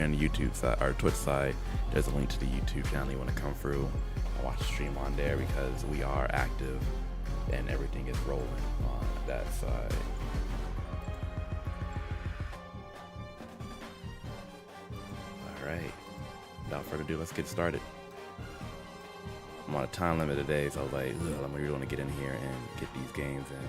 And the YouTube side or Twitch side, there's a link to the YouTube channel you want to come through and watch the stream on there because we are active and everything is rolling on that side. All right, without further ado, let's get started. I'm on a time limit today, so I was like, I really want to get in here and get these games in.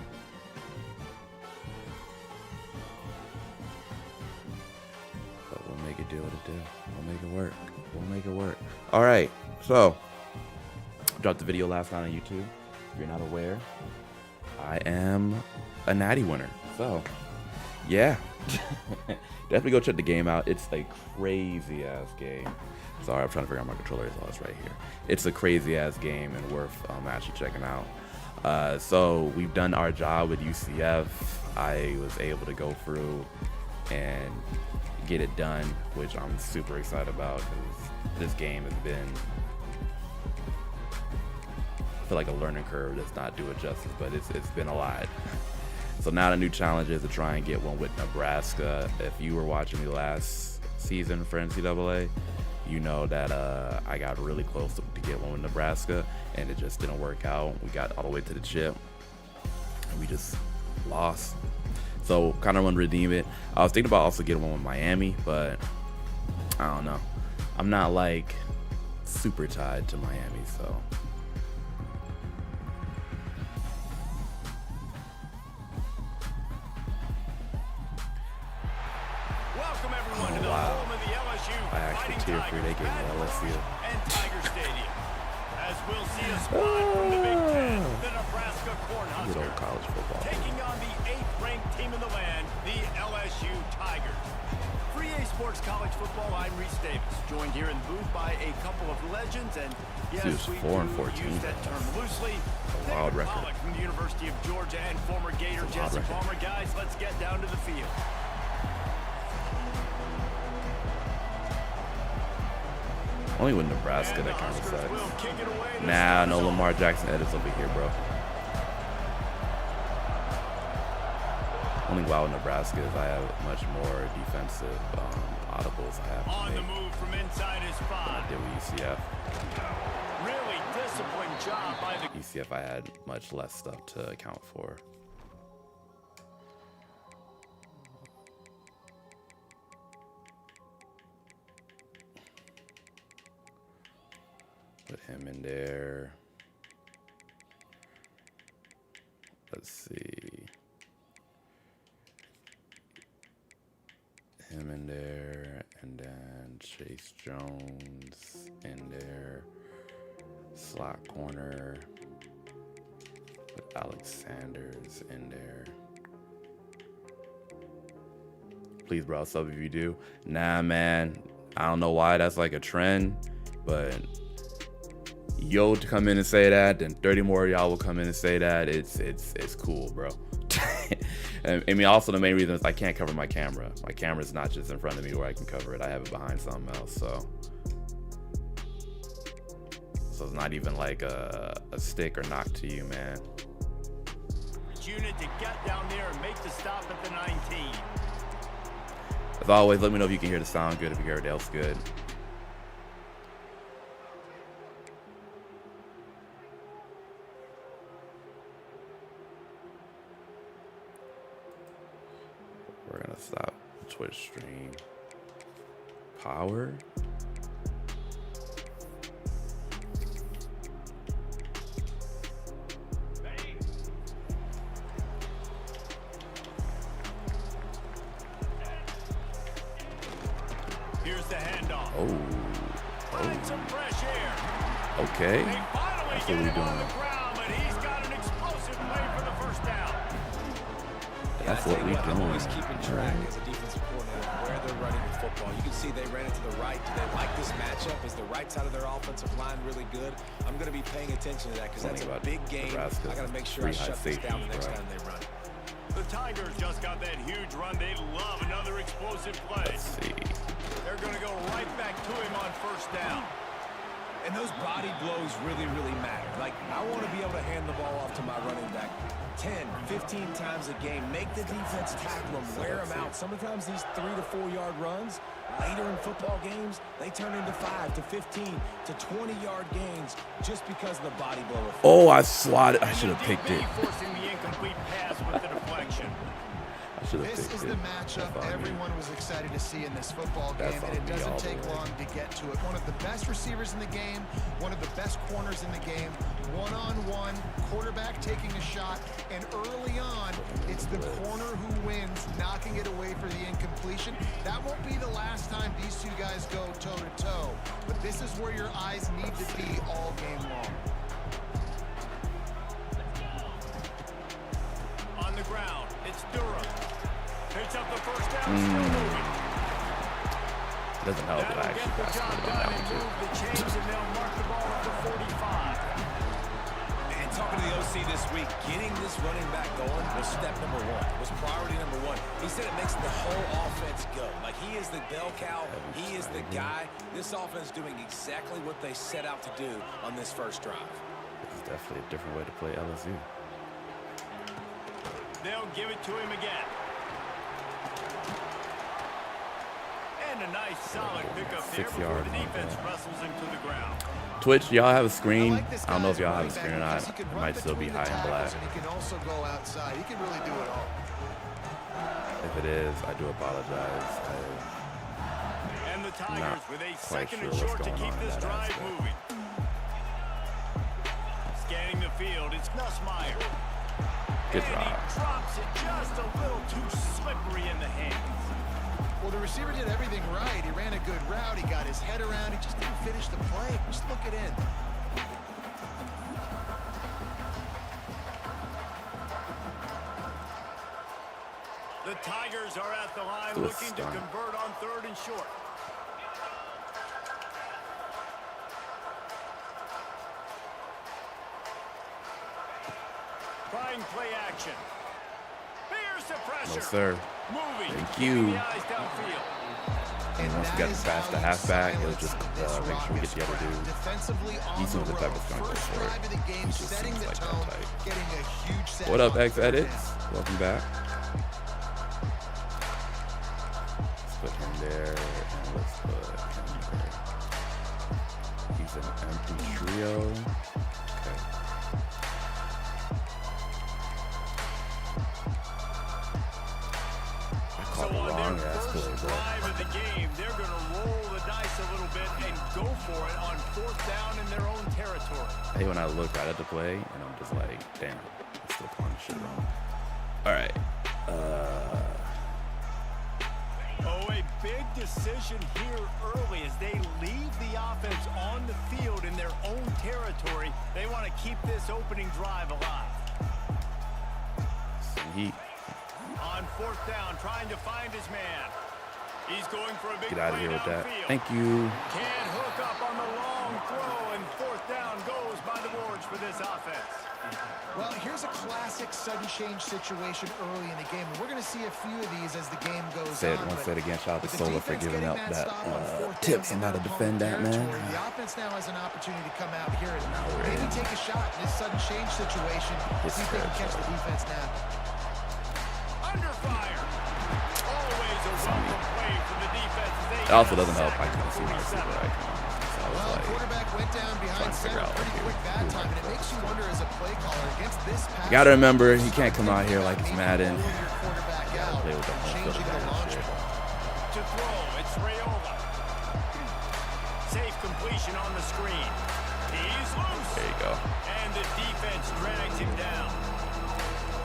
But we'll make it do what it do. We'll make it work. We'll make it work. All right, so dropped the video last night on YouTube. If you're not aware, I am a natty winner. So yeah, definitely go check the game out. It's a crazy ass game. Sorry, I'm trying to figure out my controller is. Oh, it's right here. It's a crazy ass game and worth actually checking out. So we've done our job with UCF. I was able to go through and get it done, which I'm super excited about because this game has been, I feel like a learning curve. Does not do it justice, but it's been a lot. So now the new challenge is to try and get one with Nebraska. If you were watching me last season for NCAA, you know that I got really close to get one with Nebraska, and it just didn't work out. We got all the way to the chip, and we just lost. So kind of want to redeem it. I was thinking about also getting one with Miami, but I don't know. I'm not like super tied to Miami, so. Welcome everyone to the home of the LSU. I actually tear for they gave me LSU. And Tiger Stadium. As we'll see a squad from the Big Ten, the Nebraska Good old Cornhuskers, college football. taking on the 8th-ranked team in the land, the LSU Tigers. For EA Sports College Football, I'm Reese Davis, joined here in the booth by a couple of legends, and yes, we 4-14. use that term loosely. A wild David record. Pollack from the University of Georgia and former Gator It's a wild Jesse record. Palmer. Guys, let's get down to the field. Only with Nebraska that kind of sucks. Nah, no Lamar Jackson edits over here, bro. Only wild with Nebraska is I have much more defensive audibles I have to On the make move from inside his than spot. I did with UCF. Really disciplined job by the UCF, I had much less stuff to account for. Put him in there. Let's see. Him in there, and then Chase Jones in there. Slot corner. Put Alex Sanders in there. Please, bro, sub if you do. Nah, man. I don't know why that's like a trend, but yo to come in and say that, then 30 more of y'all will come in and say that. It's cool, bro. And I mean, also the main reason is I can't cover my camera. My camera's not just in front of me where I can cover it. I have it behind something else, so it's not even like a stick or knock to you, man. unit to get down there and make the stop at the 19. As always, let me know if you can hear the sound good, if you hear everything else good. We're gonna stop the Twitch stream. Power. Here's the handoff. Oh. Some fresh air. Okay. They finally That's get what we him on doing. the ground, but he's got an explosive play for the first down. That's what we I'm always doing. keeping track as a defensive coordinator of where they're running the football. You can see they ran it to the right. Do they like this matchup? Is the right side of their offensive line really good? I'm going to be paying attention to that because that's a big game. Nebraska's I got to make sure I three high shut this down the safeties, next bro. time they run. The Tigers just got that huge run. They love another explosive play. Let's see. They're going to go right back to him on first down. And those body blows really, really matter. Like, I want to be able to hand the ball off to my running back 10, 15 times a game. Make the defense tackle them, wear them out. Sometimes these 3 to 4 yard runs, later in football games, they turn into 5 to 15 to 20 yard gains just because of the body blow effect. Oh, I swatted. I should have picked it. Forcing the incomplete pass with the deflection. This is the matchup everyone was excited to see in this football game, and it doesn't take long to get to it. One of the best receivers in the game, one of the best corners in the game, one-on-one, quarterback taking a shot, and early on, it's the corner who wins, knocking it away for the incompletion. That won't be the last time these two guys go toe-to-toe, but this is where your eyes need to be all game long. On the ground, it's Durham. Picks up the first down, still moving. Doesn't help that I actually got screwed on that one too. The chains, and they'll mark the ball at the 45. And talking to the OC this week, getting this running back going was step number 1, was priority number 1. He said it makes the whole offense go. Like, he is the bell cow, he is the guy. This offense doing exactly what they set out to do on this first drive. This is definitely a different way to play LSU. They'll give it to him again. And a nice solid pickup there before the defense wrestles him to the ground. Twitch, y'all have a screen? I don't know if y'all have a screen or not. It might still be high and black. He can also go outside. He can really do it all. If it is, I do apologize. And the Tigers with a second sure and short what's to going keep on in this that drive aspect. moving. Scanning the field, it's Nussmeier. Good And job. he drops it just a little too slippery in the hands. Well, the receiver did everything right. He ran a good route. He got his head around. He just didn't finish the play. Just look it in. The Tigers are at the line Good looking to start. convert on 3rd and short. Trying play action. Here's the pressure. No, sir. Moving. Thank Keeping you. the eyes downfield. And once we got past the halfback, it'll just make sure we get the other dude. He seems the type that's going to go for it. He just seems like that type. What up, X Edits? Welcome back. Let's put him there, and let's put him there. He's an empty trio. Okay. I So caught the on wrong their ass play, first bro. drive of the game, they're going to roll the dice a little bit and go for it on 4th down in their own territory. I hate when I look right at the play and I'm just like, damn, I'm still playing shit wrong. All right. Oh, a big decision here early as they leave the offense on the field in their own territory. They want to keep this opening drive alive. Some heat. On 4th down, trying to find his man. He's going for a big Get out of play here with that. downfield. Thank you. Can't hook up on the long throw, and 4th down goes by the boards for this offense. Well, here's a classic sudden change situation early in the game. And we're going to see a few of these as the game goes Say it on. once, say it again. Shout out to with the Sola for defense giving getting out that stop on 4th tips down on how to in their defend home that, man. territory. The offense now has an opportunity to come out here and we're maybe in. take a shot in this sudden change situation. It's See if they can catch the defense now. Under fire. Always a welcome play from the defense. It also doesn't help. I couldn't see my receiver icon. So I was Well, like, quarterback went down behind trying to figure center out, pretty like, quick that who time, and it was makes you wonder as a play caller against this pass. you gotta remember, he can't come out here like it's Madden. Your quarterback out, Play with the home field changing the launch advantage. ball. To throw, it's Raiola. Safe completion on the screen. He's loose. There you go. And the defense drags him down.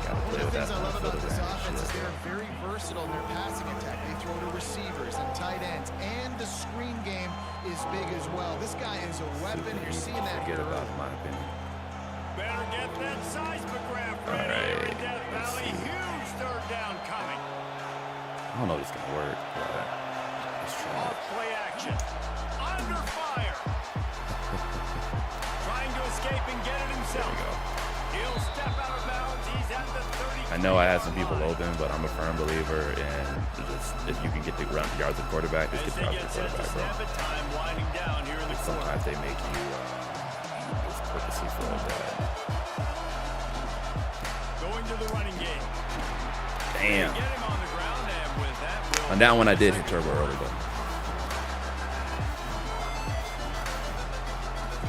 Gotta One play of with the that things I love home about field this advantage offense is shit. they're very versatile in their passing attack. They throw to receivers and tight ends, and the screen game is big as well. This guy is a weapon. You're seeing that Forget here about early. it, in my opinion. Better get that seismograph ready here in Death Valley. Huge 3rd down coming. I don't know if it's gonna work, but let's try it. Off play action. Under fire. Trying to escape and get it There himself. we go. He'll step out of bounds. He's at the 35. I I know I had some people open, but I'm a firm believer in just if you can get the yards of quarterback, just get the yards of quarterback, bro. Sometimes they make you just purposely throw it bad. Going to the running game. Damn. Get him on the ground, and with that, On that one, I did hit turbo early, though.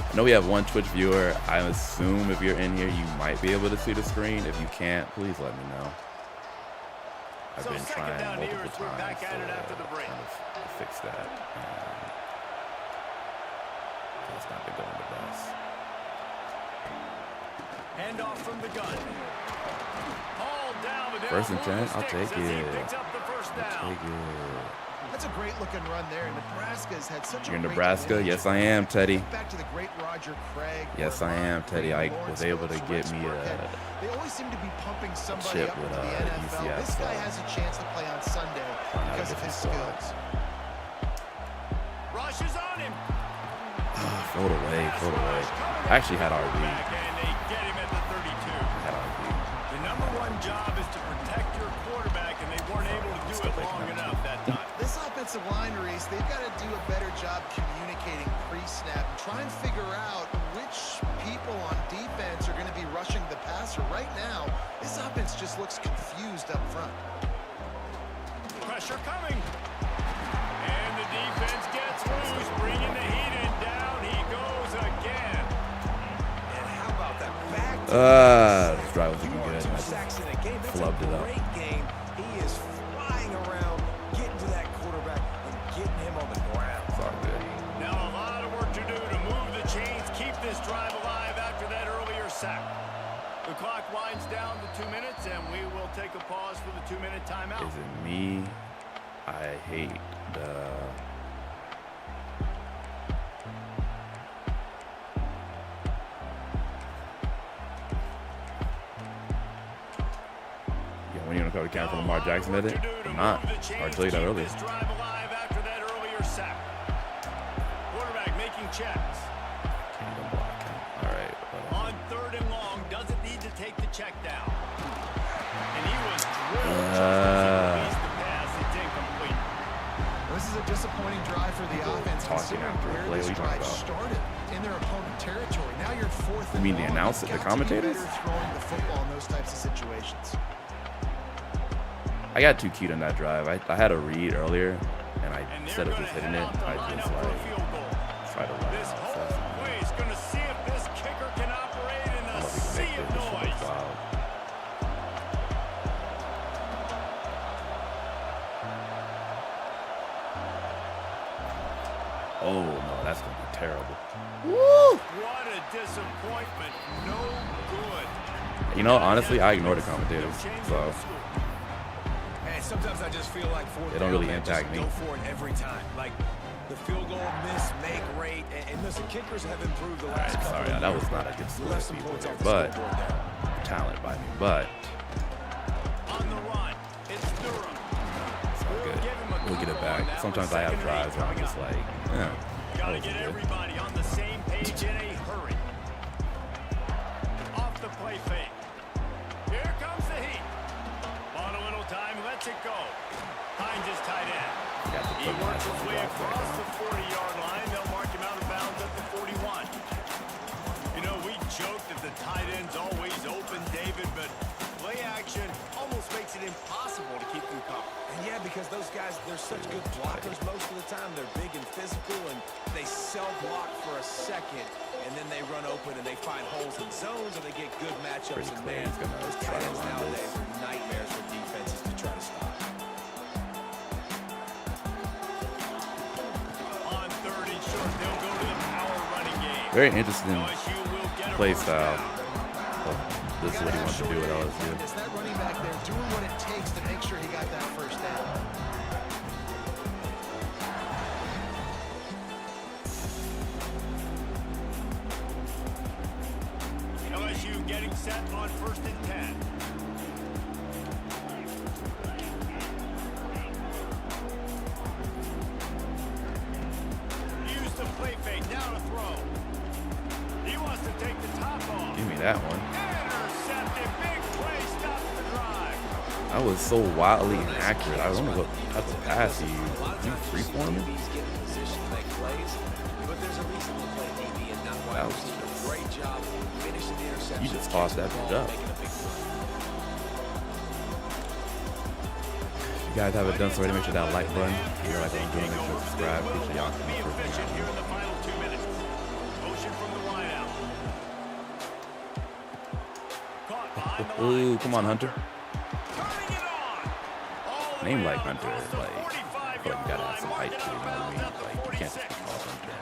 I know we have one Twitch viewer. I assume if you're in here, you might be able to see the screen. If you can't, please let me know. I've been trying multiple times to fix that. It's not been going the best. Handoff from the gun. Down 1st and 10, I'll take it. I'll take it. That's a great looking run there. Nebraska's had such a You're in Nebraska? Yes, I am, Teddy. Back to the great Roger Craig. Yes, I am, Teddy. I was able to get me they always seem to be pumping somebody chip up with into the NFL. UCF, This guy has a chance to play on Sunday because of his skills. Rush is on him. Float away. I actually had RB. And they get him at the 32. I had RB. The number one job is to protect your quarterback, and they weren't able to do it long enough that time. This offensive line, Reese, they've got to do a better job communicating pre-snap and try and figure out which people on defense are going to be rushing the passer. Right now, this offense just looks confused up front. Pressure coming. And the defense gets loose, bringing the heat in. Down he goes again. And how about that back? This drive was looking good. I just flubbed it up. Great game. He is flying around, getting to that quarterback and getting him on the ground. It's all good. Now a lot of work to do to move the chains, keep this drive alive after that earlier sack. The clock winds down to 2 minutes, and we will take a pause for the 2-minute timeout. Is it me? I hate the... When you want to cover the count for Lamar Jackson, did it? I'm not. I'll tell you that earlier. Quarterback making checks. All right. On 3rd and long, doesn't need to take the check down. And he was drilled just as he released the pass. It's incomplete. This is a disappointing drive for the offense. Talking after a play, what are you talking about? Started in their opponent territory. Now you're 4th and You mean the long. announcer, the Got to be commentators? better throwing the football in those types of situations. I got too cute on that drive. I had a read earlier, and instead of just hitting it, I just tried to run This out. whole play is going to see if this kicker can operate in a sea of noise. Oh, no, that's going to be terrible. What a disappointment. No good. You know, honestly, I ignore the commentators, so And sometimes I just feel like they don't really impact me. Go for it every time. Like the field goal miss, make rate, and listen, kickers have improved the last couple Sorry, of that years. was not a good Left split some points there, off the but scoreboard there. talent by me, but On the run, it's Durham. it's all good. We'll get it back. Sometimes I have drives where I'm just like, yeah, that Got to was get good. everybody on the same page in a hurry. Off the play fake. Here comes the heat. On a little time, lets it go. Hines is tight end. Got to He put my works his way hands back across on. the 40-yard line. They'll mark him out of bounds at the 41. You know, we joke that the tight end's always open, David, but play action almost makes it impossible to keep them covered. And yeah, because those guys, they're such good blockers most of the time. They're big and physical, and they self-block for a second, and then they run open and they find holes in zones, and they get good matchups. Pretty And clear man, he's gonna those try tight to ends run nowadays this. are nightmares for defenses to try to stop. On 3rd and short, they'll go to the power running game. Very interesting LSU will get a play first style. down. This is what he wants to do with LSU. It's that running back there doing what it takes to make sure he got that first down. LSU getting set on 1st and 10. Use the play fake, now to throw. He wants to take the top off. Give me that one. Intercepted, big play, stops the drive. That was so wildly inaccurate. I don't know what type of pass he used. You freeforming? That was just, you just tossed that dude up. If you guys haven't done so already, make sure that like button. If you like what I'm doing, make sure to subscribe. Appreciate y'all coming for Here in the final 2 minutes. Motion from the wideout. Caught behind the line. Ooh, come on, Hunter. Turning it on. All the Name way like out Hunter, across the like, I feel like you 45-yard gotta have line, some height marking to it, you know out what I mean? of bounds Like, at you the can't just 46. be called Hunter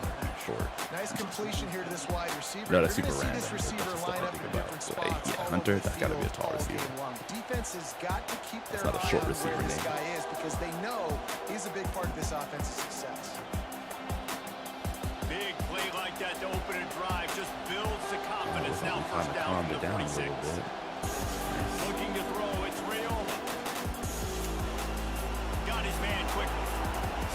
short. Nice completion here to this wide receiver. No, that's You're super gonna see random. this That's receiver just line stuff I up think in about. different But, spots yeah, all Hunter, over the that's gotta be a field tall all receiver. game long. Defense has got to keep their That's not a eye short on receiver where this name. guy is because they know he's a big part of this offense's success. Big play like that to open a drive just builds the confidence. Now Kind first of down calmed from it the down a 46. little bit. Looking to throw, it's Rayola. Got his man quickly.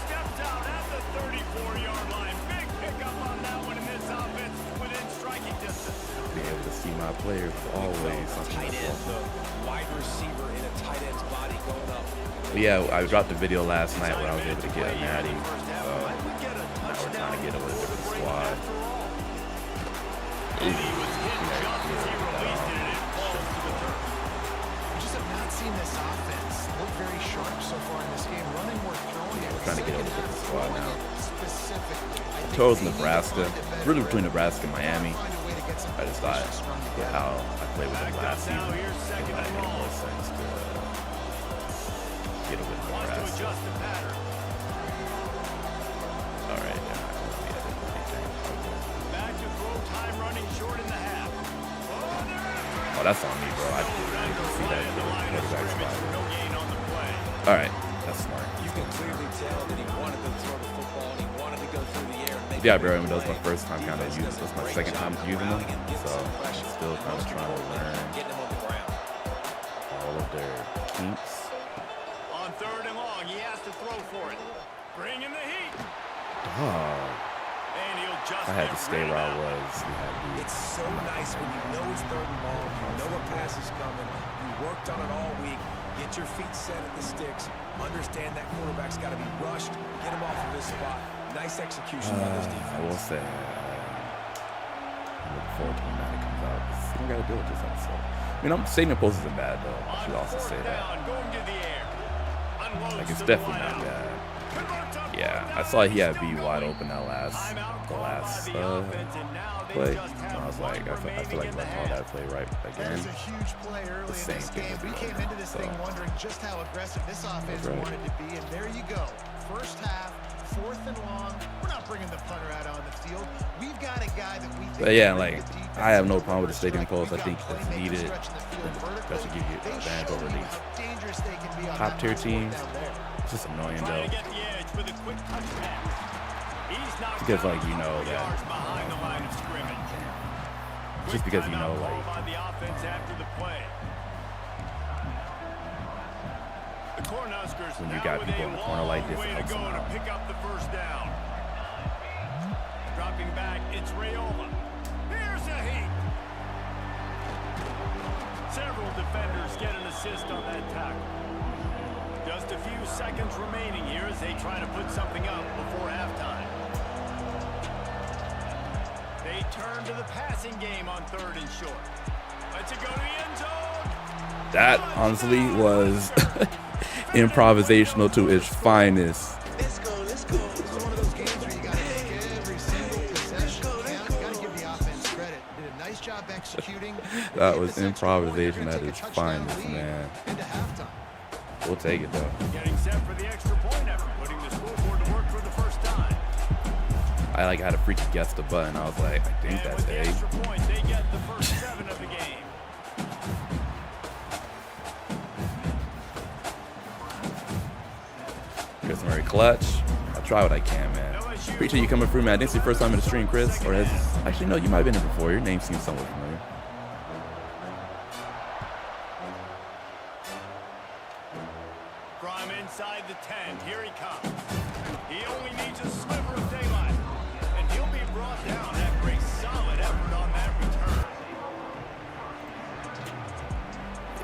Steps out at the 34-yard line. Big pickup on that one in this offense within striking distance. Being able to see my players is always something Tight that's end, awesome. the wide receiver in a tight end's body going up. But yeah, I dropped a video last night where I was able to get a natty. Now we're trying to get a little different squad. And he was hit just as he released it, and it falls to the turf. We just have not seen this offense look very sharp so far in this game. Running more throwing. We're trying to get a little different squad now. Specifically, I think Chose they need to Nebraska. find a better Really way between Nebraska and Miami. find a way to get some I just thought vicious run with together. how I played with them last season, Now here's it second might and make long. more sense to get it with Wants to Nebraska. adjust the pattern. All right, Back to throw time running short in the half. oh, that's on me, bro. I didn't see that quarterback spot. No gain on the play. All right, that's smart. You can clearly tell that he wanted to throw the football and he wanted to go through the air. And make Yeah, it bro. I work. mean, that was my first time kind of using. That's my second time using them, so I'm still kind of trying to learn Getting him on the ground. all of their kinks. On third and long, he has to throw for it. Bring in the heat. Oh, And he'll just I had to get stay rid where of I that. was. We had It's so nice when you know it's third and long, you know a pass is coming, you worked on it all week, get your feet set at the sticks, understand that quarterback's got to be rushed, get him off of his spot. Nice execution by this defense. I will say, I look forward to when that comes out. 'Cause you don't got to deal with this episode. I mean, Stadium Post isn't bad, though. I should also say that. Down, going to the air. Unloads Like, it's to the definitely not wideout. bad. Converts on Yeah, fourth I down, saw he had still B going. wide open that last Timeout play. called by the offense, and now they And just I have was like, one I feel remaining like in we'll the call half. that play right That again. was a huge play early in same this thing game. as We the came other into this one, thing so. wondering just how aggressive this offense right. wanted to be, and there you go. First half, fourth and long. We're not bringing the punter out on the field. We've got a guy that we think. But yeah, can bring like, the defense I have no to problem with the first Stadium strike. Post. I We've think got it's playmakers needed. stretching the field That should give you vertically. an They advantage showed over you these how dangerous they can be on top that tier fourth teams. down there. It's just annoying, Trying though. to get the edge with a quick touch pass. He's knocked Because, out like, you know 2 that- yards behind the line of scrimmage. Just because you know, Timeout called like, by the offense after the play. The Cornhuskers when you now got with people a in the corner like this, long it way helps to go them to out. pick up the first down. Dropping back, it's Rayola. Here's a heat. Several defenders get an assist on that tackle. Just a few seconds remaining here as they try to put something up before halftime. They turn to the passing game on third and short. Let's it go to the end zone. That honestly was improvisational to its finest. This is one of those games where you got to make every single possession count. You got to give the offense credit. Did a nice job executing. That They was hit the central point. You're improvisation gonna at take a its touchdown finest, lead man. into halftime. We'll take it, though. Getting set for the extra point effort, putting the scoreboard to work for the first time. I like had to freaking guess the button. I was like, I think And that's with the A. extra point, they get the first 7 of the game. Chris Murray clutch. I'll try what I can, man. Appreciate you coming through, man. I think it's your first time in the stream, Chris. Or has actually no, you might have been here before. Your name seems somewhat familiar. From inside the 10, here he comes. He only needs a sliver of daylight, and he'll be brought down after a solid effort on that return.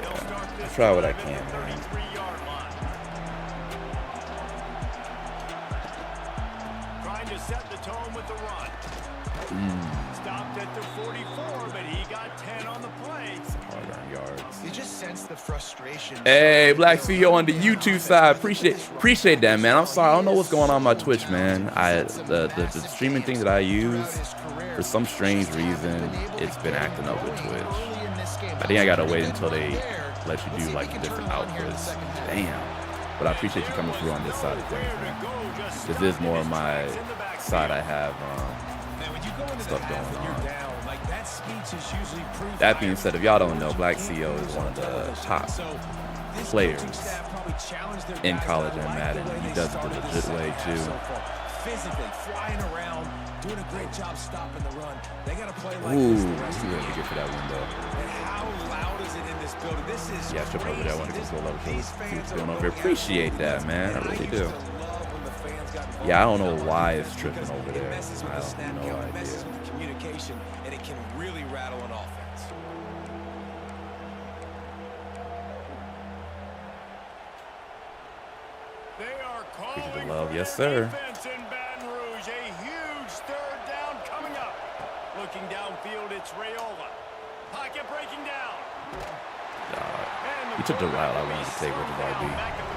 They'll start this try what I can, man. Trying to set the tone with the run. Stopped at the 44, but he got 10 on the play. Hard yards. You just sense the frustration. Hey, Black CEO on the YouTube side. Appreciate that, man. I'm sorry. I don't know what's going on my Twitch, man. The streaming thing that I use, for some strange reason, it's been acting up with Twitch. I think I gotta wait until they let you do like different outputs. Damn. But I appreciate you coming through on this side of things, man. This is more of my side. I have stuff going on. That being said, if y'all don't know, Black CEO is one of the top players in college and Madden. He does it the legit way too. Physically flying around, doing a great job stopping the run. They got to play like Ooh, this. he had to get for that window. And how loud is it in this building? This is Yeah, trip over there. I want to go level. These fans Going over. Appreciate that, man. I really do. Yeah, I don't know why it's tripping over there. I have no idea. Communication, and it can really rattle an offense. They are Appreciate calling the love. for Yes, their sir. defense in Baton Rouge. A huge third down coming up. Looking downfield, it's Raiola. Pocket breaking down. He took the route I wanted to take with the RB. Back up at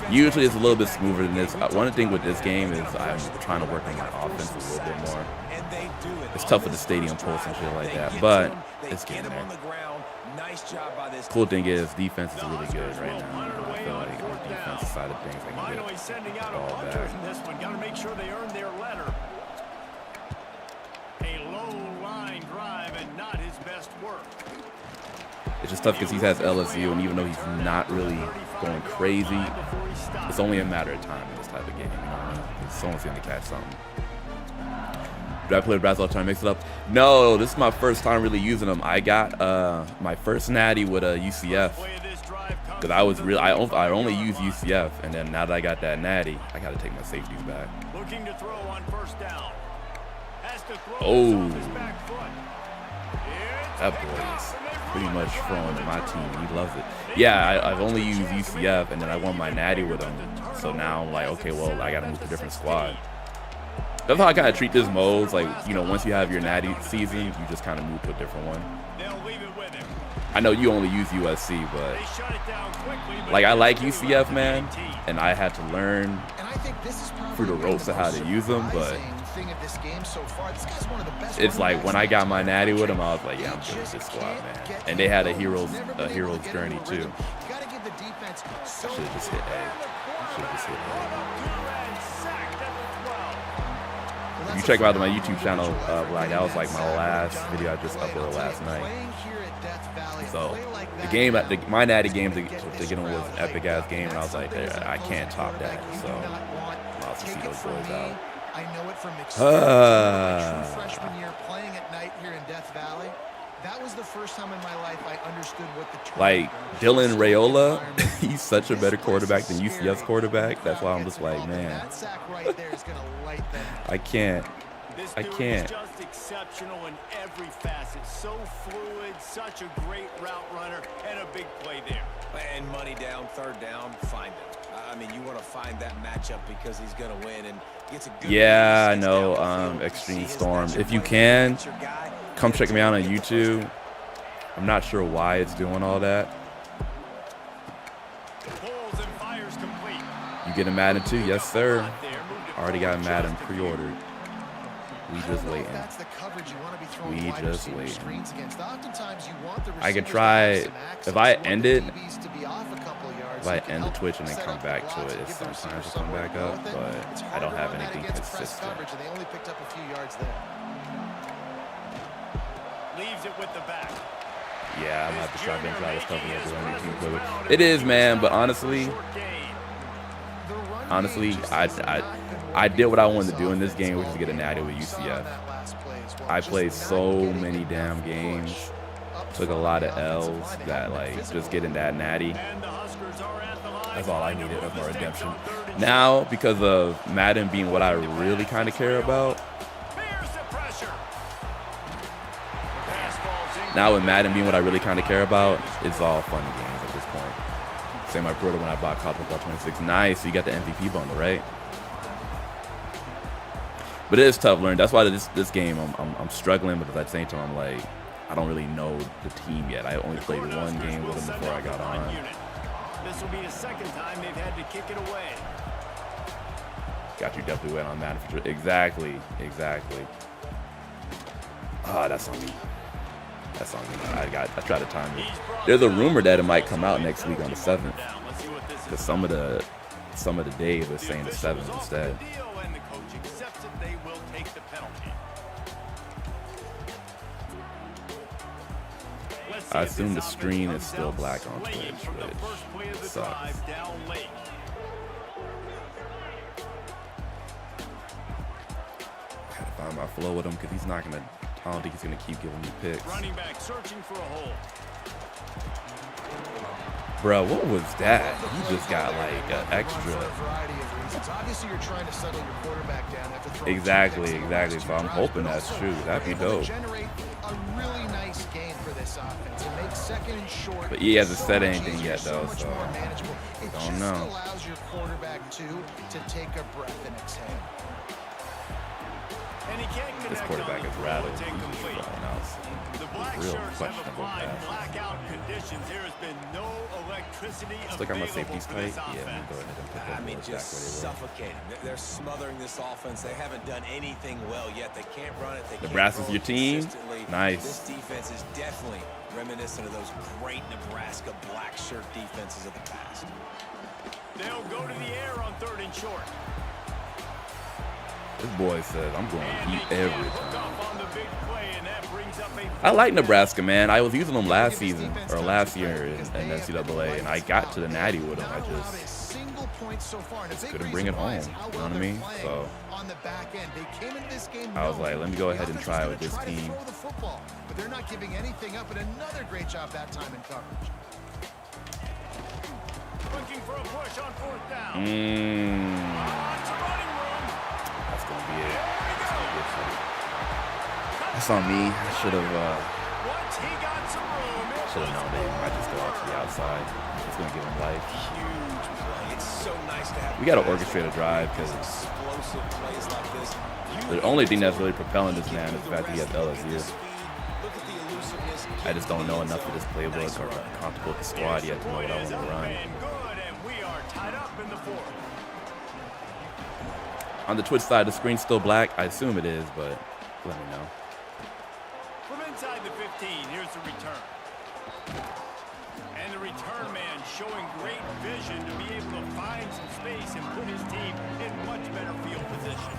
43. Usually it's a little bit smoother than this. One thing with this game is I'm trying to work on my offense a little bit more. It's tough with the stadium pulse and shit like that, but it's getting there. Cool thing is defense is really good right now. I feel like on the defensive side of things, I can Finally sending get out the a ball punter back. in this one. Got to make sure they earn their letter. A low line drive and not his best work. It's just tough because he has LSU, and even though he's not really going crazy, it's only a matter of time in this type of game. You know, someone's going to catch something. Do I play with Brass all the time? Mix it up? No, this is my first time really using them. I got my first natty with a UCF because I only use UCF, and then now that I got that natty, I got to take my safeties back. Looking to throw on first down. Has to throw Oh. this off his back foot. That boy is pretty much throwing to my team. He loves it. Yeah, I've only used UCF, and then I won my natty with him. So now I'm like, okay, well, I got to move to a different squad. That's how I kind of treat this mode. It's like, you know, once you have your natty season, you just kind of move to a different one. They'll leave it with him. I know you only use USC, but They shut it down quickly, but like I like UCF, man, and I had to learn And I think this is through the probably ropes of how to use them, but surprising thing of this game so far. This guy's one of the best it's running like when backs I got in my the natty with country. him, I was like, yeah, I'm good with this squad, man. And they had a hero's journey too. You gotta give the defense so I should have just hit A. Should have just hit A. If you check out my YouTube channel, like that was like my last video I just uploaded last night. So the game, my natty game to get on was an epic ass game, and I was like, I can't top that. So I'll see those boys out. I know it from experience. True freshman year playing at night here in Death Valley. That was the first time in my life I understood what the term Like Dylan Raiola, he's such a better quarterback than UCF's quarterback. That's why I'm just like, man, That sack right there is gonna light them. I can't. This I dude can't. is just exceptional in every facet. So fluid, such a great route runner, and a big play there. And money down, third down, find him. I mean, you want to find that matchup because he's going to win and gets a good. Yeah, I know. Extreme Storm. If you can, come check me out on YouTube. I'm not sure why it's doing all that. Pulls and fires complete. You get a Madden too? Yes, sir. Already got Madden pre-ordered. We just waiting. That's the coverage you want to be throwing We wide just receiver waiting. screens against. Oftentimes you want the I could receivers to try, have some access. if I You want end the it, DBs to be off a couple of yards if so I you can end the help Twitch and then set come up the back to blocks it, and it's give the sometimes receivers will come somewhere back to go up, with it. but It's I hard don't to have run that anything against press consistent. coverage, and they only picked up a few yards there. Leaves it with the back. Yeah, I'm gonna have to try to try this cover up with team play with. It is, man, but honestly, I did what I wanted to do in this game, which is get a natty with UCF. I played so many damn games, took a lot of L's that like just getting that natty. That's all I needed of my redemption. Now, because of Madden being what I really kind of care about, Now with Madden being what I really kind of care about, it's all fun and games at this point. Same I pre-ordered when I bought College Football 26. Nice, so you got the MVP bundle, right? But it is tough learning. That's why this game I'm struggling, but at the same time I'm like, I don't really know the team yet. I only played one game with them before I got on. This will be the second time they've had to kick it away. Got you definitely went on Madden for sure. Exactly. Ah, that's on me. That's on me. I tried to time it. There's a rumor that it might come out next week on the 7th. Because some of the days are saying the 7th instead. I assume the screen is still black on Twitch, which sucks. Gotta find my flow with him because he's not gonna. I don't think he's gonna keep giving me picks. Running back searching for a hole. Bro, what was that? He just got like an extra. Obviously, you're trying to settle your quarterback down after throwing Exactly. So I'm hoping that's true. That'd be dope. Generate a really nice game for this offense. It makes second and short. But he hasn't said anything yet, though, so it don't know. Allows your quarterback to take a breath and exhale. And he can't This quarterback is rattled. He's just throwing out the black real shirts questionable have applied passes. blackout conditions. There has been no electricity Let's look at my safeties for this tight. Yeah, let me offense. go ahead and pick up I mean, those just back where they were. suffocating. They're smothering this offense. They haven't done anything well yet. They can't run it. They can't Nebraska's throw your it team? consistently. Nice. This defense is definitely reminiscent of those great Nebraska black shirt defenses of the past. They'll go to the air on 3rd and short. This boy says I'm going to eat every time. On the big play, and that brings up a I like Nebraska, man. I was using them last season or last year in NCAA, and I got to the Natty with them. I just couldn't bring it home. You know what I mean? So I was like, let me go ahead and try with this team. But they're not giving anything up, and another great job that time in coverage. looking for a push on 4th down. That's gonna be it. That's on me. I should have known that he might just go out to the outside. It's gonna give him life. Huge play. It's so nice to have. We gotta orchestrate a drive because explosive plays like this. the only thing that's really propelling this man is the fact that he has LSU. Look at the elusiveness. I just don't know enough of this playbook or comfortable with the squad yet to know what I want to run. On the Twitch side, the screen's still black. I assume it is, but let me know. From inside the 15, here's the return. And the return man showing great vision to be able to find some space and put his team in much better field position.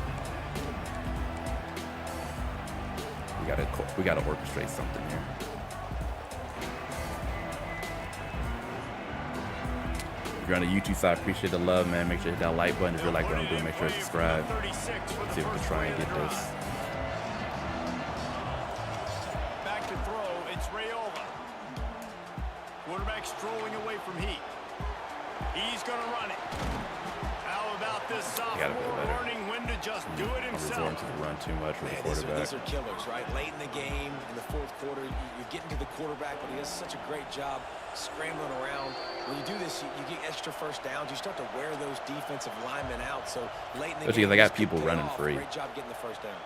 We gotta orchestrate something here. If you're on the YouTube side, appreciate the love, man. Make sure you hit that like button. If you like what I'm doing, make sure to subscribe. See if we can try and get this. Back to throw, it's Rayola. Quarterback strolling away from Heat. He's going to run it. How about this sophomore learning when to just do it himself? I'm resorting to the run too much with the quarterback. These are killers, right? Late in the game, in the 4th quarter, you're getting to the quarterback, but he does such a great job scrambling around. When you do this, you get extra first downs. You start to wear those defensive linemen out. So late in the game, because I got people running free. Great job getting the first down.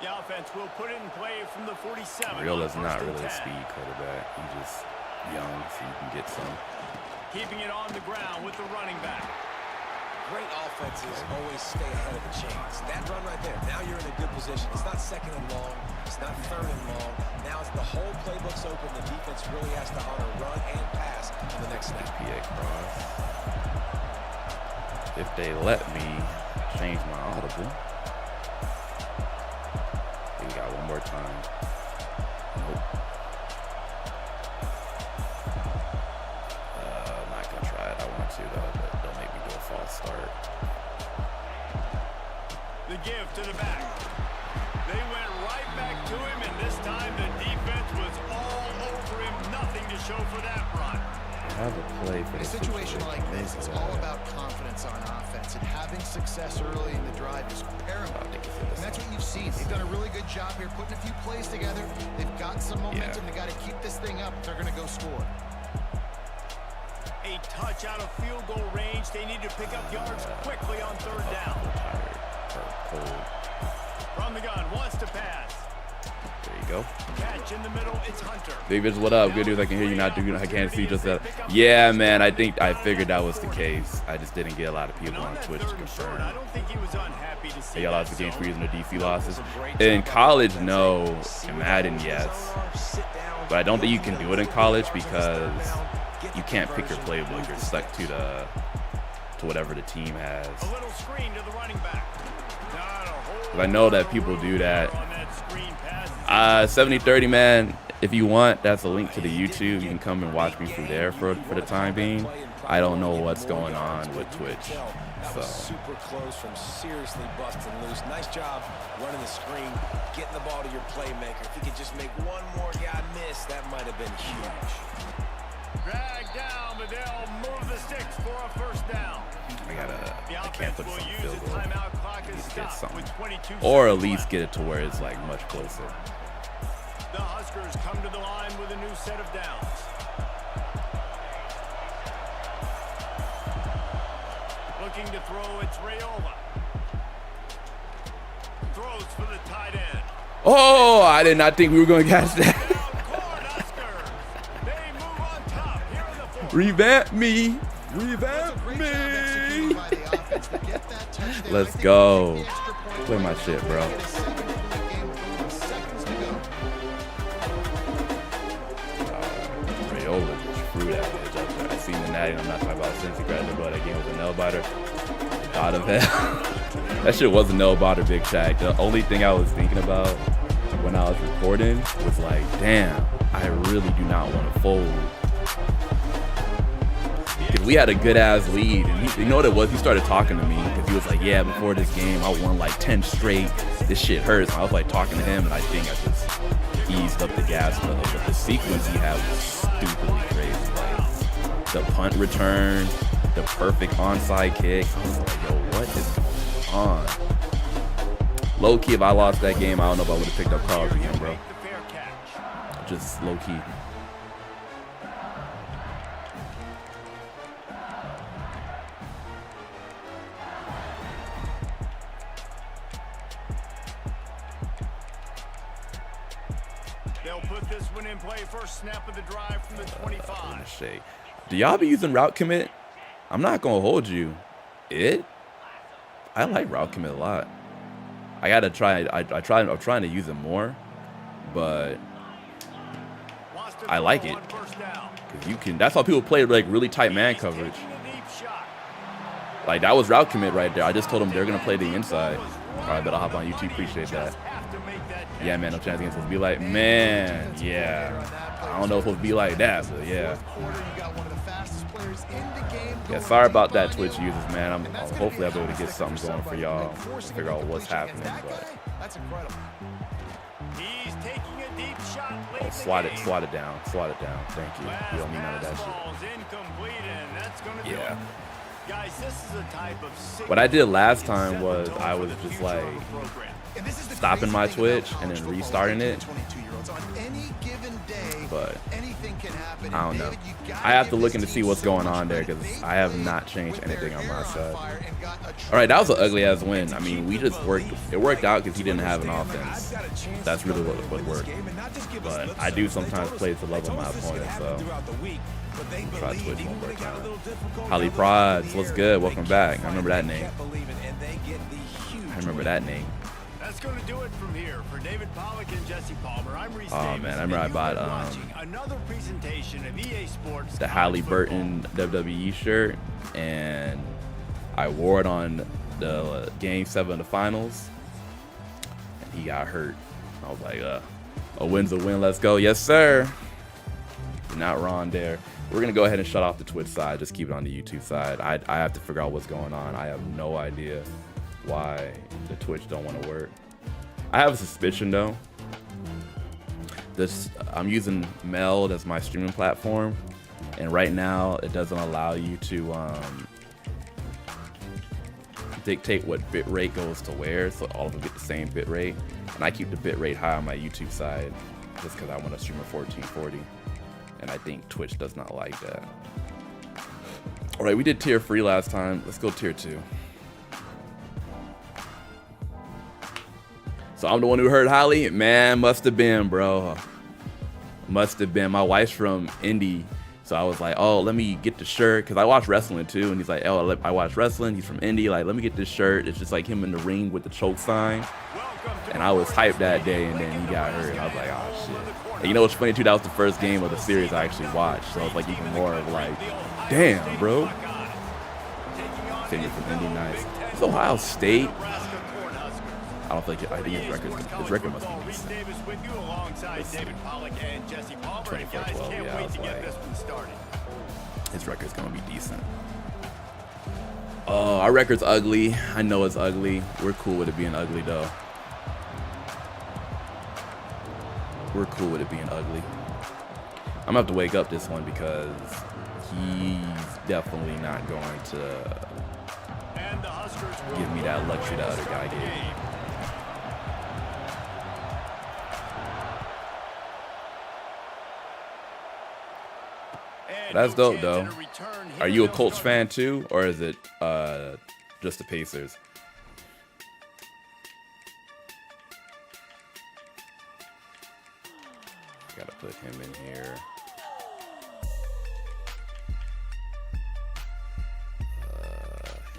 The offense will put it in play from the 47. Riola's not really a speed quarterback. He's just young, so you can get some. Keeping it on the ground with the running back. Great offenses always stay ahead of the chains. That run right there, now you're in a good position. It's not 2nd and long. It's not 3rd and long. Now it's the whole playbook's open. The defense really has to honor run and pass on the next snap. PA cross. If they let me change my audible. We got one more time. Nope. I'm not gonna try it. I want to though, but don't make me do a false start. The give to the back. They went right back to him, and this time the defense was all over him. Nothing to show for that run. I have a play for a situation like this is all about confidence on offense and having success early in the drive is paramount. And that's what you've seen. They've done a really good job here putting a few plays together. They've got some momentum. They got to keep this thing up. They're going to go score. A touch out of field goal range. They need to pick up yards quickly on third down. From the gun, wants to pass. There you go. Catch in the middle, it's Hunter. Big Viz, what up? Good news. I can hear you, not do. I can't see just that. Yeah, man. I think I figured that was the case. I just didn't get a lot of people on Twitch to confirm. I don't think he was unhappy to see. They got lots of games for using the DC losses. In college, no. In Madden, yes. But I don't think you can do it in college because you can't pick your playbook. You're stuck to whatever the team has. A little screen to the running back. I know that people do that. 70-30, man. If you want, that's a link to the YouTube. You can come and watch me through there for the time being. I don't know what's going on with Twitch. So. Super close from seriously busting loose. Nice job running the screen, getting the ball to your playmaker. If he could just make one more guy miss, that might have been huge. Drag down, but they'll move the sticks for a first down. I can't put some field goal. Get something. Or at least get it to where it's like much closer. The Huskers come to the line with a new set of downs. Looking to throw, it's Rayola. Throws for the tight end. Oh, I did not think we were going to catch that. Revamp me. Revamp me. Let's go. Play my shit, bro. Rayola just threw that bitch up there. I seen the natty. I'm not talking about since he grabbed the ball. That game was a nail biter. God of hell. That shit was a nail biter, Big Shaq. The only thing I was thinking about when I was recording was like, damn, I really do not want to fold. We had a good ass lead, and you know what it was? He started talking to me because he was like, "Yeah, before this game, I won like 10 straight. This shit hurts." And I was like talking to him, and I think I just eased up the gas pedal. But the sequence he had was stupidly crazy. Like the punt return, the perfect onside kick. I was like, "Yo, what is going on?" Low key, if I lost that game, I don't know if I would have picked up Carl again, bro. Just low key. They'll put this one in play. First snap of the drive from the 25. Do y'all be using route commit? I'm not gonna hold you. I like route commit a lot. I gotta try. I'm trying to use it more, but I like it. Cause you can. That's how people play like really tight man coverage. Like that was route commit right there. I just told them they're gonna play the inside. All right, but I'll hop on YouTube. Appreciate that. Yeah, man, no chance against supposed to be like, man, yeah. I don't know if it'll be like that, but yeah. Yeah, sorry about that, Twitch users, man. Hopefully I'll be able to get something going for y'all. Figure out what's happening, but. He's taking a deep shot. Oh, slide it down. Thank you. You don't need none of that shit. Yeah. Guys, this is a type of what I did last time was I was just like stopping my Twitch and then restarting it. But I don't know. I have to look in to see what's going on there because I have not changed anything on my side. All right, that was an ugly ass win. I mean, we just worked. It worked out because he didn't have an offense. That's really what worked. But I do sometimes play to level my opponent, so. Try Twitch one more time. Holly Prods, what's good? Welcome back. I remember that name. That's going to do it from here for David Pollock and Jesse Palmer. I'm Reese Davis, man, I remember I bought another presentation of EA Sports, the Halliburton WWE shirt, and I wore it on the Game 7 of the finals, and he got hurt. I was like, a win's a win. Let's go. Yes, sir. You're not wrong there. We're going to go ahead and shut off the Twitch side. Just keep it on the YouTube side. I have to figure out what's going on. I have no idea why the Twitch don't want to work. I have a suspicion, though. I'm using Meld as my streaming platform. And right now, it doesn't allow you to dictate what bit rate goes to where, so all of them get the same bit rate. And I keep the bit rate high on my YouTube side just because I want to stream at 1440. And I think Twitch does not like that. All right, we did tier 3 last time. Let's go tier 2. So I'm the one who heard Holly. Man, must have been, bro. Must have been. My wife's from Indy. So I was like, oh, let me get the shirt. Because I watch wrestling too. And he's like, oh, I watch wrestling. He's from Indy. Like, let me get this shirt. It's just like him in the ring with the choke sign. And I was hyped that day. And then he got hurt. And I was like, oh, shit. And you know what's funny too? That was the first game of the series I actually watched. So it's like even more of like, damn, bro. Saying you're from Indy, nice. It's Ohio State. I don't think I think his record must be decent. 24-12, yeah, I was like, his record's gonna be decent. Oh, our record's ugly. I know it's ugly. We're cool with it being ugly though. We're cool with it being ugly. I'm gonna have to wake up this one because he's definitely not going to give me that luxury that other guy gave. That's dope, though. Are you a Colts fan too, or is it just the Pacers? Gotta put him in here.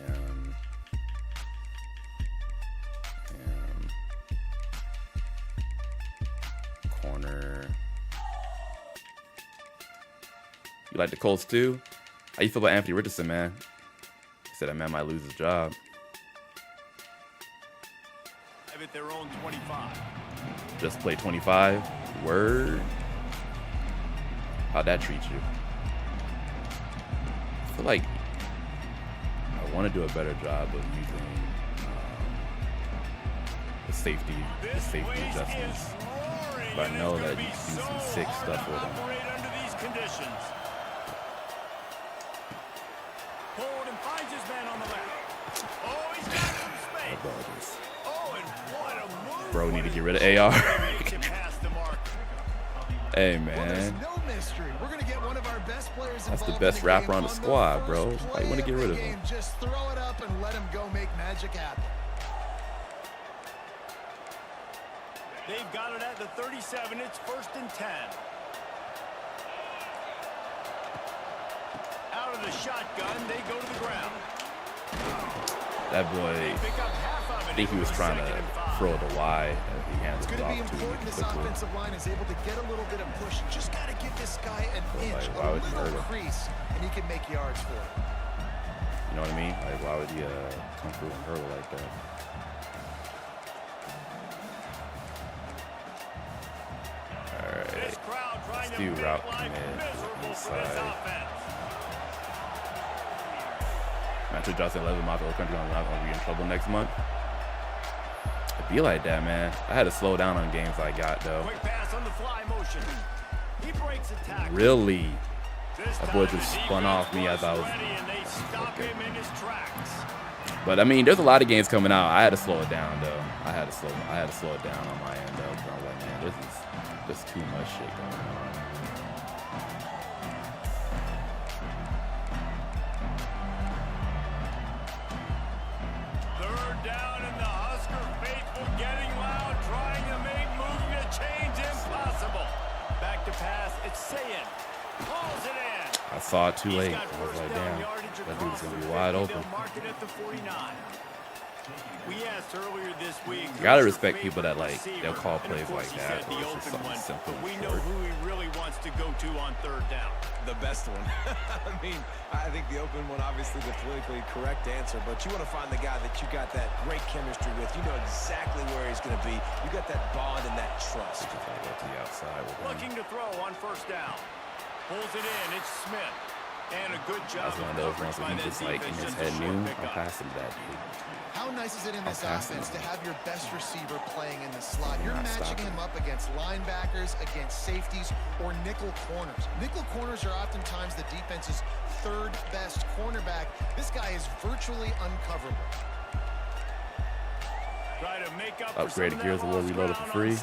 Him. Corner. You like the Colts too? How you feel about Anthony Richardson, man? He said that man might lose his job. Their own 25. Just play 25. Word. How'd that treat you? I feel like I want to do a better job of using the safety adjustments. But I know that you can do some sick stuff with them. Forward and finds his man on the left. Oh, he's got some space. Oh, and what a move. Bro, need to get rid of AR. Hey, man. No mystery. We're gonna get one of our best players. That's the best rapper on the squad, bro. Why you want to get rid of him? Just throw it up and let him go make magic happen. They've got it at the 37. It's 1st and 10. Out of the shotgun, they go to the ground. That boy, I think he was trying to throw it wide, and he handed it off too quickly. This offensive line is able to get a little bit of push. You just got to give this guy an inch, why would you hurt him? crease, and he can make yards for it. You know what I mean? Like, why would he come through and hurdle like that? All right, let's do route commit inside. Matthew Johnson 11 miles over country. I'm not going to be in trouble next month. It'd be like that, man. I had to slow down on games I got, though. Quick pass on the fly motion. He breaks a tackle. Really? That boy just spun off me as I was. Okay. But I mean, there's a lot of games coming out. I had to slow it down, though. I had to slow it down on my end, though. I was like, man, this is too much shit going on. I saw it too late. I was like, damn, that dude's going to be wide open. You got to respect people that, like, they'll call plays like that, or it's just something simple and short. We know who he really wants to go to on 3rd down. The best one. I mean, I think the open one, obviously the politically correct answer, but you want to find the guy that you got that great chemistry with. You know exactly where he's going to be. You got that bond and that trust. Just gotta go to the outside with him. Looking to throw on 1st down. Pulls it in. It's Smith. And a good job. That's one of those ones where he just like in his head knew I'll pass him that dude. How nice is it in this offense to have your best receiver playing in the slot? You're matching him up against linebackers, against safeties, or nickel corners. Nickel corners are oftentimes the defense's third best cornerback. This guy is virtually uncoverable. Upgraded Gears of War Reloaded for free.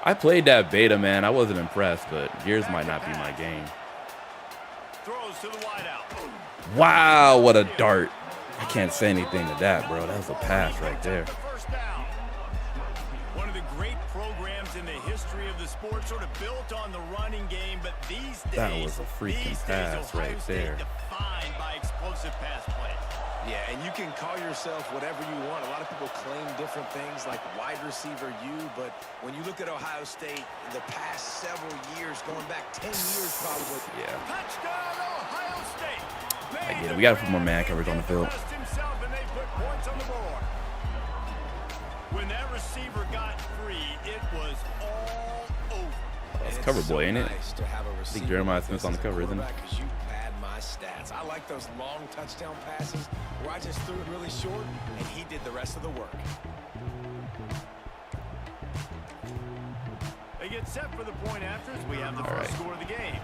I played that beta, man. I wasn't impressed, but Gears might not be my game. Wow, what a dart. I can't say anything to that, bro. That was a pass right there. One of the great programs in the history of the sport, sort of built on the running game, but these days, that was a freaking pass right there. Defined by explosive pass play. Yeah, and you can call yourself whatever you want. A lot of people claim different things like wide receiver U, but when you look at Ohio State, in the past several years, going back 10 years probably. Yeah. Touchdown, Ohio State. I get it. We got to put more man coverage on the field. When that receiver got free, it was all over. That's cover boy, ain't it? I think Jeremiah Smith's on the cover, isn't it? Stats. I like those long touchdown passes where I just threw it really short and he did the rest of the work. They get set for the point after as we have the first score of the game.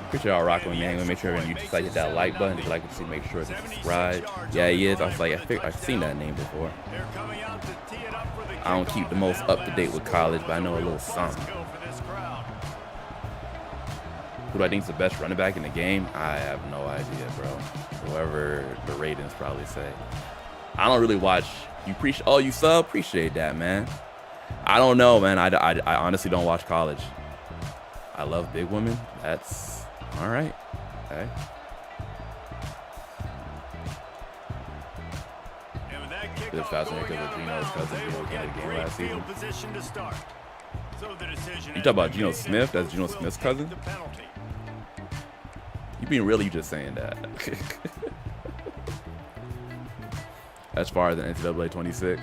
Appreciate y'all rocking with me. I'm gonna make sure you just like hit that like button. If you like to see, make sure to subscribe. Yeah, he is. I was like, I've seen that name before. I don't keep the most up to date with college, but I know a little something. Who do I think is the best running back in the game? I have no idea, bro. Whoever the ratings probably say. I don't really watch. You sub? Appreciate that, man. I don't know, man. I honestly don't watch college. I love big women. That's all right. Okay. This fascinating because of Geno's cousin Geno came to the game last season. You talk about Geno Smith? That's Geno Smith's cousin? You being really just saying that? As far as the NCAA 26,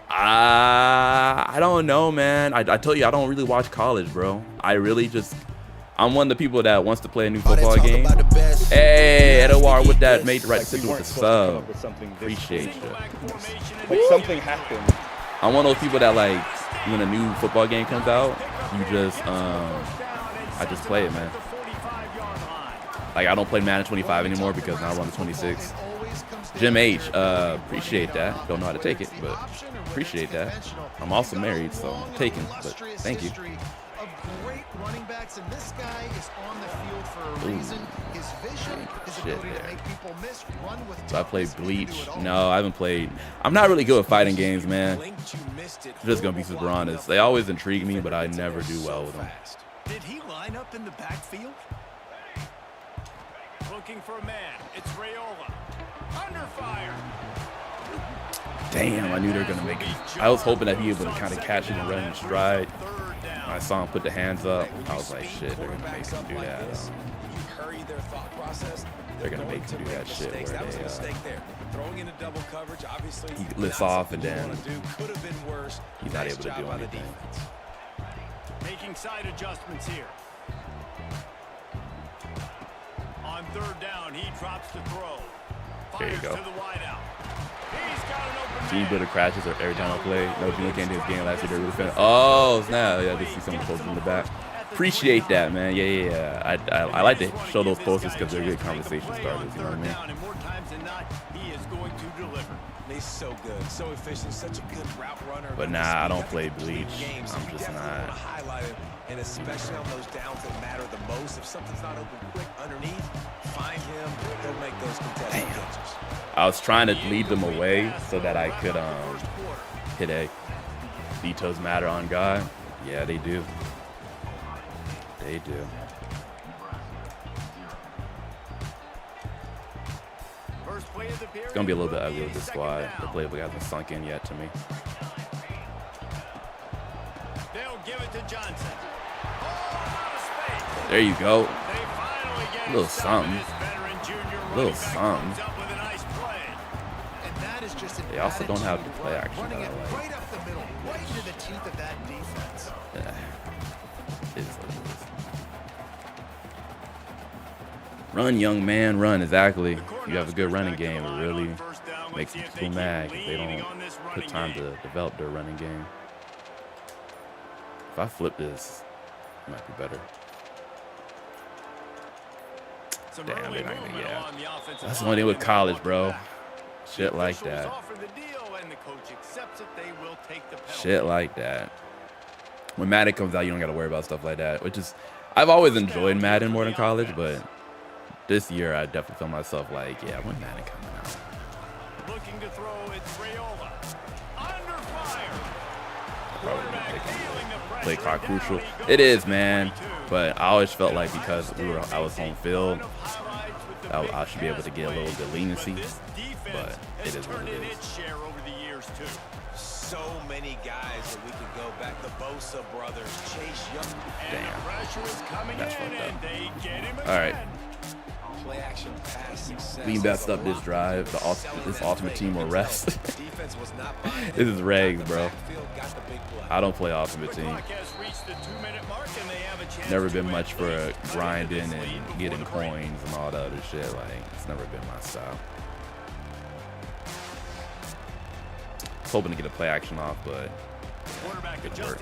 I don't know, man. I tell you, I don't really watch college, bro. I'm one of the people that wants to play a new football game. Hey, Edouard with that made the right decision with the sub. Appreciate you. Like something happened. I'm one of those people that like when a new football game comes out, I just play it, man. Like I don't play Madden 25 anymore because now I'm on the 26. Jim H, appreciate that. Don't know how to take it, but appreciate that. I'm also married, so I'm taking, but thank you. Great running backs, and this guy is on the field for a reason. His vision, his ability to make people miss, run with so I played Bleach. No, I haven't played. I'm not really good at fighting games, man. I'm just gonna be super honest. They always intrigue me, but I never do well with them. Did he line up in the backfield? Looking for a man. It's Rayola. Under fire. Damn, I knew they were gonna make it. I was hoping that he was able to kind of catch it and run in stride. I saw him put the hands up. I was like, shit, they're gonna make him do that. They're gonna make him do that shit where he lifts off and then he's not able to do anything. Making side adjustments here. On third down, he drops the throw. There you go. To the wideout. He's got an open Gene Builder crashes every time I play. No, Gene came to his game last year. They're really fun. Oh, snap. Yeah, I did see someone posted in the back. Appreciate that, man. Yeah. I like to show those posters because they're good conversation starters. You know what I mean? And more times than not, he is going to deliver. He's so good, so efficient, such a good route runner. But nah, I don't play Bleach. I'm just not. Highlight it, and especially on those downs that matter the most. If something's not open quick underneath, find him. He'll make those contested catches. I was trying to lead them away so that I could hit a details matter on God. Yeah, they do. They do. It's gonna be a little bit ugly with this squad. The playbook hasn't sunk in yet to me. They'll give it to Johnson. There you go. A little something. A little something. They also don't have the play action that I like. Right up the middle, right into the teeth of that defense. It is what it is. Run, young man, run. Exactly. You have a good running game. It really makes people mad if they don't put time to develop their running game. If I flip this, it might be better. Damn, they're not gonna, yeah. That's the only thing with college, bro. Shit like that. Shit like that. When Madden comes out, you don't got to worry about stuff like that. Which is, I've always enjoyed Madden more than college, but this year I definitely feel myself like, yeah, when Madden coming out. Looking to throw, it's Rayola. Under fire. Probably play clock crucial. It is, man. But I always felt like because I was home field, I should be able to get a little bit leniency. But it is what it is. So many guys that we could go back. The Bosa brothers, Chase Young. Damn. That's fucked up. All right. Play action pass success. We messed up this drive. This ultimate team will rest. This is regs, bro. I don't play ultimate team. Never been much for grinding and getting coins and all the other shit. Like, it's never been my style. I was hoping to get a play action off, but it didn't work.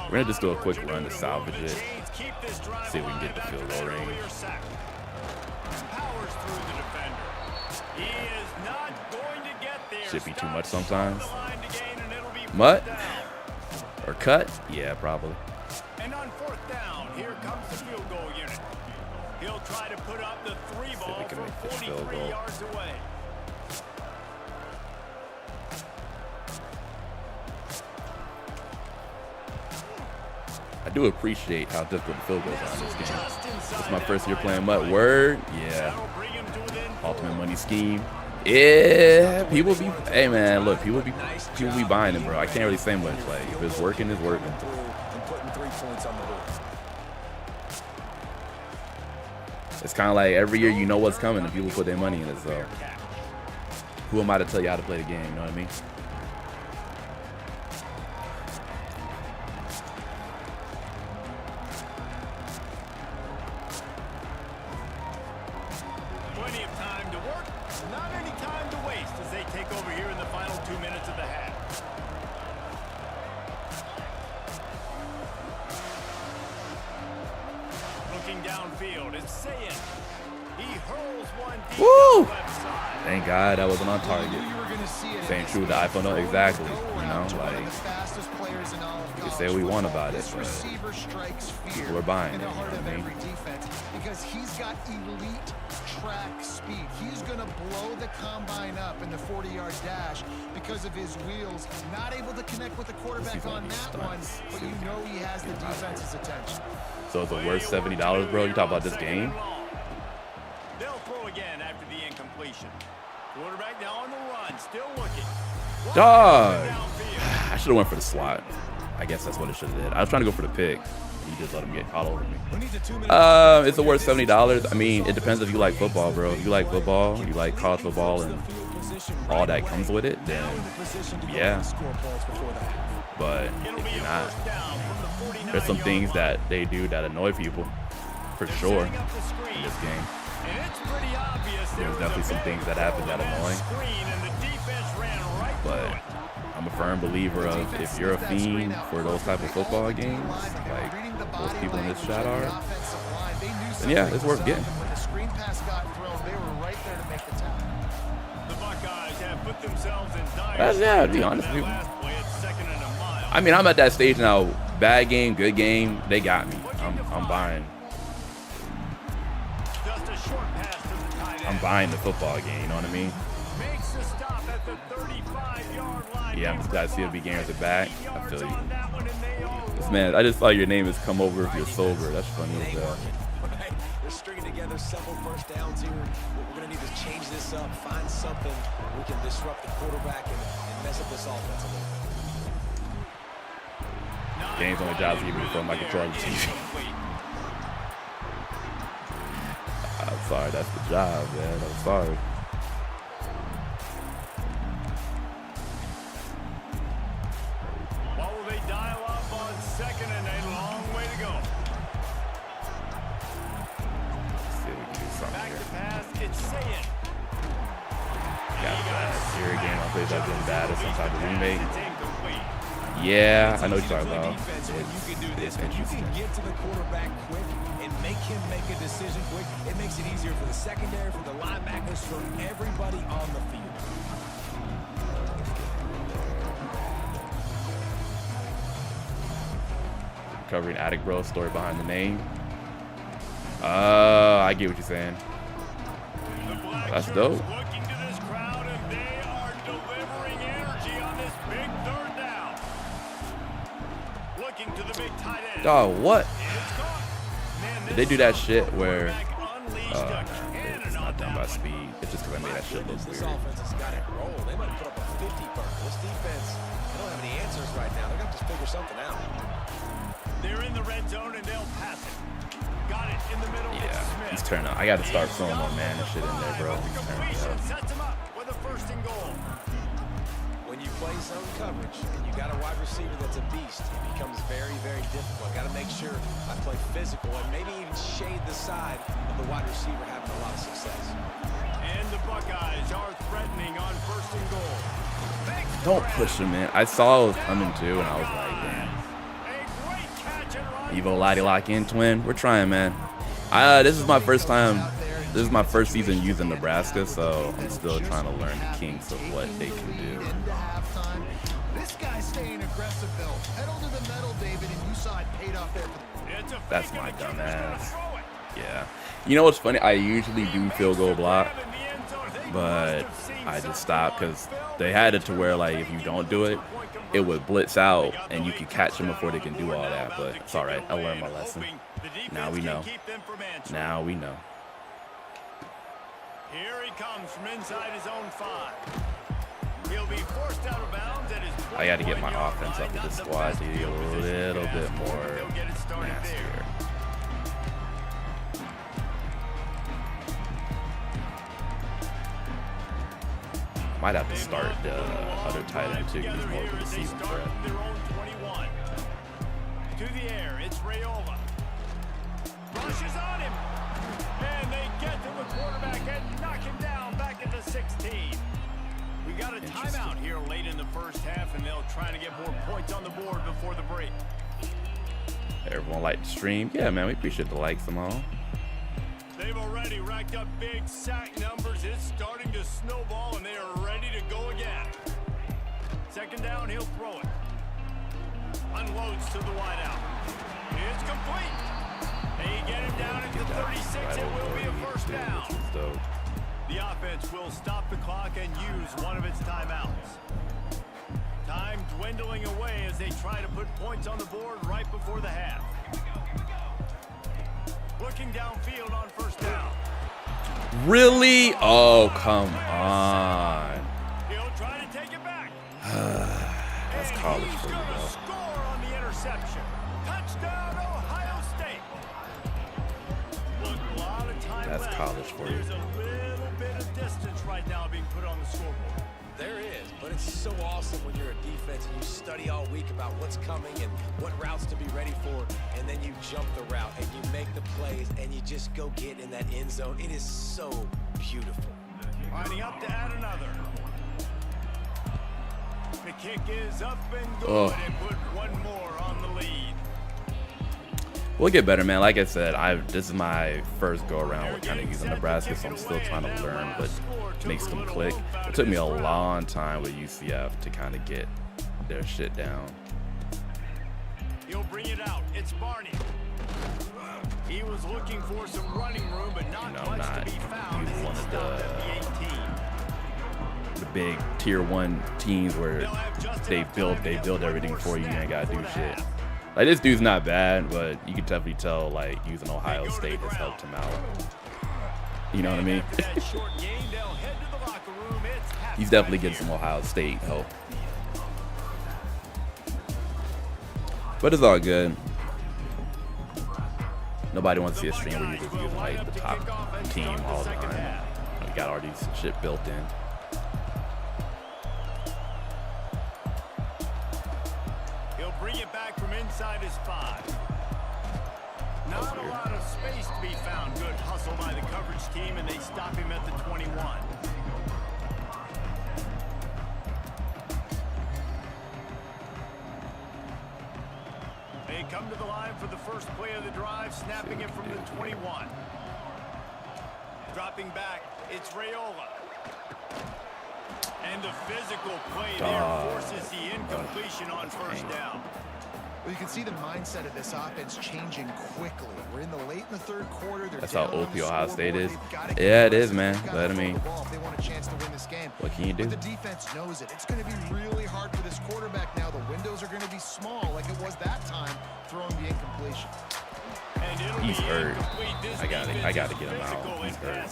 We're gonna just do a quick run to salvage it. See if we can get the field goal range. Should be too much sometimes. Mutt? Or cut? Yeah, probably. And on fourth down, here comes the field goal unit. He'll try to put up the three ball from 43 yards away. I do appreciate how difficult the field goals are in this game. It's my first year playing Mutt. Word? Yeah. Ultimate money scheme. Yeah, people be, hey man, look, people be buying it, bro. I can't really say much. Like, if it's working, it's working. It's kind of like every year you know what's coming and people put their money in it, so who am I to tell you how to play the game, you know what I mean? Plenty of time to work, not any time to waste as they take over here in the final 2 minutes of the half. Looking downfield, it's Sayin. He hurls one deep Woo! left side. Thank God that wasn't on target. Same true with the iPhone, no, exactly. You know, like, we can say what we want about it, but people are buying it, you know what I mean? Because he's got elite track speed. He's going to blow the combine up in the 40-yard dash because of his wheels. Not able to connect with the quarterback on that one, but you know he has the defense's attention. So it's worth $70, bro? You talk about this game? They'll throw again after the incompletion. Quarterback now on the run, still looking. Dog! I should have went for the slot. I guess that's what it should have did. I was trying to go for the pick. You just let him get caught over me. It's worth $70. I mean, it depends if you like football, bro. If you like football, you like college football and all that comes with it, then yeah. But if you're not, there's some things that they do that annoy people, for sure, in this game. There's definitely some things that happen that annoy. But I'm a firm believer of if you're a fiend for those type of football games, like most people in this chat are, then yeah, it's worth getting. Yeah, to be honest with you. I mean, I'm at that stage now. Bad game, good game, they got me. I'm buying. I'm buying the football game, you know what I mean? Yeah, I'm just glad to see it begin at the back. I feel you. This man, I just saw your name has come over if you're sober. That's funny as hell. We're stringing together several first downs here. What we're going to need is change this up, find something we can disrupt the quarterback and mess up this offense a little bit. Game's only job is to give me from my controller TV. I'm sorry, that's the job, man. I'm sorry. What will they dial up on second and a long way to go? Let's see if we plays have been bad as some type of remake. It's incomplete. Yeah, I know what you're talking about. Defense when you can do this, when you can get to the quarterback quick and make him make a decision quick, it makes it easier for the secondary, for the linebackers, for everybody on the field. Covering Attic Bro, story behind the name. I get what you're saying. That's dope. Looking to this crowd, and they are delivering energy on this big third down. Looking to the big tight end. Dog, what? It's caught. Man, Did they do that shit where quarterback unleashed a cannon it's on not done that by one. speed? It's just because I made that shit look This weird. offense has got it rolled. They might put up a 50 burger. This defense, they don't have any answers right now. They're going to have to figure something out. They're in the red zone, and they'll pass it. Got it in the middle. Yeah, It's Smith. he's turning up. I got to start throwing more man and shit in there, bro. He's turning Completion up. sets him up with a first and goal. When you play zone coverage and you got a wide receiver that's a beast, it becomes very, very difficult. Got to make sure I play physical and maybe even shade the side of the wide receiver having a lot of success. And the Buckeyes are threatening on first and goal. Don't push him, man. I saw it was coming too, and I was like, damn. A great catch and run. Evo Lottie lock in twin. We're trying, man. This is my first time. This is my first season using Nebraska, so I'm still trying to learn the kinks of what they can do. Into halftime. This guy's staying aggressive, though. Pedal to the metal, David, and you saw it paid off there. It's a fake That's and my the keeper's dumb gonna ass. throw it. Yeah. You know what's funny? I usually do field goal block, In the end zone, they but must have seen I just something stopped on because film. they had it to where, like, if you don't do it, it would blitz out, and you could catch them before they can do all that. But it's all right. I learned my lesson. Now we know. Now we know. Here he comes from inside his own 5. He'll be forced out of bounds at his I got to get my 21-yard offense line. up with Not the the squad best to be a field position little you could bit ask for, more but they'll get it started there. nastier. Might have to start the other tight end too. He's more of a receiving threat. Their own 21. To the air, it's Rayola. Rushes on him. And they get to the quarterback and knock him down back at the 16. We got a timeout here late in the first half, and they'll try to get more points on the board before the break. Everyone like the stream? Yeah, man. We appreciate the likes and all. They've already racked up big sack numbers. It's starting to snowball, and they are ready to go again. Second down, he'll throw it. Unloads to the wideout. It's complete. They get him down at the 36. It will be a first down. Which is dope. The offense will stop the clock and use one of its timeouts. Time dwindling away as they try to put points on the board right before the half. Looking downfield on first down. Really? Oh, come on. He'll try to take it back. That's And college he's for you, gonna bro. score on the interception. Touchdown, Ohio State. Look, a lot of time That's left. college for you. There's a little bit of distance right now being put on the scoreboard. There is, but it's so awesome when you're a defense and you study all week about what's coming and what routes to be ready for, and then you jump the route and you make the plays and you just go get in that end zone. It is so beautiful. Lining up to add another. The kick is up and good Oh. and put one more on the lead. We'll get better, man. Like I said, this is my first go around with kind of using Nebraska, so I'm still trying to learn what makes them click. It took me a long time with UCF to kind of get their shit down. He'll bring it out. It's Barney. He was looking for some running room, but not much not to be found. using as he one of stopped at the 18. The big tier 1 teams where they build everything for you. You ain't gotta do shit. Like, this dude's not bad, but you can definitely tell, like, using Ohio State has helped him out. You know what I mean? After that short gain, they'll head to the locker room. It's He's halftime definitely getting here. some Ohio State help. But it's all good. Nobody wants to see a stream where you're just using, like, the top team all the time. You got all these shit built in. He'll bring it back from inside his 5. Not a lot of space to be found. Good hustle by the coverage team, and they stop him at the 21. They come to the line for the first play of the drive, snapping it from the 21. Dropping back, it's Raiola. And the physical play there forces the incompletion on first down. Well, you can see the mindset of this offense changing quickly. We're in the late in the third quarter. That's how OP Ohio State is. Yeah, it is, man. But I mean, they want a chance to win this game. What can you do? But the defense knows it. It's going to be really hard for this quarterback now. The windows are going to be small, like it was that time, throwing the incompletion. He's hurt. I got to get him out. He's hurt.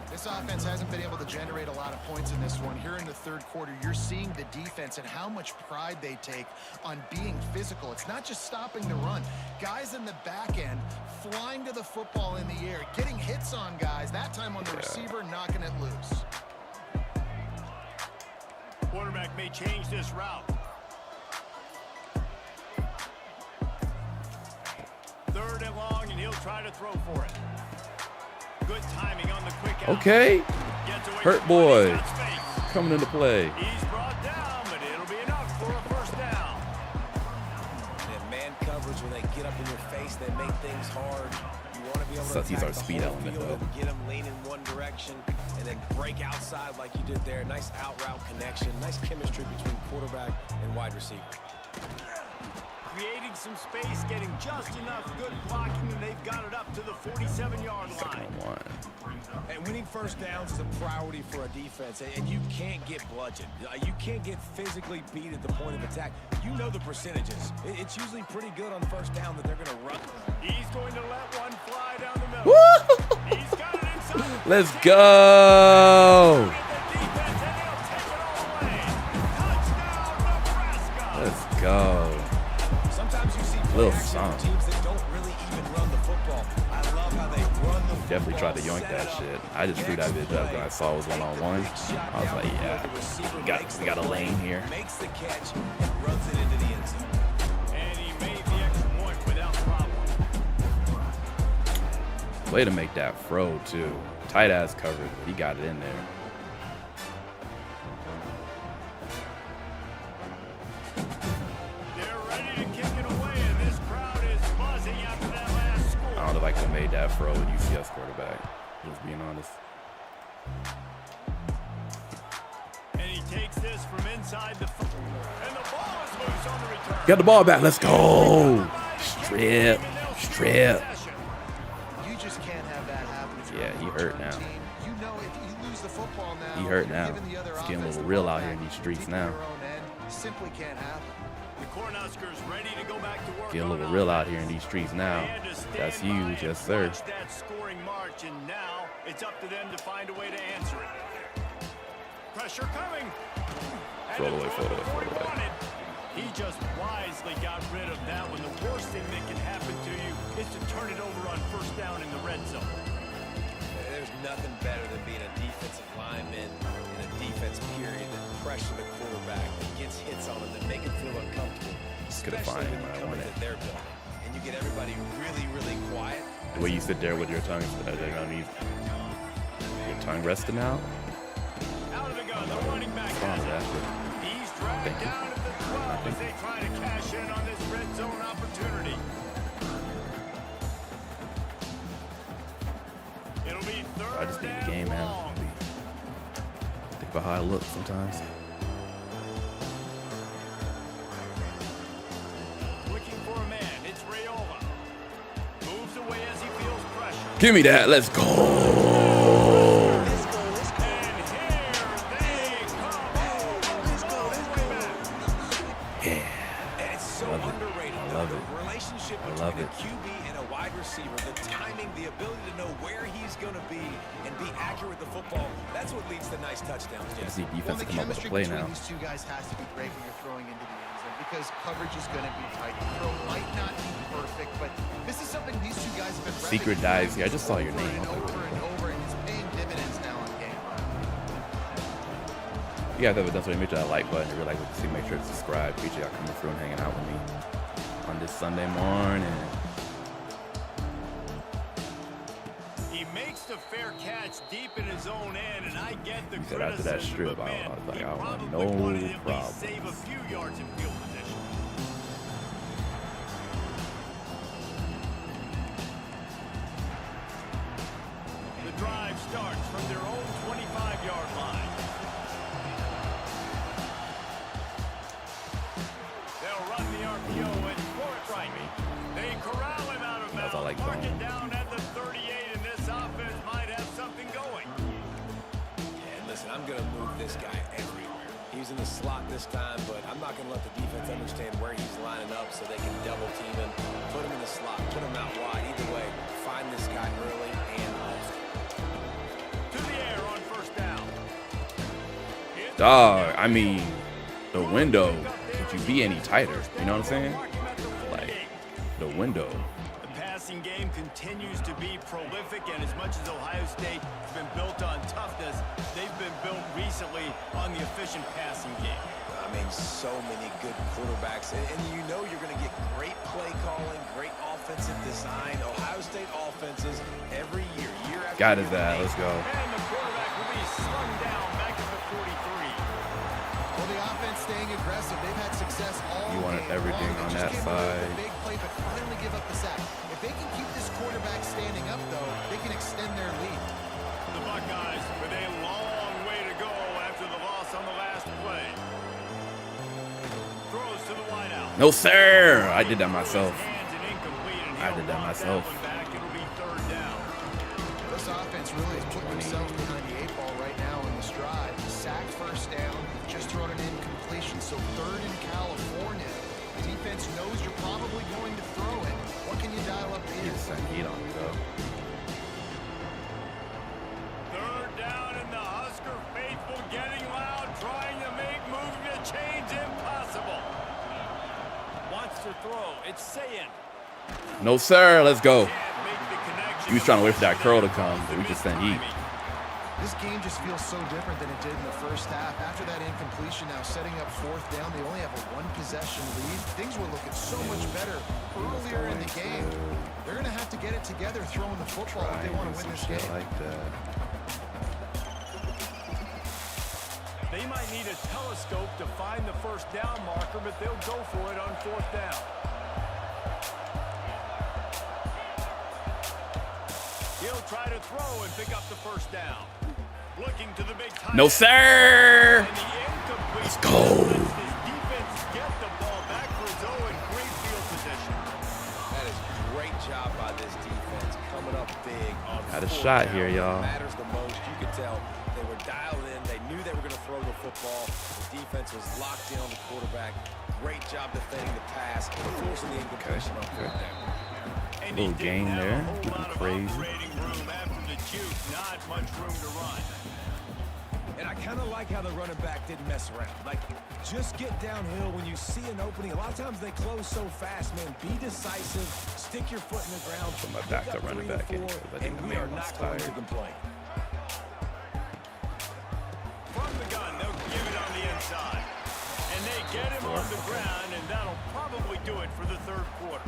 This offense hasn't been able to generate a lot of points in this one. Here in the third quarter, you're seeing the defense and how much pride they take on being physical. It's not just stopping the run. Guys in the back end flying to the football in the air, getting hits on guys, that time on the receiver, knocking it loose. Quarterback may change this route. Third and long, and he'll try to throw for it. Good timing on the quick out. Okay. Hurt boy coming into play. He's brought down, but it'll be enough for a first down. And man coverage, when they get up in your face, they make things hard. You want to be able to He's attack our speed the whole element, field, though. get them leaning one direction, and then break outside like you did there. Nice out route connection, nice chemistry between quarterback and wide receiver. Creating some space, getting just enough good blocking, and they've got it up to the 47-yard line. And winning first downs is a priority for a defense, and you can't get bludgeoned. You can't get physically beat at the point of attack. You know the percentages. It's usually pretty good on first down that they're going to run. He's going to let one fly down the middle. Woo! He's got it inside. Let's go. Let's go. Sometimes you see little song teams that don't really even run the football. I love how they run the football. Definitely tried to yoink that shit. I just threw that bitch up when I saw it was one-on-one. I was like, yeah, we got a lane here. Makes the catch and runs it into the end zone. And he made the extra point without problem. Way to make that throw too. Tight ass coverage, but he got it in there. I don't know if I could have made that throw with UCS quarterback, just being honest. And he takes this from inside the and the ball is loose on the return. Got the ball back. Let's go. Strip. You just can't have that happen. Yeah, he hurt now. You know, if you lose the football now, he hurt now. It's getting a little real out here in these streets now. Simply can't happen. The Cornhuskers ready to go back to work. Get a little real out here in these streets now. That's huge, yes sir. That scoring march, and now it's up to them to find a way to answer it. Pressure coming. Throw it away. He just wisely got rid of that one. The worst thing that can happen to you is to turn it over on first down in the red zone. There's nothing better than being a defensive lineman in a defense period that pressure the quarterback, that gets hits on him, that make him feel uncomfortable. Especially when you come into their building and you get everybody really, really quiet. The way you sit there with your tongue, your tongue resting out. Out of the gun, the running back. He's dragged down at the 12 as they try to cash in on this red zone opportunity. It'll be third. I just need the game, man. Think about how I look sometimes. Looking for a man. It's Raiola. Moves away as he feels pressure. Give me that. Let's go. And here they come. Yeah. And it's so underrated. I love it. The relationship between a QB and a wide receiver, the timing, the ability to know where he's going to be and be accurate with the football, that's what leads to nice touchdowns. I see defense come up with a play now. These two guys has to be great when you're throwing into the end zone because coverage is going to be tight. The throw might not be perfect, but this is something these two guys have been Secret dives. I just saw your name. over and over, and it's paying dividends now on game. You guys ever done something, make sure that like button. If you like what you see, make sure to subscribe. Appreciate y'all coming through and hanging out with me on this Sunday morning. He makes the fair catch deep in his own end, and I get the criticism. After that strip, I was like, I want no problem. Save a few yards in field position. like Mark zone. it down at the 38, and this offense might have something going. And listen, I'm going to move this guy everywhere. He's in the slot this time, but I'm not going to let the defense understand where he's lining up so they can double team him, put him in the slot, put him out wide. Either way, find this guy early and often. To the air on first down. Dog, I mean, the window, could you be any tighter? You know what I'm saying? Like, the window. The passing game continues to be prolific, and as much as Ohio State has been built on toughness, they've been built recently on the efficient passing game. I mean, so many good quarterbacks, and you know you're going to get great play calling, great offensive design. Ohio State offenses every year, year after Got year. his ass. Let's go. And the quarterback will be slung down back at the 43. Well, the offense staying aggressive. They've had success all You wanted game everything long. on They just that can't believe side. the big play, but finally give up the sack. If they can keep this quarterback standing up, though, they can extend their lead. The Buckeyes with a long way to go after the loss on the last play. Throws to the wideout. No, sir. I did that myself. Hands and incomplete, and I he'll did that knock myself. one back. It'll be third down. This offense really has put themselves behind the 8 ball right now in this drive. Sack first down, just thrown an incompletion, so third in California. The defense knows you're probably going to throw it. What can you dial up here? He's sent heat on me, though. Third down, and the Husker faithful getting loud, trying to make moving a change impossible. Wants to throw. It's saying. No, sir. Let's go. Can't make the connection. He was trying to wait for that curl to come, but we just sent heat. This game just feels so different than it did in the first half. After that incompletion, now setting up fourth down, they only have a one-possession lead. Things were looking so much better earlier in the game. They're going to have to get it together throwing the football if they want to win this game. Like that. They might need a telescope to find the first down marker, but they'll go for it on fourth down. He'll try to throw and pick up the first down. Looking to the big tight No, end. sir. And the incomplete Let's go. lets his defense get the ball back for his own great field position. That is great job by this defense, coming up big on Had a fourth shot down. here, y'all. What matters the most, you could tell they were dialed in. They knew they were going to throw the football. The defense was locked in on the quarterback. Great job defending the pass, forcing the incompletion on fourth down. And Little he game didn't have there. a whole Nothing lot of crazy. operating room after the juke. Not much room to run. And I kind of like how the running back didn't mess around. Like, just get downhill when you see an opening. A lot of times they close so fast, man. Be decisive. Stick your foot in the ground. Put my Pick back up to running 3 to back 4, anyway, but I think and the we man are was not going to tired. complain. From the gun, they'll give it on the inside. And they get him on the ground, and that'll probably do it for the third quarter.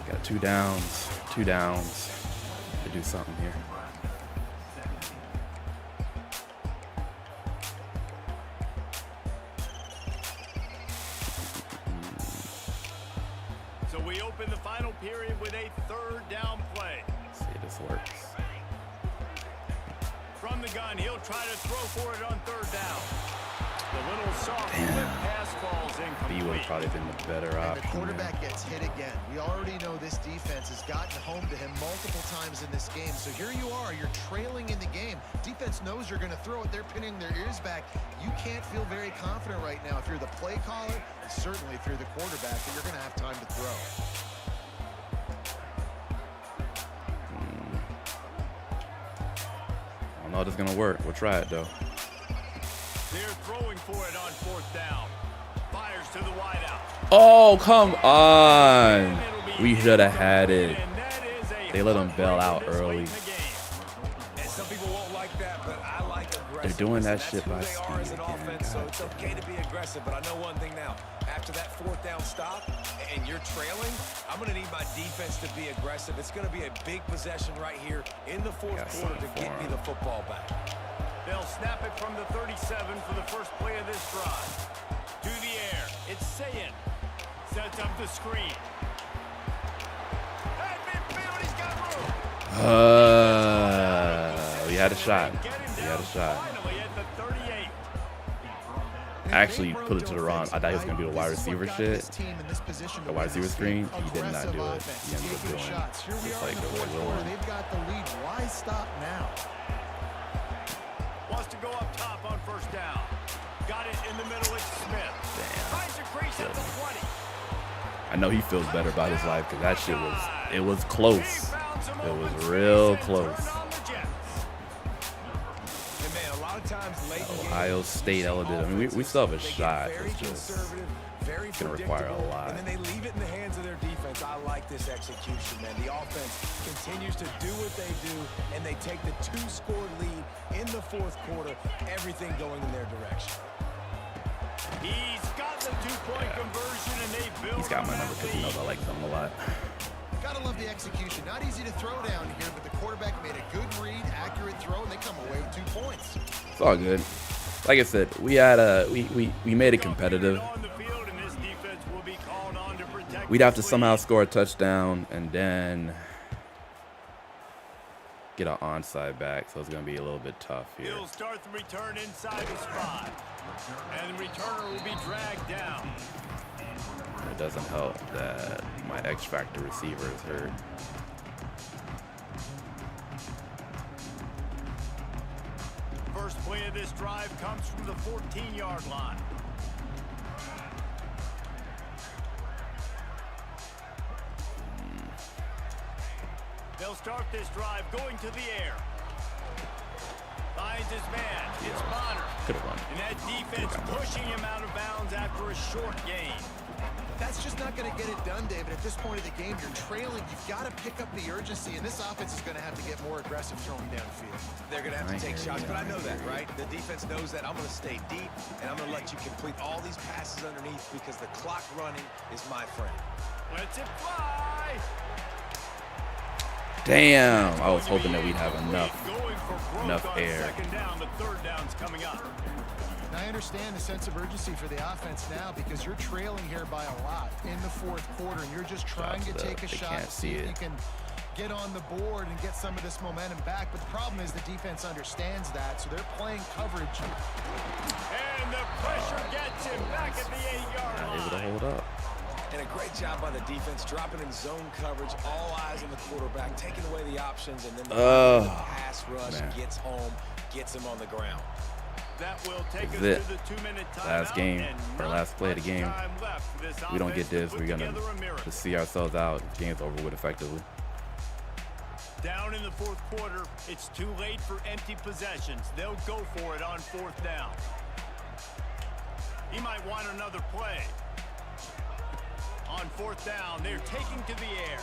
Got 2 downs. 2 downs. To do something here. So we open the final period with a third down play. Let's see if this works. From the gun, he'll try to throw for it on third down. The little soft flip pass falls B incomplete. would have probably been the better And the option. quarterback gets hit again. We already know this defense has gotten home to him multiple times in this game. So here you are, you're trailing in the game. Defense knows you're going to throw it. They're pinning their ears back. You can't feel very confident right now if you're the play caller, and certainly if you're the quarterback, that you're going to have time to throw. I don't know if it's going to work. We'll try it, though. They're throwing for it on fourth down. Fires to the wideout. Oh, come on. We should have had it. And that is a They let him bail heartbreaker out this late early. in the game. And some people won't like that, but I like aggressive. They're doing that That's shit who by they are as an speed again. offense, so God it's okay to be aggressive. But I know one thing now. After that fourth down stop and you're trailing, I'm going to need my defense to be aggressive. It's going to be a big possession right here in the fourth Got quarter to something get for me him. the football back. They'll snap it from the 37 for the first play of this drive. To the air. It's Sayin. Sets up the screen. At midfield, he's got room. We had a shot. Get him We down had a shot. finally at the 38. actually put it to the wrong. I thought he was gonna do the wide receiver shit, the wide receiver screen. He did not do it. He ended up doing just like the will. They've got the lead. Why stop now? Wants to go up top on first down. Got it in the middle. It's Smith. Tries to crease at the 20. I know he feels better about his life because that shit was close. It was real close. Ohio State eligible. I mean, we still have a shot. It's just gonna require a lot. And then they leave it in the hands of their defense. I like this execution, man. The offense continues to do what they do, and they take the 2-score lead in the fourth quarter. Everything going in their direction. He's got the 2-point conversion, and they build. He's got my number because he knows I like him a lot. Gotta love the execution. Not easy to throw down here, but the quarterback made a good read, accurate throw, and they come away with 2 points. It's all good. Like I said, we had we made it competitive. We'd have to somehow score a touchdown and then get an onside back, so it's gonna be a little bit tough here. He'll start the return inside the spot, and the returner will be dragged down. It doesn't help that my X Factor receiver is hurt. First play of this drive comes from the 14-yard line. They'll start this drive going to the air. Finds his man. It's Bonner. Could have run. And that defense pushing him out of bounds after a short gain. That's just not going to get it done, David. At this point of the game, you're trailing. You've got to pick up the urgency, and this offense is going to have to get more aggressive throwing downfield. They're going to have to take shots, but I know that, right? The defense knows that. I'm going to stay deep, and I'm going to let you complete all these passes underneath because the clock running is my friend. Let's it fly. Damn, I was hoping that we'd have enough air. Second down, the third down's coming up. And I understand the sense of urgency for the offense now because you're trailing here by a lot in the fourth quarter, and you're just trying to take a shot, see if you can get on the board and get some of this momentum back. But the problem is the defense understands that, so they're playing coverage. And the pressure gets him back at the 8-yard line. Not able to hold up. And a great job by the defense, dropping in zone coverage, all eyes on the quarterback, taking away the options, and then the pass rush gets home, gets him on the ground. That will take us to the 2-minute timeout. Last game, or last play of the game. We don't get this, we're going to just see ourselves out. The game's over with effectively. Down in the fourth quarter, it's too late for empty possessions. They'll go for it on fourth down. He might want another play. On fourth down, they're taking to the air.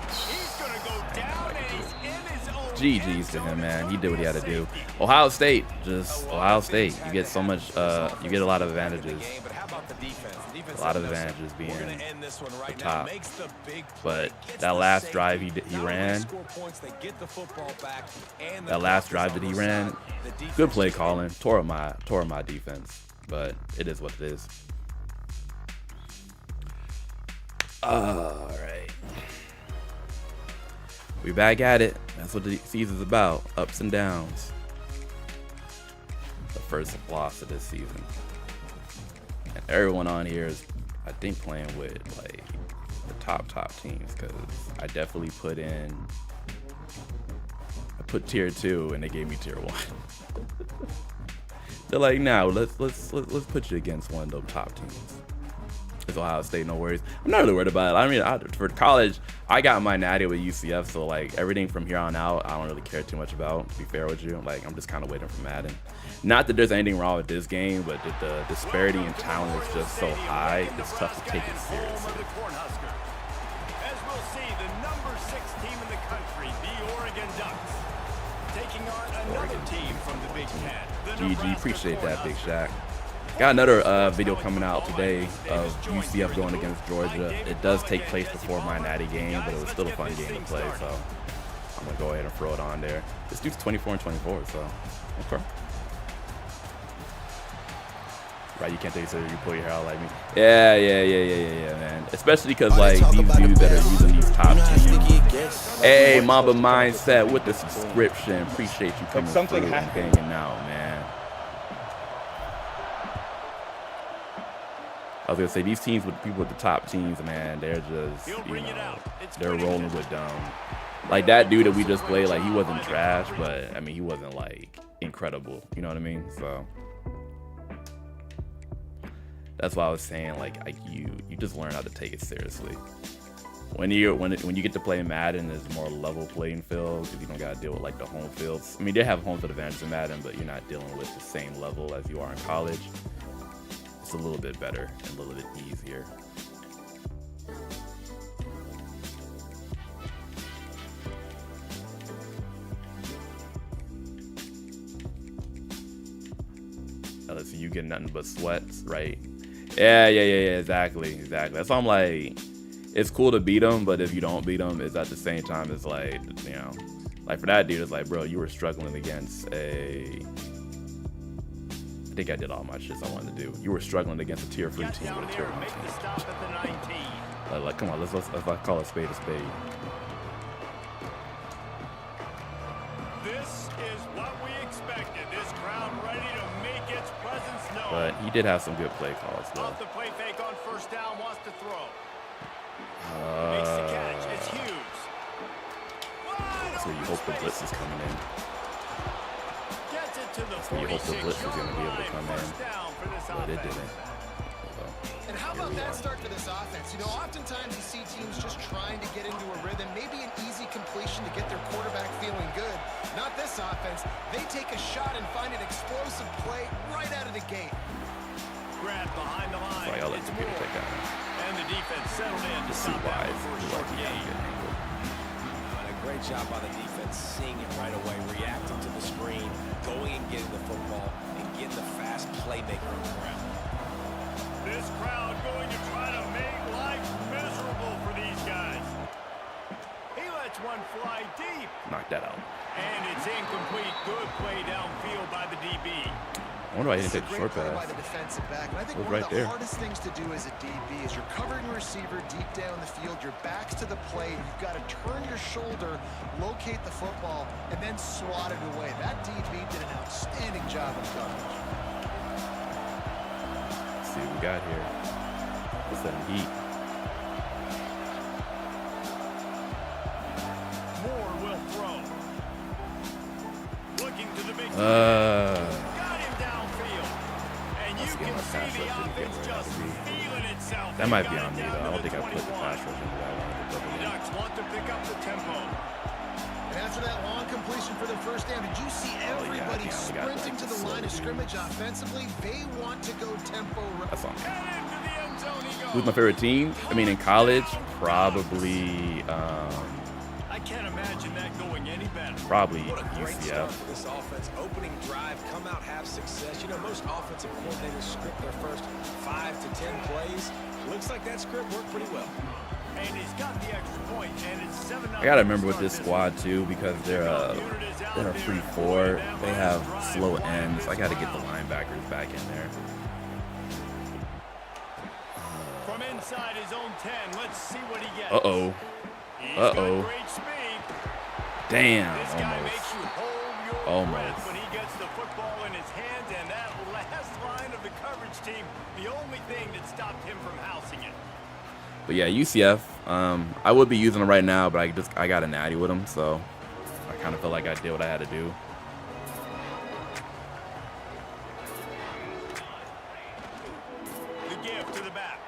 He's going to go down, and he's in his own. GG's to him, man. He did what he had to do. Ohio State, just Ohio State. You get so much, you get a lot of advantages. A lot of advantages being the top. But that last drive he ran, that last drive that he ran, good play calling. Tore my defense, but it is what it is. All right, we back at it. That's what the season's about, ups and downs. The first loss of this season, and everyone on here is, I think, playing with like the top teams, because I definitely put tier 2 and they gave me tier 1. They're like, now let's put you against one of those top teams. It's Ohio State, no worries. I'm not really worried about it. I mean, for college, I got my natty with UCF, so like everything from here on out, I don't really care too much about. To be fair with you, like I'm just kind of waiting for Madden. Not that there's anything wrong with this game, but the disparity in talent is just so high. It's tough to take it seriously. As we'll see, the number 6 team in the country, the Oregon Ducks, taking on another team from the Big Ten. GG, appreciate that, Big Shaq. Got another video coming out today of UCF going against Georgia. It does take place before my natty game, but it was still a fun game to play, so I'm gonna go ahead and throw it on there. This dude's 24-24, so okay. Right, you can't take it serious. You pull your hair out like me. Yeah, man. Especially because like these dudes that are using these top teams. Hey, Mamba Mindset with the subscription. Appreciate you coming through and hanging out, man. I was gonna say these teams with people at the top teams, man, they're just, they're rolling with them. Like that dude that we just played, like he wasn't trash, but I mean he wasn't like incredible. You know what I mean? So that's why I was saying like you just learn how to take it seriously. When you get to play Madden, there's more level playing field because you don't gotta deal with like the home fields. I mean they have home field advantage in Madden, but you're not dealing with the same level as you are in college. It's a little bit better and a little bit easier. So you get nothing but sweats, right? Yeah, exactly. That's why I'm like, it's cool to beat them, but if you don't beat them, it's at the same time, it's like, like for that dude, it's like, bro, you were struggling against I think I did all my shits I wanted to do. You were struggling against a tier 3 team with a tier 1 team. Like, come on, let's call a spade a spade. This is what we expected. This crowd ready to make its presence known. But he did have some good play calls, though. Off the play fake on first down, wants to throw. Makes the catch. It's Hughes. That's where you hope the blitz is coming in. Gets it to the That's where you hope the blitz is going to be able to come in. But it didn't. And how about that start for this offense? Oftentimes you see teams just trying to get into a rhythm, maybe an easy completion to get their quarterback feeling good. Not this offense. They take a shot and find an explosive play right out of the gate. Grab behind the line. Sorry, I'll let the computer take that one. And the defense settled in to See stop why that for a short gain. A great job by the defense, seeing it right away, reacting to the screen, going and getting the football, and getting the fast playmaker on the ground. This crowd going to try to make life miserable for these guys. He lets one fly deep. Knock that out. And it's incomplete. Good play downfield by the DB. I wonder why he didn't take the short By pass. the defensive back. And I think It was one right of the there. hardest things to do as a DB is you're covering a receiver deep down the field, your back's to the play, you've got to turn your shoulder, locate the football, and then swat it away. That DB did an outstanding job of coverage. Let's see what we got here. What's that heat? Moore will throw. Looking to the big got him downfield. And you can see the offense just feeling itself. That might be on me, though. I don't think I put the pass rush into that one. The Ducks want to pick up the tempo. And after that long completion for the first down, did you see everybody sprinting to the line of scrimmage offensively? They want to go tempo. That's on me. And into the end zone he goes. Who's my favorite team? I mean, in college, probably, I can't imagine that going any better. probably What a great start UCF. for this offense. Opening drive, come out, have success. Most offensive coordinators script their first 5 to 10 plays. Looks like that script worked pretty well. And he's got the extra point, and it's 7-0. I gotta remember with this squad too, because they're a 3-4. They have slow ends. I gotta get the linebackers back in there. From inside his own 10, let's see what he gets. Uh-oh. He's got Uh-oh. great speed. Damn. This guy Almost. makes you hold your Almost. breath when he gets the football in his hands, and that last line of the coverage team, the only thing that stopped him from housing it. But yeah, UCF. I would be using them right now, but I got a natty with them, so I kind of felt like I did what I had to do. The give to the back.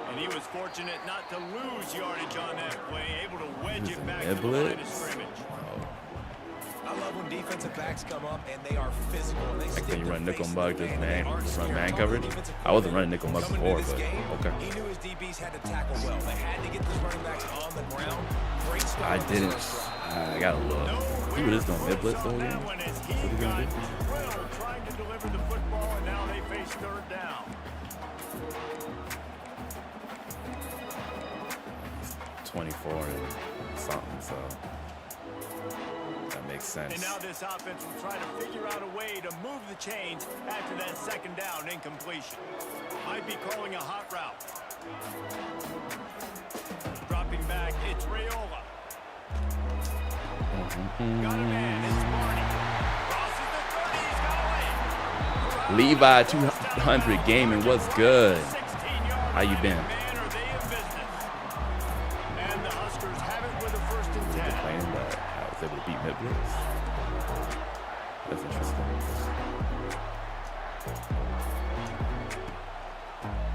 And he was fortunate not to lose yardage on that play, able to wedge it back to the line of scrimmage. I love when defensive backs come up and they are physical. And they Like stick when you their run nickel face and in the bug, just game, and they aren't run scared. man Total coverage. defensive I wasn't running nickel and bug coming before, into but this game, okay. He knew his DBs had to tackle well. They had to get these running backs on the ground. Great start I on this didn't. first drive. I got a look. He was just doing mid blitz the whole game. When That's he what he gonna got do. thrilled trying to deliver the football, and now they face third down. 24 and something, so that makes sense. And now this offense will try to figure out a way to move the chains after that second down incompletion. Might be calling a hot route. Dropping back, it's Raiola. Got a man, it's Marty. Crosses the 30, he's got a lane. Levi 200 Gaming, what's good? How you been? And the Huskers have it with a 1st and 10. Complaining that I was able to beat Midwest. That's interesting.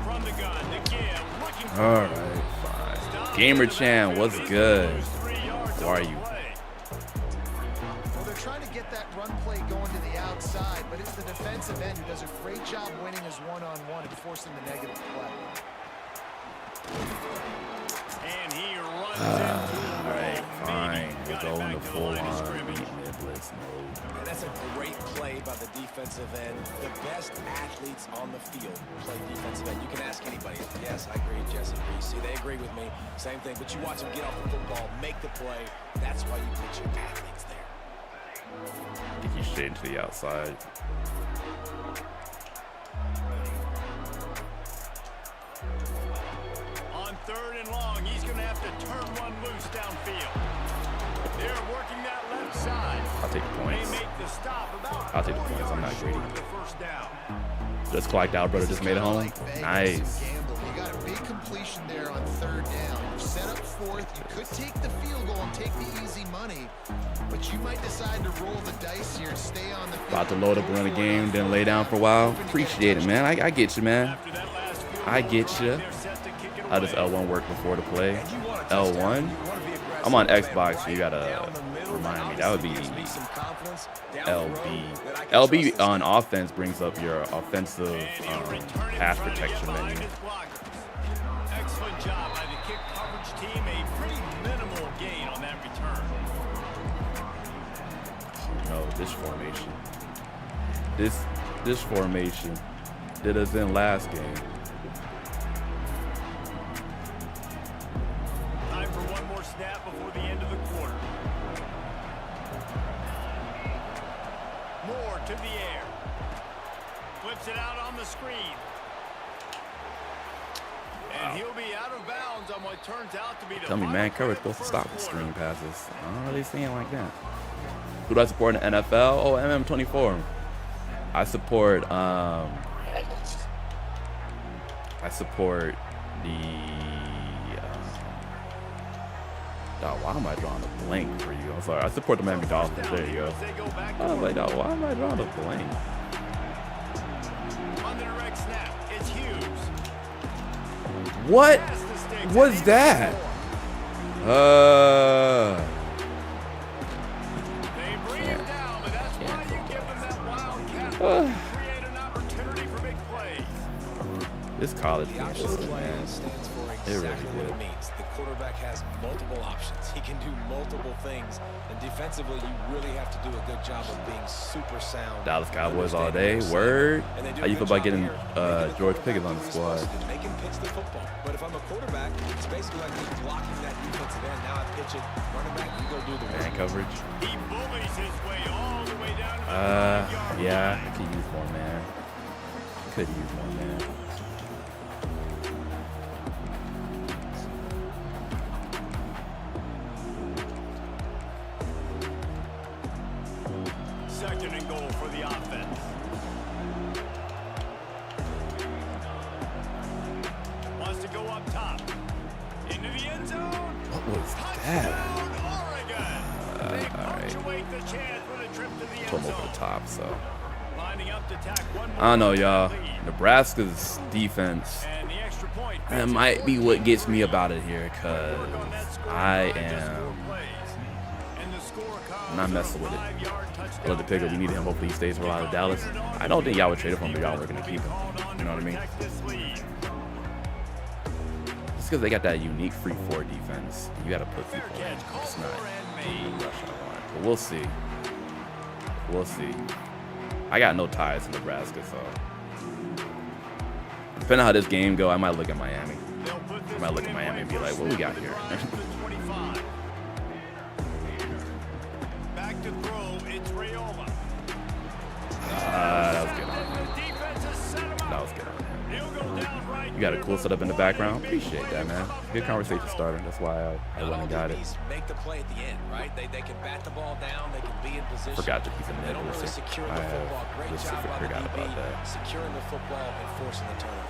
From the gun, the give, looking for All right, fine. Gamer Chan, what's good? How are you? Well, they're trying to get that run play going to the outside, but it's the defensive end who does a great job winning his one-on-one and forcing the negative play. And he runs All right, fine. We're going to full-on beat Midwest mode. And that's a great play by the defensive end. The best athletes on the field play defensive end. You can ask anybody. Yes, I agree, Jesse. See, they agree with me. Same thing. But you watch them get off the football, make the play. That's why you put your athletes there. Get you straight into the outside. On 3rd and long, he's going to have to turn one loose downfield. They're working that left side. I'll take the points. They make the stop about I'll take the 4 points. I'm not yards greedy. short of the 1st down. Just clocked out, brother. Just made it home. Nice. You got a big completion there on 3rd down. You set up 4th. You could take the field goal and take the easy money, but you might decide to roll the dice here, stay on the field. About to load up and run a game, then lay down for a while. Appreciate it, man. I get you, man. After that last field I goal, get you. they're set to kick it How does away. L1 work before the play? And you want a touchdown, L1? you want to be aggressive. I'm on Man, Xbox, so you right gotta down the middle. remind me. That would be Gives me some confidence down the road LB. that I can trust LB this on guy. offense brings up your offensive And he'll return it pass trying to get protection behind menu. his blockers. Excellent job by the kick coverage team. A pretty minimal gain on that return. No, this formation. This formation did us in last game. Time for one more snap before the end of the quarter. Moore to the air. Flips it out on the screen. And he'll be out of bounds on what turns out to be the Tell me, final man, play cover's of the supposed to stop the first screen quarter. passes. I don't really see it like that. Who do I support in the NFL? Oh, MM24. I support the why am I drawing a blank for you? I'm sorry. I support the Miami Dolphins. There you go. As they go back to I was work. like, oh, why am I drawing a blank? On the direct snap, it's Hughes. What Past the sticks, was and he's that? They bring him down, but that's why you give them that wildcat to create an opportunity for big plays. This college The thing option is play man. stands for It really exactly what did. it means. The quarterback has multiple options. He can do multiple things. And defensively, you really have to do a good job of being super sound. Dallas Cowboys all understanding day. their Word. assignment. And they do How a you good feel about job getting here, making the George quarterback Pickens on the who he's squad? supposed to be. They can pitch the football. But if I'm a quarterback, it's basically like just blocking that defensive end. Now I pitch it. Running back, you go do the Man work. coverage. He bullies his way all the way down to the 5-yard Yeah, line. I could use more, man. Could use more, man. Second and goal for the offense. Wants to go up top. Into the end zone. What was that? Touchdown, Oregon. They all right. punctuate the chance with a trip to the end Put him over zone. the top, so. Lining up to tack one more I don't know, lead. y'all. Nebraska's defense, And the extra point. that might be what gets me about it here, because I am not messing with it. I love the picker. We need him. Hopefully he stays for a lot of Dallas. I don't think y'all would trade him, but y'all were going to keep him. You know what I mean? Just because they got that unique free four defense. You got to put people in. It's not the rush I want. But we'll see. We'll see. I got no ties to Nebraska, so. Depending on how this game go, I might look at Miami. I might look at Miami and be like, what we got here? Back to throw, it's Rayola. That was good on him. The defense has set him That up. was good on him. He'll go down right You got a cool setup in the background. Appreciate that, man. Good conversation starter. That's why I went and got it. Make the play at the end, right? They can bat the ball down. They can be in position. Forgot to keep the net. Really secure the football. Great job by the DB, securing the football and forcing the turnover.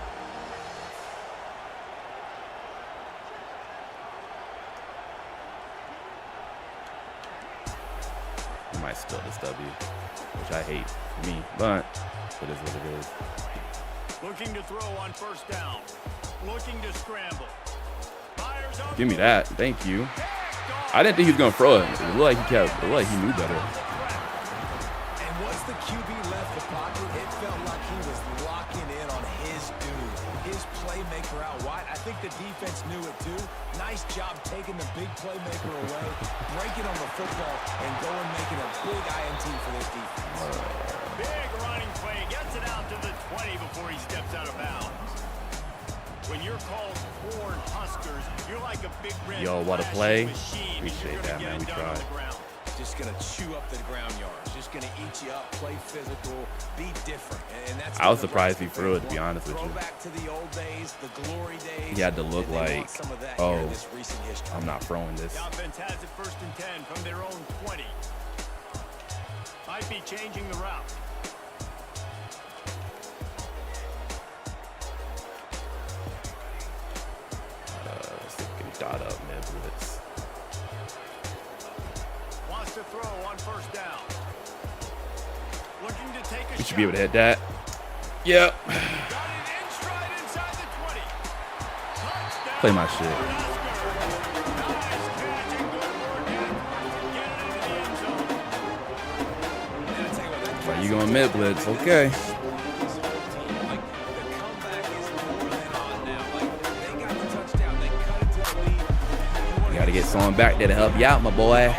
Might steal this W, which I hate for me, but it is what it is. Looking to throw on first down. Looking to scramble. Fires on. Give me that. Thank you. I didn't think he was gonna throw it. It looked like he knew better. And once the QB left the pocket, it felt like he was locking in on his dude, his playmaker out wide. I think the defense knew it too. Nice job taking the big playmaker away, breaking on the football, and going making a big INT for this defense. Big running play, gets it out to the 20 before he steps out of bounds. When you're called Corn Huskers, you're like a big red Yo, what a play. machine. Appreciate that, man. We tried. Just going to chew up the ground yards. Just going to eat you up, play physical, be different. And that's I was surprised he threw it, to be honest with you. Back to the old days, the glory days. He had to look like, oh, I'm not throwing this. The offense has it 1st and 10 from their own 20. Might be changing the route. Let's see if we can dot up mid blitz. Wants to throw on first down. Looking to take a We shot. should be able to hit that. Yep. Got it in stride inside the 20. Touchdown. Play my shit. You going mid blitz? Okay. You gotta get someone back there to help you out, my boy.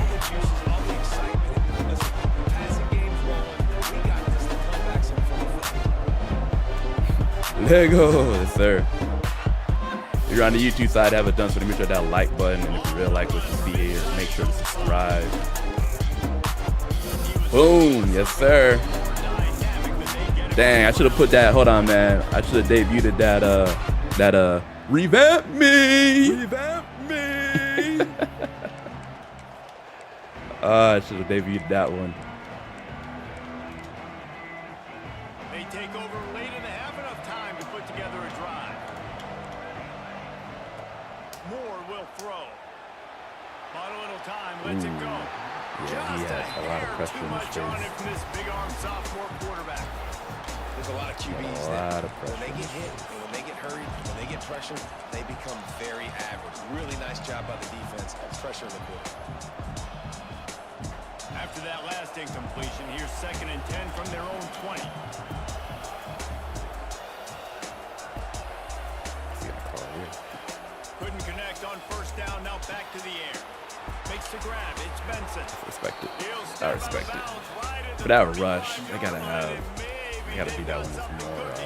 Lego, yes, sir. If you're on the YouTube side, haven't done so, make sure that like button, and if you really like what you see here, make sure to subscribe. Boom, yes, sir. Dang, I should have put that. Hold on, man. I should have debuted that. Revamp me. Revamp me. I should have debuted that one. They take over late and have enough time to put together a drive. Moore will throw. Not a little time. Lets it go. Yeah, he had a lot of pressure in his on face. it from this big arm sophomore quarterback. There's a lot of QBs that when they get hit, and when they get hurried, when they get pressured, they become very average. Really nice job by the defense of pressuring the quarterback. After that last incompletion, here's 2nd and 10 from their own 20. Couldn't connect on first down. Now back to the air. Makes the grab. It's Benson. Respect it. I respect it. But that rush, I gotta beat that one with more of.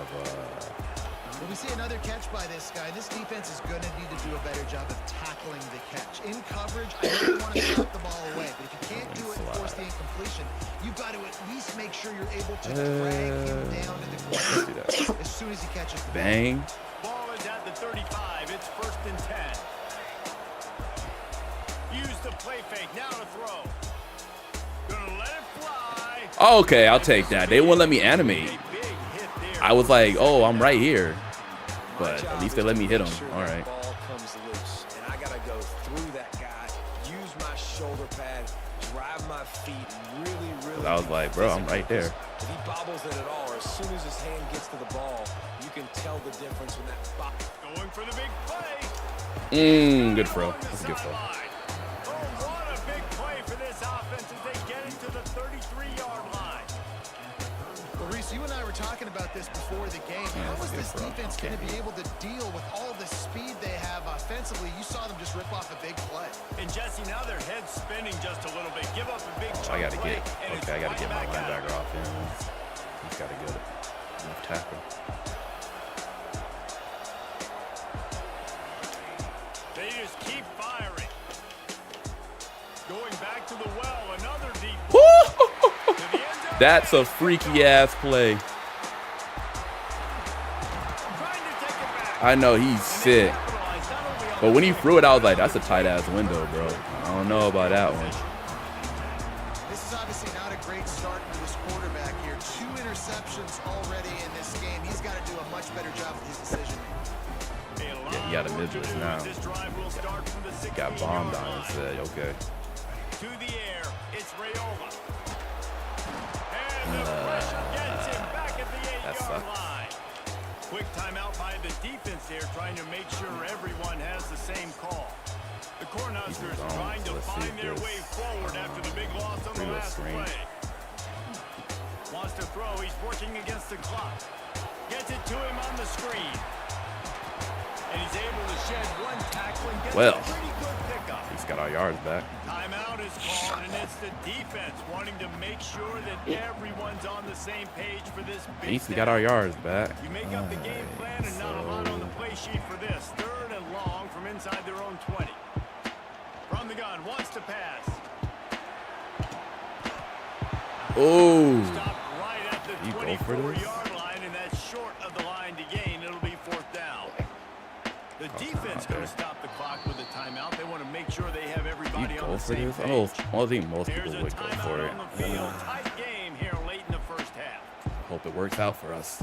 Well, we see another catch by this guy. This defense is going to need to do a better job of tackling the catch. In coverage, I know you want to stop the ball away, but if you can't do it and force the incompletion, you've got to at least make sure you're able to drag him down to the ground as soon as he catches the bang. Ball is at the 35. It's 1st and 10. Use the play fake. Now to throw. Gonna let it fly. Oh, okay, I'll take that. They won't let me animate. I was like, oh, I'm right here. But at least they let me hit him. All right. Ball comes loose, and I gotta go through that guy, use my shoulder pad, drive my feet, really. I was like, bro, I'm right there. If he bobbles it at all, or as soon as his hand gets to the ball, you can tell the difference when that bobble. Going for the big play. Good throw. That's a good throw. Oh, what a big play for this offense as they get into the 33-yard line. Well, Reese, you and I were talking about this before the game. How is this defense going to be able to deal with all the speed they have offensively? You saw them just rip off a big play. And Jesse, now their head's spinning just a little bit. Give up a big I gotta play, get. and Okay, I gotta get my right back linebacker off him. He's gotta get enough tackle. They just keep firing. Going back to the well, another deep. That's a freaky ass play. I know he's sick. But when he threw it, I was like, that's a tight-ass window, bro. I don't know about that one. This is obviously not a great start for this quarterback here. 2 interceptions already in this game. He's got to do a much better job with his decision. Yeah, he got a mid-blitz now. He got bombed on and said, okay. To the air, it's Rayola. And the pressure gets him back at the 8-yard line. Quick timeout by the defense there, trying to make sure everyone has the same call. The Cornhuskers trying to find their way forward after the big loss on the last play. Wants to throw, he's working against the clock. Gets it to him on the screen. And he's able to shed one tackle and gets a pretty good pickup. He's got our yards back. Timeout is called, and it's the defense wanting to make sure that everyone's on the same page for this big At least we got our yards back. You make up the game plan and not a lot on the play sheet for this. 3rd and long from inside their own 20. From the gun, wants to pass. Oh. Stopped right at the 24-yard line, and that's short of the line to gain. It'll be 4th down. The defense going to stop the clock with a timeout. They want to make sure they have everybody on the same page. I think most people would go for it. On the field. Tight game here late in the first half. Hope it works out for us.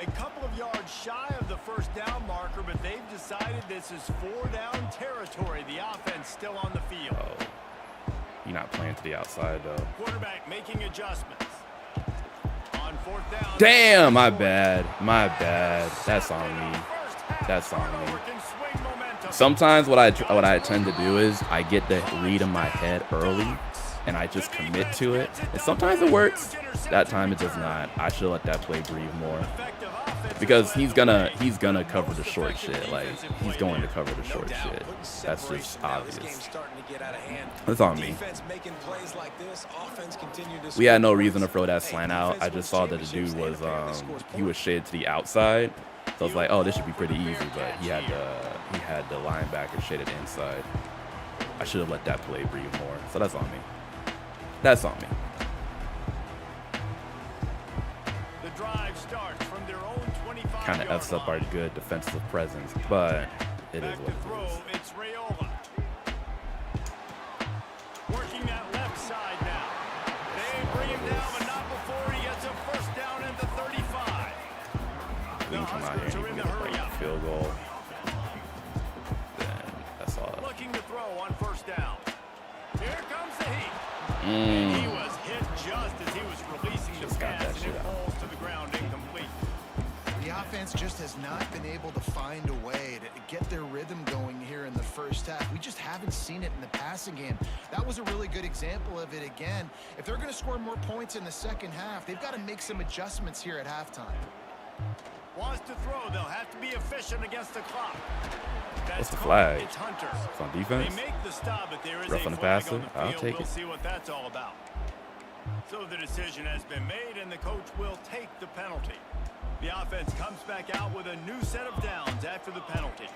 A couple of yards shy of the first down marker, but they've decided this is 4-down territory. The offense still on the field. Oh, you're not playing to the outside, though. Quarterback making adjustments. On 4th down. Damn, my bad. My bad. That's on me. That's on me. Sometimes what I tend to do is I get the read in my head early, and I just commit to it. And sometimes it works. That time it does not. I should let that play breathe more. Because he's gonna cover the short shit. Like, he's going to cover the short shit. That's just obvious. That's on me. We had no reason to throw that slant out. I just saw that the dude was he was shaded to the outside. So I was like, oh, this should be pretty easy, but he had the linebacker shaded inside. I should have let that play breathe more. So that's on me. That's on me. The drive starts from their own 25-yard Kind of F's up our good defensive presence, but it is what it is. It's Rayola. Working that left side now. They bring him down, but not before he gets a first down at the 35. We can come out here and you can get a field goal. Then that's all. Looking to throw on first down. Here comes the heat. And he was hit just as he was releasing the pass, and it falls to the ground incomplete. The offense just has not been able to find a way to get their rhythm going here in the first half. We just haven't seen it in the passing game. That was a really good example of it again. If they're going to score more points in the second half, they've got to make some adjustments here at halftime. Wants to throw. They'll have to be efficient against the clock. What's the flag? It's Hunter. It's on defense. They make the stop, but there is Rough a on the flag passer. on the field. I'll take we'll it. see what that's all about. So the decision has been made, and the coach will take the penalty. The offense comes back out with a new set of downs after the penalty.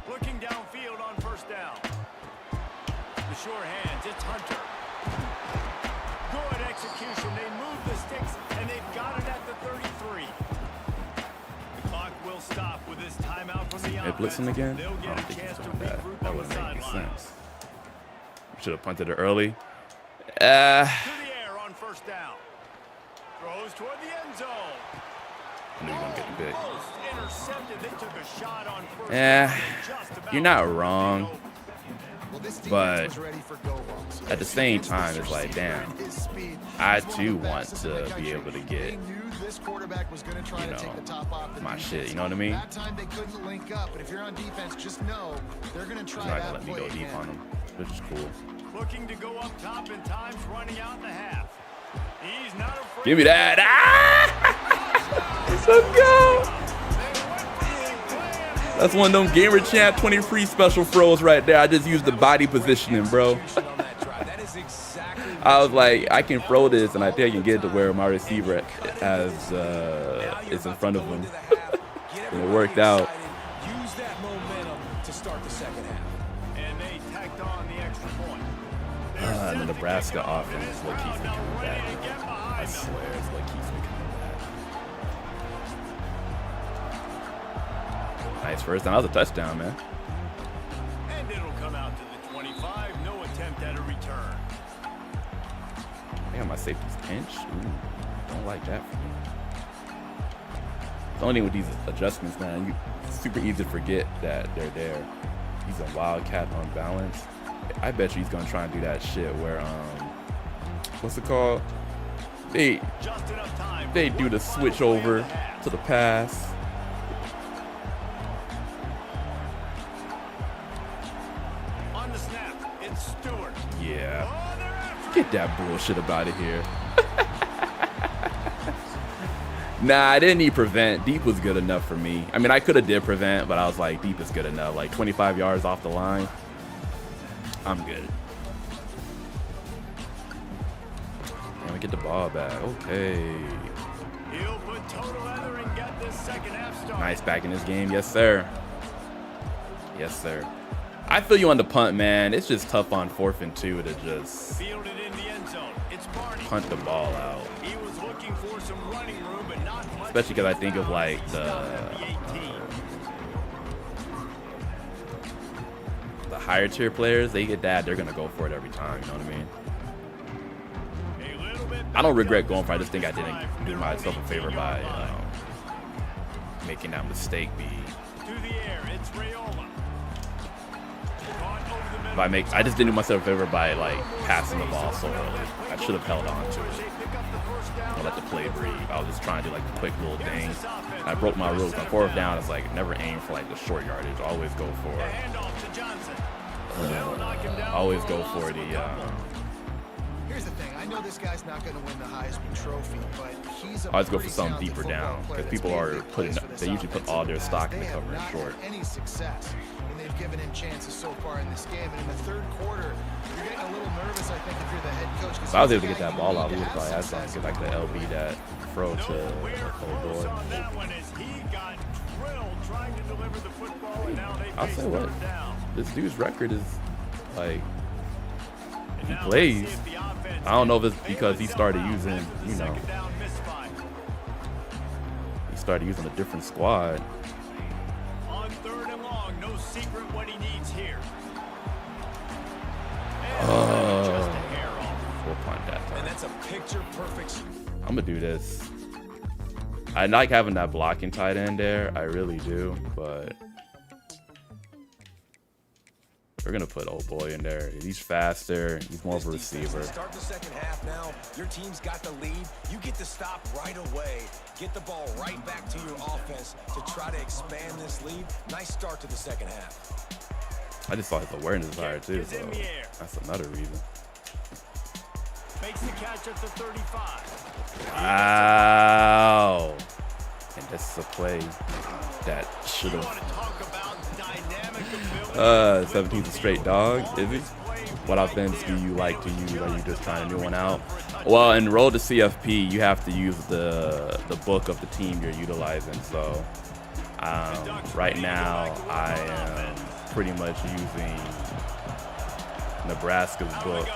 Looking downfield on first down. The sure hands, it's Hunter. Good execution. They move the sticks, and they've got it at the 33. The clock will stop with this timeout from the offense. Blitzing again? They'll I get don't a think chance he's to doing that. regroup That on the wouldn't make any sidelines. sense. Should have punted it early. To the air on first down. Throws toward the end zone. I knew you were going to get big. Almost intercepted. They took a shot on first down. Just about You're not wrong. Well, this defense But was ready for go-balls. at the same time, it's like, damn, His speed. I too want to be able to get, They knew this quarterback was going to try you to take the top off the my defense. shit. You know what I mean? That time they couldn't link up, but if you're on defense, just know they're going to He's try not that going to let me play go deep again. on him, which is cool. looking to go up top and times running out in the half. He's not afraid. Give me that. Ah! Let's go. That's one of them Gamer Champ 23 special throws right there. I just used the body positioning, bro. I was like, I can throw this, and I think I can get it to where my receiver is in front of him. And it worked out. Use that momentum to start the second half. And they tacked on the extra point. The Nebraska offense is what keeps me coming back. I swear, it's what keeps me coming back. Nice first down. That was a touchdown, man. And it'll come out to the 25. No attempt at a return. I got my safety's pinch. Ooh, don't like that for me. The only thing with these adjustments, man, it's super easy to forget that they're there. He's a wildcat on balance. I bet you he's gonna try and do that shit where what's it called? They do the switch over to the pass. On the snap, it's Stewart. Yeah. Get that bullshit up out of here. Nah, I didn't need prevent. Deep was good enough for me. I mean, I could have did prevent, but I was like, deep is good enough. Like 25 yards off the line, I'm good. And we get the ball back. Okay. He'll put total leather and get this second half started. Nice back in this game. Yes, sir. Yes, sir. I feel you on the punt, man. It's just tough on 4th and 2 to just Fielded in the end zone. It's Barney. punt the ball out. He was looking for some running room, but not much. Especially because I think of like the higher tier players, they get that, they're gonna go for it every time. You know what I mean? I don't regret going for it. I just think I didn't do myself a favor by making that mistake. I just didn't do myself a favor by like passing the ball so early. I should have held on to it. I let the play breathe. I was just trying to do like a quick little thing. I broke my rules. On 4th down, it's like never aim for like the short yardage. Always go for the Here's the thing. I know this guy's not going to win the Heisman Trophy, but he's a I always go for something deeper down because people are they usually put all their stock in the cover and short. Any success, and they've given him chances so far in this game. And in the 3rd quarter, you're getting a little nervous, I think, if you're the head coach. If I was able to get that ball out, we would probably have something to get like the LB that throw to Odor. I'll say what, this dude's record is like, he plays. I don't know if it's because he started using, you know, he started using a different squad. On 3rd and long, no secret what he needs here. We'll punt that time. And that's a picture perfect. I'm gonna do this. I like having that blocking tight end there. I really do, but we're gonna put old boy in there. He's faster. He's more of a receiver. Start the second half now. Your team's got the lead. You get to stop right away. Get the ball right back to your offense to try to expand this lead. Nice start to the second half. I just saw his awareness higher too, so that's another reason. Makes the catch at the 35. Wow. And this is a play that should have. 17th straight dog, is he? What offense do you like to use? Are you just trying a new one out? Well, in Roll to CFP, you have to use the book of the team you're utilizing. So right now, I am pretty much using Nebraska's book.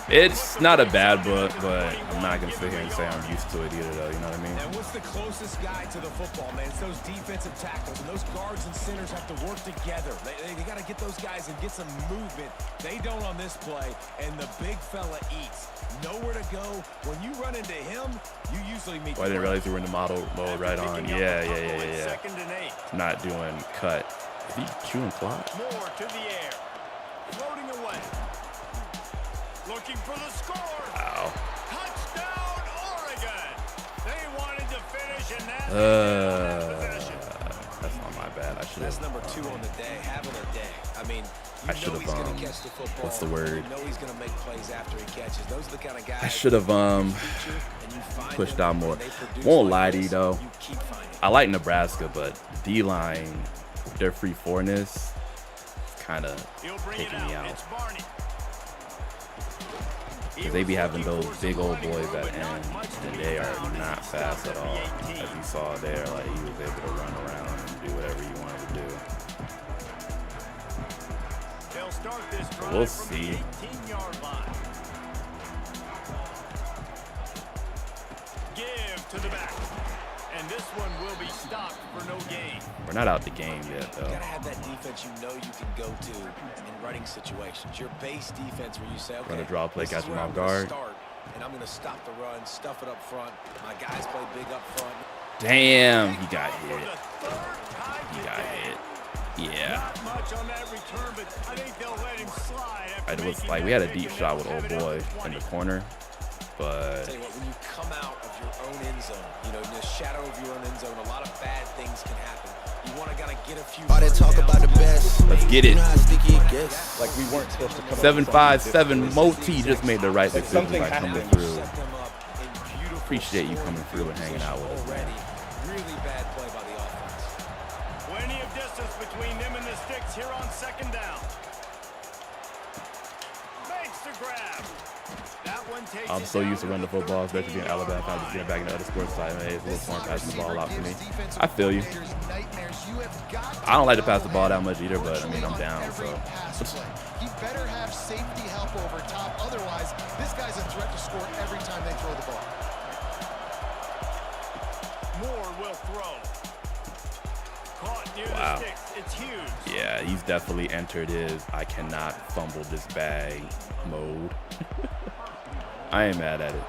It's not a bad book, but I'm not going to sit here and say I'm used to it either, though. You know what I mean? And what's the closest guy to the football, man? It's those defensive tackles, and those guards and centers have to work together. They got to get those guys and get some movement. They don't on this play, and the big fella eats. Nowhere to go. When you run into him, you usually meet. I didn't realize you were in the model mode right on. Yeah. Not doing cut. Is he chewing clock? More to the air. Floating away. Looking for the score. Wow. Touchdown, Oregon. They wanted to finish, and that's not my bad. I should have. That's number 2 on the day, having a day. I mean, I should have. What's the word? You know he's going to make plays after he catches. Those are the kind of guys. I should have pushed out more. Won't lie to you though. I like Nebraska, but D-line, their free fourness, kind of taking me out. Because they be having those big old boys at end, and they are not fast at all. As you saw there, like he was able to run around and do whatever he wanted to do. We'll see. Give to the back. And this one will be stopped for no gain. We're not out the game yet, though. You gotta have that defense you know you can go to in running situations. Your base defense where you say, okay, run a draw play, this catch is him where off I'm gonna guard. start, and I'm gonna stop the run, stuff it up front. My guys play big up front. Damn, he got hit. For the third time He got today. hit. Yeah. Not much on that return, but I think they'll let him slide. It was making like that we had a pick, deep and shot that with was old boy evident in the 20. corner, I'll but tell you what, when you come out of your own end zone, you know, in the shadow of your own end zone, a lot of bad things can happen. You want to gotta get a few. All they talk about the best. let's get it. You know how sticky it gets. Like we weren't supposed to come. 757 Moti just made the right Like decision something by coming happened. through. Set them up in beautiful Appreciate you scoring coming through and hanging out with us, man. already. Really bad play by the offense. Plenty of distance between them and the sticks here on second down. Makes the grab. That one takes I'm it so down used to running the football, especially being Alabama fan, just getting back into other sports side. Man, it's a little fun passing the ball out for me. I feel you. I don't like to pass the ball that much either, but I mean, I'm down, so. He better have safety help over top. Otherwise, this guy's a threat to score every time they throw the ball. Moore will throw. Caught near Wow. the sticks. It's huge. Yeah, he's definitely entered his I cannot fumble this bag mode. I ain't mad at it.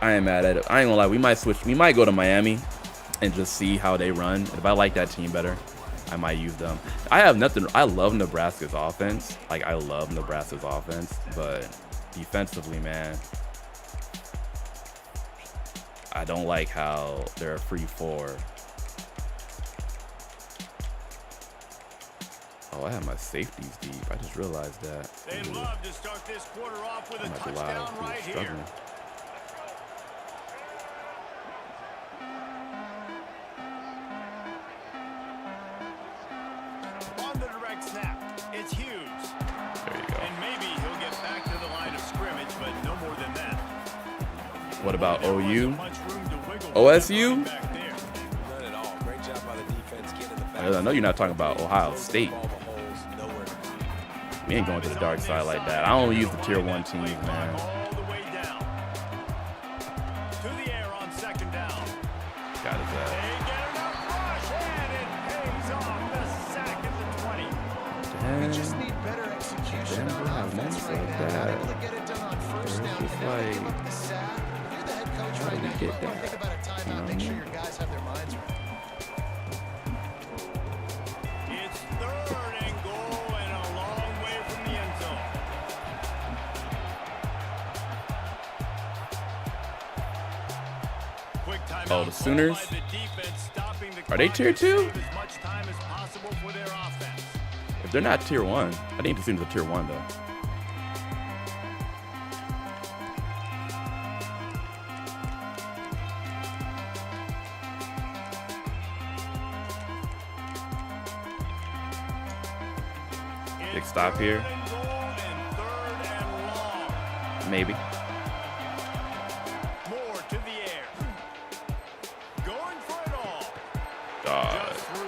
I ain't mad at it. I ain't gonna lie, we might switch. We might go to Miami and just see how they run. If I like that team better, I might use them. I have nothing. I love Nebraska's offense. Like, I love Nebraska's offense, but defensively, man, I don't like how they're a free four. Oh, I have my safeties deep. I just realized that. They'd Ooh, love to start this quarter off with I a might be live. touchdown Ooh, right here. struggling. On the direct snap, it's Hughes. There you go. And maybe he'll get back to the line of scrimmage, but no more than that. What about There wasn't OU? much room to wiggle OSU? with that running back there. None at all. Great job by the defense getting in the back. I know you're not talking about Ohio State. Ball the holes, nowhere to go. We ain't going to the dark side like that. I only use the tier 1 teams, man. All the way down. To the air on second down. Got his They ass. get enough rush, and it pays off. The sack at the 20. We just Damn. need better execution Damn, on we have offense moments right like now. Not that. able to get it done on first Where down. it's just And now they like, give up the sack. If you're the head coach how do right we now, get you want to that? think about a You know timeout. what I Make sure mean? your guys have their minds right. It's third and goal and a long way from the end zone. Quick timeout Oh, the called Sooners? by the defense, stopping the Are they clock tier to 2? save as much time as possible for their offense. If they're not tier 1, I think the Sooners are tier 1, though. Big stop here. Third and goal and third and long. Maybe. Moore to the air. Going for it all.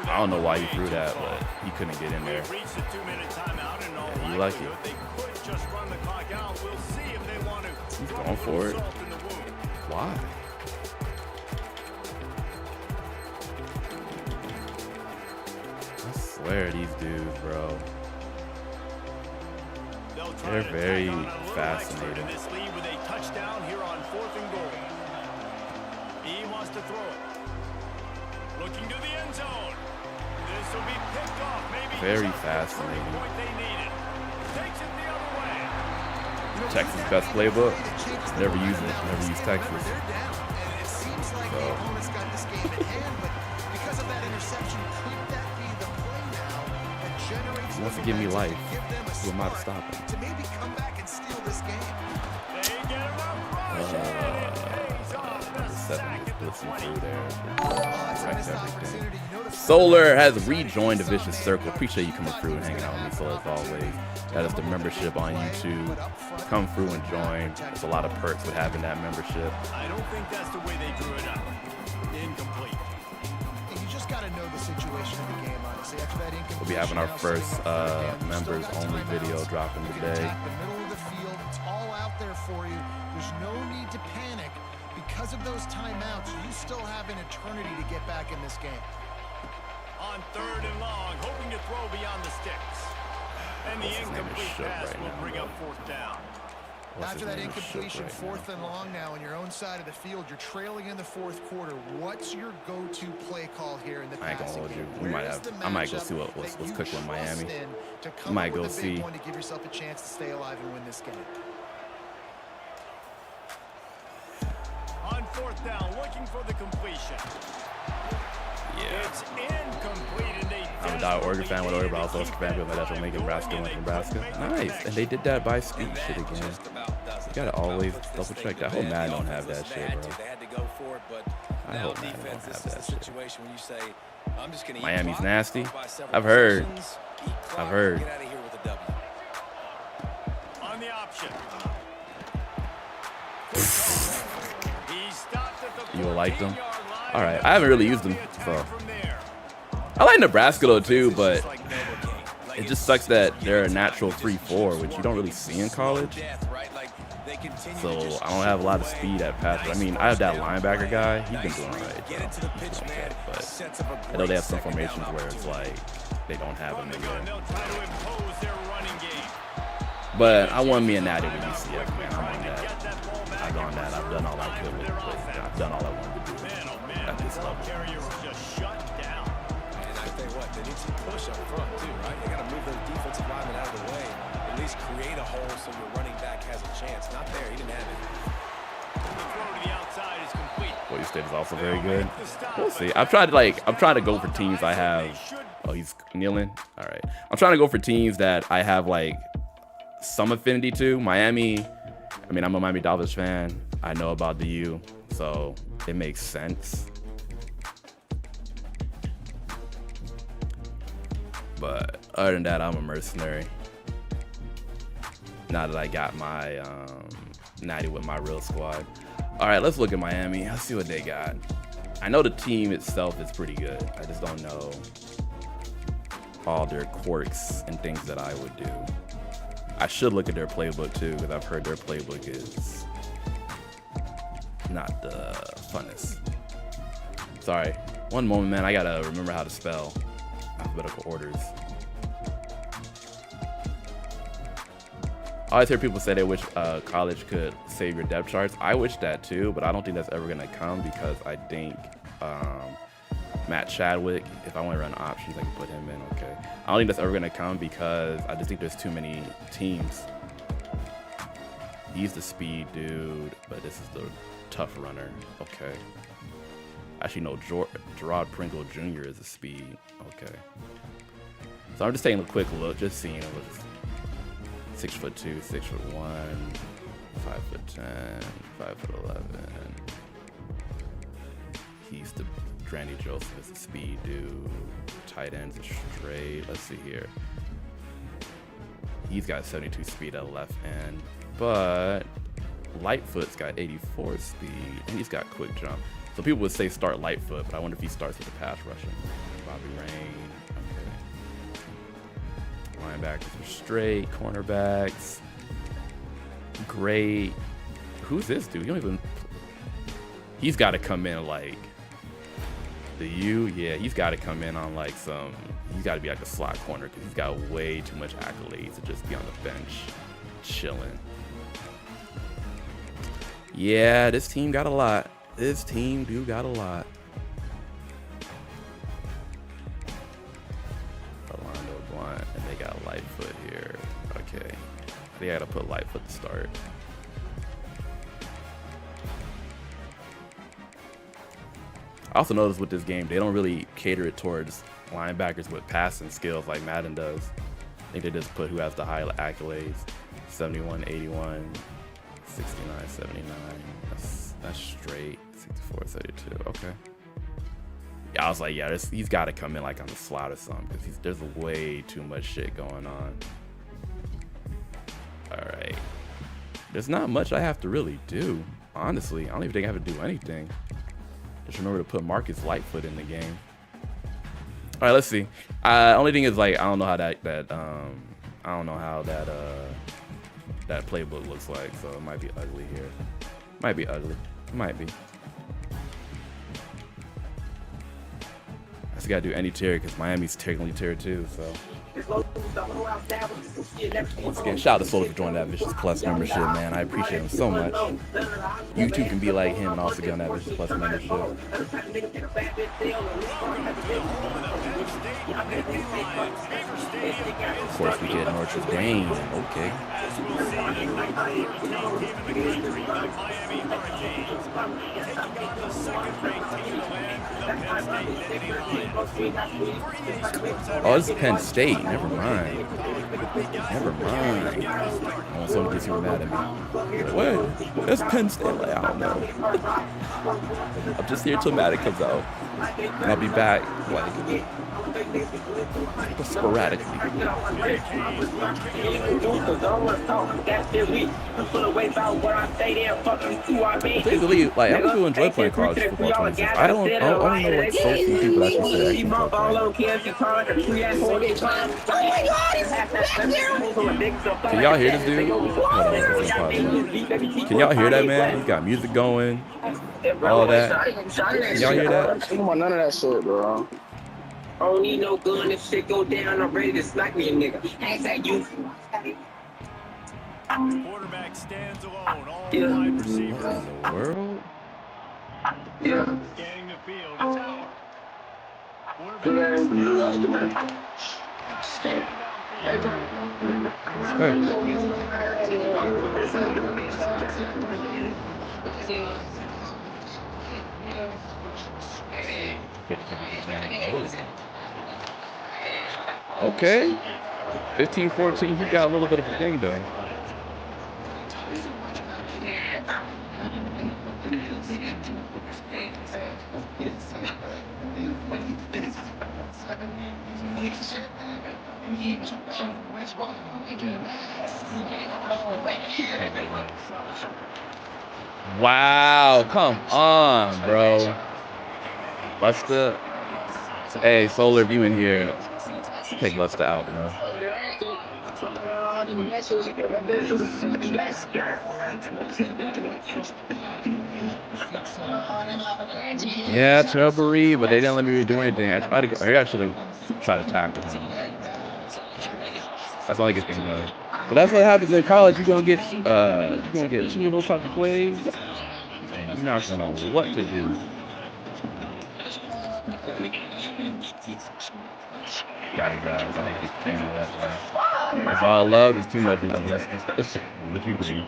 I don't know why he threw that, but he couldn't get in there. We've reached the 2-minute timeout, and all Yeah, you lucky. likelihood they could just run the clock out. We'll see if they want to. He's rub going a little for it. salt in the wound. Why? I swear these dudes, bro. They'll try They're to very tack on a little fascinating. extra to this lead with a touchdown here on 4th and goal. He wants to throw it. Looking to the end zone. This will be picked off. Maybe Very just the fascinating. turning point they needed. Takes it the other way. Texas best playbook. Never use it. Never use Texas. They're down, and it seems like the opponent's got this game in hand, but because of that interception, could that be the play now that generates He wants to the give me momentum life. to give them a Who am I to spark stop him? to maybe come back and steal this game? They get enough rush, and it pays off. The sack at the 20. Through there. Oh, that's a Wrecked missed everything. opportunity. You notice Solar has rejoined the Vicious Circle. Appreciate you coming through and hanging out with me, Solar, as always. That is the membership on YouTube. Come through and join. There's a lot of perks with having that membership. I don't think that's the way they drew it up. Incomplete. And you just got to know the situation of the game, honestly. After that We'll be having our incompletion, now first sitting up for the game, you still members got only timeouts. video dropping You can today. attack the middle of the field. It's all out there for you. There's no need to panic. because of those timeouts, you still have an eternity to get back in this game. On 3rd and long, hoping to throw beyond the sticks. And the incomplete pass will bring up 4th down. After that incompletion, 4th and long now on your own side of the field, you're trailing in the 4th quarter. What's your go-to play call here in the passing game? I might go see what's cooking with Miami. I might go see. To give yourself a chance to stay alive and win this game. On 4th down, looking for the completion. Yeah. It's incomplete, and they I'm a die Oregon fan with Oregon, but also a fan with my that's what make Nebraska win Nebraska. Nice. And they did that by speed shit again. You gotta always double check that. I hope Madden don't have that shit, bro. I hope Madden don't have that shit. Miami's nasty. I've heard. On the option. You will like them? All right. I haven't really used them, so. I like Nebraska though too, but it just sucks that they're a natural 3-4, which you don't really see in college. So I don't have a lot of speed at pass. I mean, I have that linebacker guy. He's been doing right. Okay, but I know they have some formations where it's like they don't have him in there. But I want me a natty with UCF, man. I'm on that. I've gone that. I've done all I could with it. I've done all I wanted to do at this level. They need some push up front too, right? They got to move those defensive linemen out of the way. At least create a hole so your running back has a chance. Not there. He didn't have it. The throw to the outside is complete. Boise State is also very good. We'll see. I'm trying to go for teams I have. Oh, he's kneeling. All right. I'm trying to go for teams that I have like some affinity to. Miami. I mean, I'm a Miami Dolphins fan. I know about the U, so it makes sense. But other than that, I'm a mercenary. Now that I got my natty with my real squad. All right, let's look at Miami. Let's see what they got. I know the team itself is pretty good. I just don't know all their quirks and things that I would do. I should look at their playbook too, because I've heard their playbook is not the funnest. Sorry, one moment, man. I gotta remember how to spell alphabetical orders. I always hear people say they wish college could save your depth charts. I wish that too, but I don't think that's ever gonna come because I think Matt Chadwick, if I want to run options, I can put him in, okay. I don't think that's ever gonna come because I just think there's too many teams. He's the speed dude, but this is the tough runner, okay. Actually, no, Gerard Pringle Jr. is a speed. Okay. So I'm just taking a quick look, just seeing it was 6'2", 6'1", 5'10", 5'11". He's the Randy Joseph is a speed dude. Tight ends are straight. Let's see here. He's got 72 speed at left end, but Lightfoot's got 84 speed, and he's got quick jump. So people would say start Lightfoot, but I wonder if he starts with the pass rushing. Bobby Rain, okay. Linebackers are straight, cornerbacks, great. Who's this dude? He's got to come in like the U. Yeah, he's got to come in on like he's got to be like a slot corner because he's got way too much accolades to just be on the bench chilling. Yeah, this team got a lot. This team got a lot. Orlando Blunt, and they got Lightfoot here. Okay. They gotta put Lightfoot to start. I also noticed with this game, they don't really cater it towards linebackers with passing skills like Madden does. I think they just put who has the high accolades. 71, 81, 69, 79. That's straight. 64, 32. Okay. Yeah, I was like, yeah, he's got to come in like on the slot or something because there's way too much shit going on. All right. There's not much I have to really do, honestly. I don't even think I have to do anything. Just remember to put Marcus Lightfoot in the game. All right, let's see. Only thing is like I don't know how that playbook looks like, so it might be ugly here. Might be ugly. Might be. I just gotta do any tier because Miami's technically tier 2, so. Once again, shout out to Solar for joining that Vicious Plus membership, man. I appreciate him so much. You too can be like him and also get on that Vicious Plus membership. Of course, we get Notre Dame. Okay. Oh, this is Penn State. Never mind. Never mind. Oh, someone gets super mad at me. What? That's Penn State. Like, I don't know. I'm just here till Madden comes out. And I'll be back, like, sporadically. Basically, like, I really enjoy playing college football 26. I only know like so few people that actually say Can y'all hear this dude? Can y'all hear that, man? He's got music going, all that. Can y'all hear that? None of that shit, bro. I don't need no gun. If shit go down, I'm ready to snipe me a nigga. Ask that you. Quarterback stands alone. All wide receivers. What in the world? Scanning the field. It's out. Quarterback. Okay. 15-14, he got a little bit of a thing though. Wow, come on, bro. Busta. Hey, Solar, if you in here, take Busta out, bro. Yeah, Tilbury, but they didn't let me do anything. I should have tried to tackle him. That's all I get thing though. But that's what happens in college. You're gonna get two of those type of plays, and you're not gonna know what to do. Got it, guys. I hate that. That's all I love is too much. That's what you believe.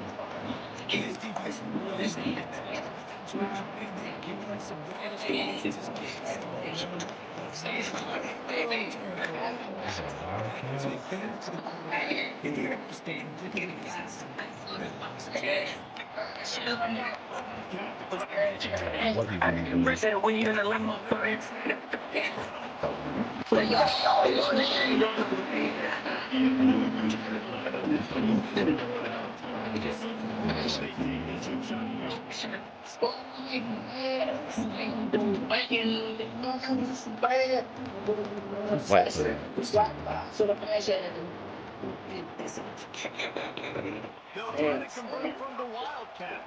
They'll try to convert from the Wildcat.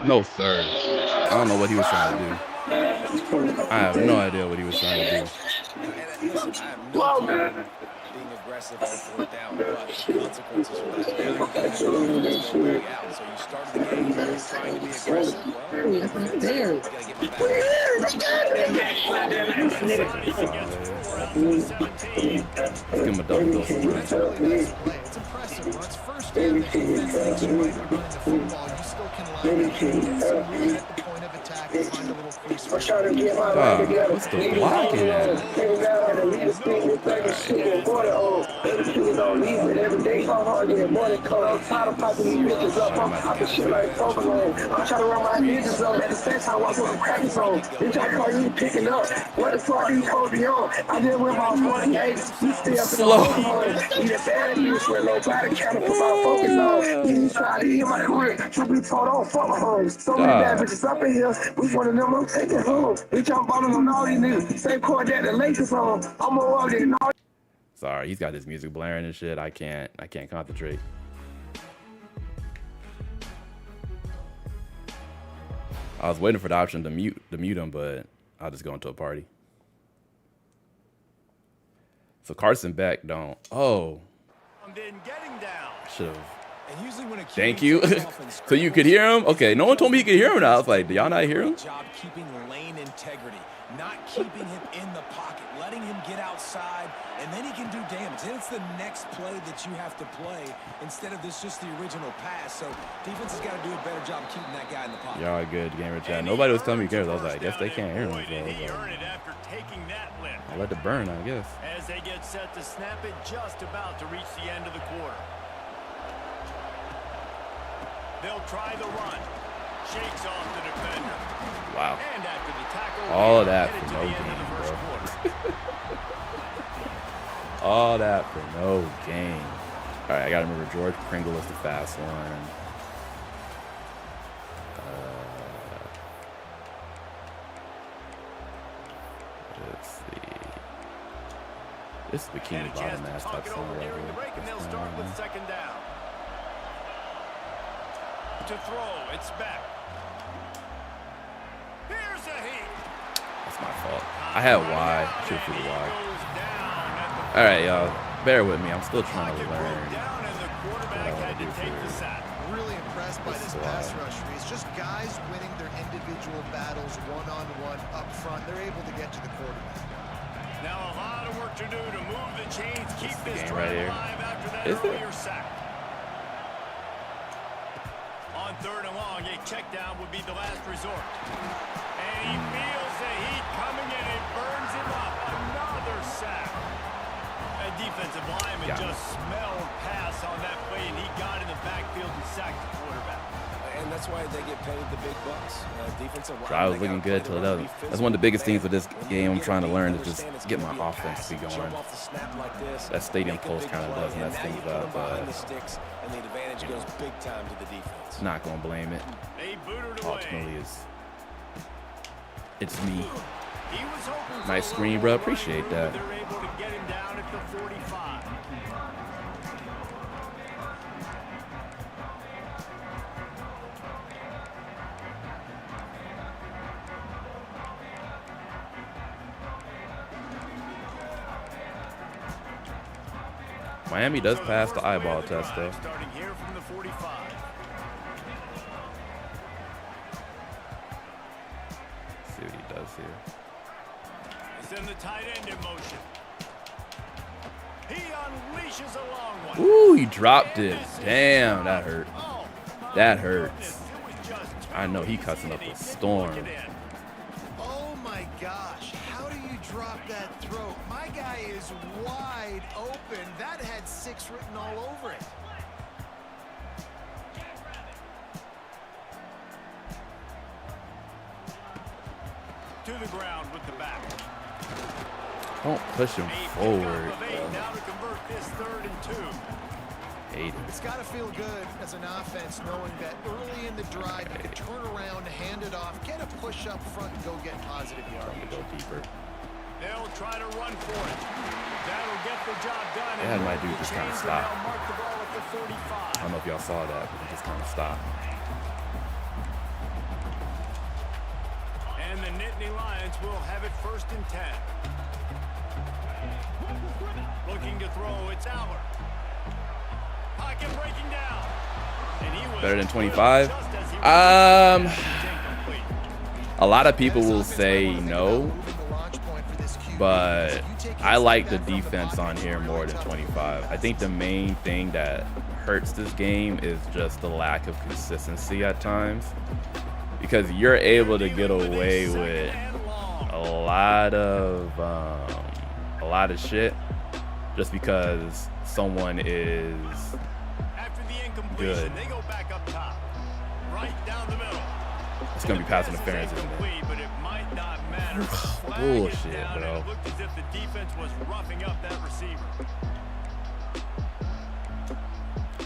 No, sir. I don't know what he was trying to do. I have no idea what he was trying to do. Listen, I have no problem being aggressive on fourth down, but the consequences for that, now you got to have the defense go back out. So you started the game really trying to be aggressive. Well, you got to get Give him a double dose of run. It's impressive. When it's first down, the defense thinks you might be running the football. You still can line up. You can really at the point of attack and find a little crease. What's the blocking at? Sorry, he's got his music blaring and shit. I can't concentrate. I was waiting for the option to mute him, but I'll just go into a party. So Carson Beck don't. Oh. Should have. Thank you. So you could hear him? Okay, no one told me you could hear him now. I was like, do y'all not hear him? Job keeping lane integrity, not keeping him in the pocket, letting him get outside, and then he can do damage. And it's the next play that you have to play instead of this just the original pass. So defense has got to do a better job keeping that guy in the pocket. Y'all good, gamer chat. Nobody was telling me cares. I was like, I guess they can't hear him. So I'll let it burn, I guess. As they get set to snap it, just about to reach the end of the quarter. They'll try the run. Shakes off the defender. Wow. And after the tackle, all of that for no gain, bro. All that for no gain. All right, I got to remember George Pringle is the fast one. Let's see. This is Bikini Bottom ass type song right here. They'll start with second down. To throw, it's back. Here's a heat. That's my fault. I had Y. Should have Y. All right, y'all. Bear with me. I'm still trying to learn what I want to do for really impressed by this pass rush. It's just guys winning their individual battles one-on-one up front. They're able to get to the quarterback. Now a lot of work to do to move the chains, keep this game right here. alive after that earlier sack. On third and long, a check down would be the last resort. And he feels the heat coming in. It burns him up. Another sack. A defensive lineman just smelled pass on that play, and he got in the backfield and sacked the quarterback. And that's why they get paid the big bucks. Defensive line. I was looking good till that. That's one of the biggest things with this game I'm trying to learn is just get my offense to be going. That stadium pulse kind of does mess things up. And the advantage goes big time to the defense. Not gonna blame it. Ultimately, it's me. Nice screen, bro. Appreciate that. They're able to get him down at the 45. Miami does pass the eyeball test, though. Starting here from the 45. See what he does here. Send the tight end in motion. He unleashes a long one. Ooh, he dropped it. Damn, that hurt. That hurts. I know he cussing up a storm. Oh my gosh, how do you drop that throw? My guy is wide open. That had 6 written all over it. To the ground with the back. Don't push him forward. Now to convert this 3rd and 2. Hate it. It's got to feel good as an offense knowing that early in the drive you can turn around, hand it off, get a push up front, and go get positive yards. To go deeper. They'll try to run for it. That'll get the job done. Yeah, my dude just kind of stopped. Mark the ball at the 45. I don't know if y'all saw that, but he just kind of stopped. And the Nittany Lions will have it 1st and 10. Looking to throw, it's Allard. Pocket breaking down. And he was Better than 25? A lot of people will say no, but I like the defense on here more than 25. I think the main thing that hurts this game is just the lack of consistency at times, because you're able to get away with a lot of shit just because someone is good. They go back up top. Right down the middle. It's gonna be pass interference, isn't it? But it might not matter. Bullshit, bro. It looked as if the defense was roughing up that receiver.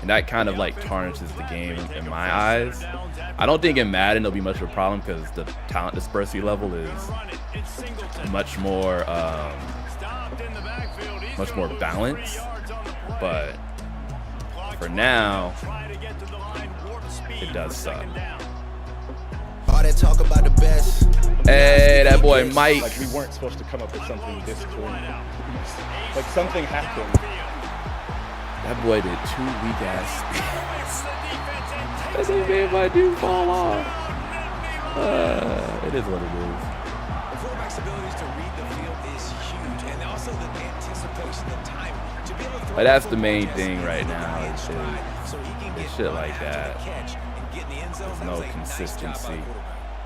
And that kind of like tarnishes the game in my eyes. I don't think in Madden there'll be much of a problem because the talent dispersity level is much more much more balance. But for now, it does suck. All that talk about the best. Hey, that boy Mike. Like, we weren't supposed to come up with something this clean. Like, something happened. That boy did 2 weak ass. That made my dude fall off. It is what it is. The quarterback's abilities to read the field is huge, and also the anticipation and timing. To be able to throw But that's the main thing right now. Is shit like that. There's no consistency.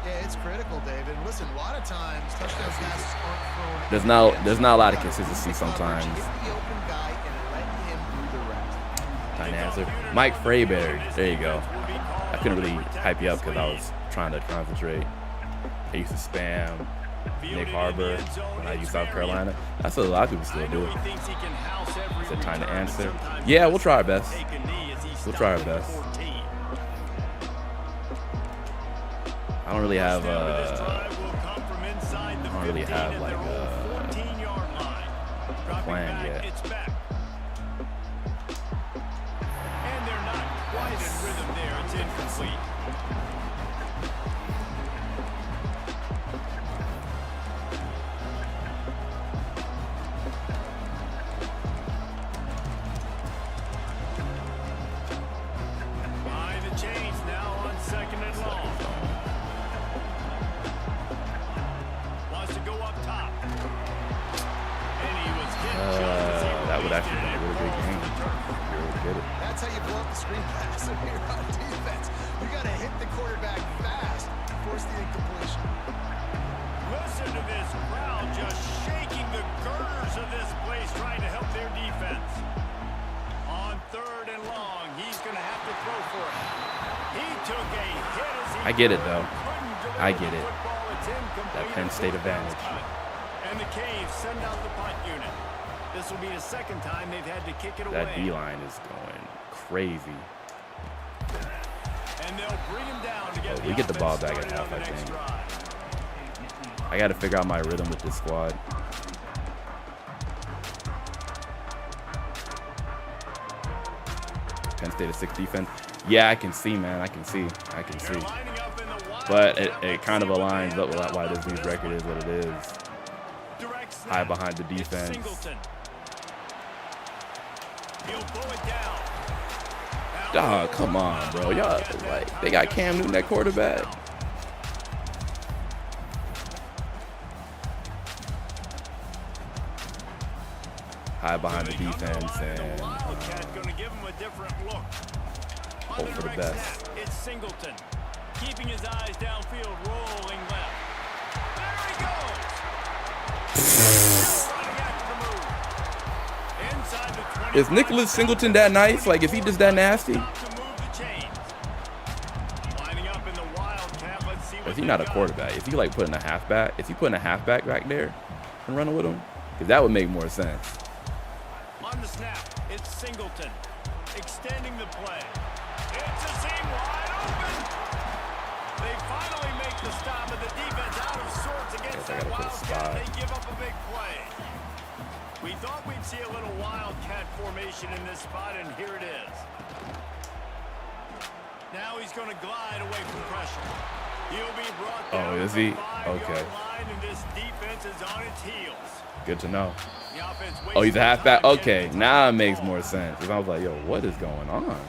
Yeah, it's critical, David. Listen, a lot of times touchdown passes aren't thrown. There's not a lot of consistency sometimes. Get the open guy and let him do the rest. Time to answer. Mike Frayberg. There you go. I couldn't really hype you up because I was trying to concentrate. I used to spam Nick Harbor when I used South Carolina. That's what a lot of people still do. It's a time to answer. Yeah, we'll try our best. We'll try our best. I don't really have like a plan yet. And they're not quite in rhythm there. It's incomplete. Behind the chains now on 2nd and long. Wants to go up top. And he was hit. That would actually be a really good game. You really get it. That's how you blow up the screen pass if you're on defense. You got to hit the quarterback fast to force the incompletion. Listen to this crowd just shaking the girders of this place trying to help their defense. On 3rd and long, he's going to have to throw for it. He took a hit as he I get it, though. couldn't I deliver get the it. football. It's incomplete. That Penn State advantage. And the Caves send out the punt unit. This will be the 2nd time they've had to kick it away. That D-line is going crazy. And they'll bring him down to get We get the ball offense back at started half, on I the next think. drive. I got to figure out my rhythm with this squad. Penn State a 6 defense. Yeah, I can see, man. I can see. They're lining up in the wide But left. it kind of aligns up with why this dude's record is what it is. Direct snap. High behind the It's defense. Singleton. He'll blow it down. Dog, come on, bro. Y'all, like, they got Cam Newton at quarterback. High behind the defense and Wildcat gonna give him a different look. hope for the best. Snap, it's Singleton. Keeping his eyes downfield, rolling left. There he goes. Running after the move. Inside the 20. Is Nicholas Singleton that nice? Like, is he just that nasty? To move the chains. Lining up in the Wildcat. Let's see Or what is he they not a got. quarterback? Is he like putting a halfback? Is he putting a halfback back there and running with him? Because that would make more sense. On the snap, it's Singleton. Extending the play. It's a seam wide open. They finally make the stop, and the defense out of sorts against I that gotta put a Wildcat. spy. They give up a big play. We thought we'd see a little Wildcat formation in this spot, and here it is. Now he's going to glide away from pressure. He'll be brought down. Oh, is to he? the 5-yard Okay. line, and this defense is on its heels. Good to know. The offense Oh, he's a wastes halfback? time Okay, getting now it the makes ball. more sense. Because I was like, yo, what is going on?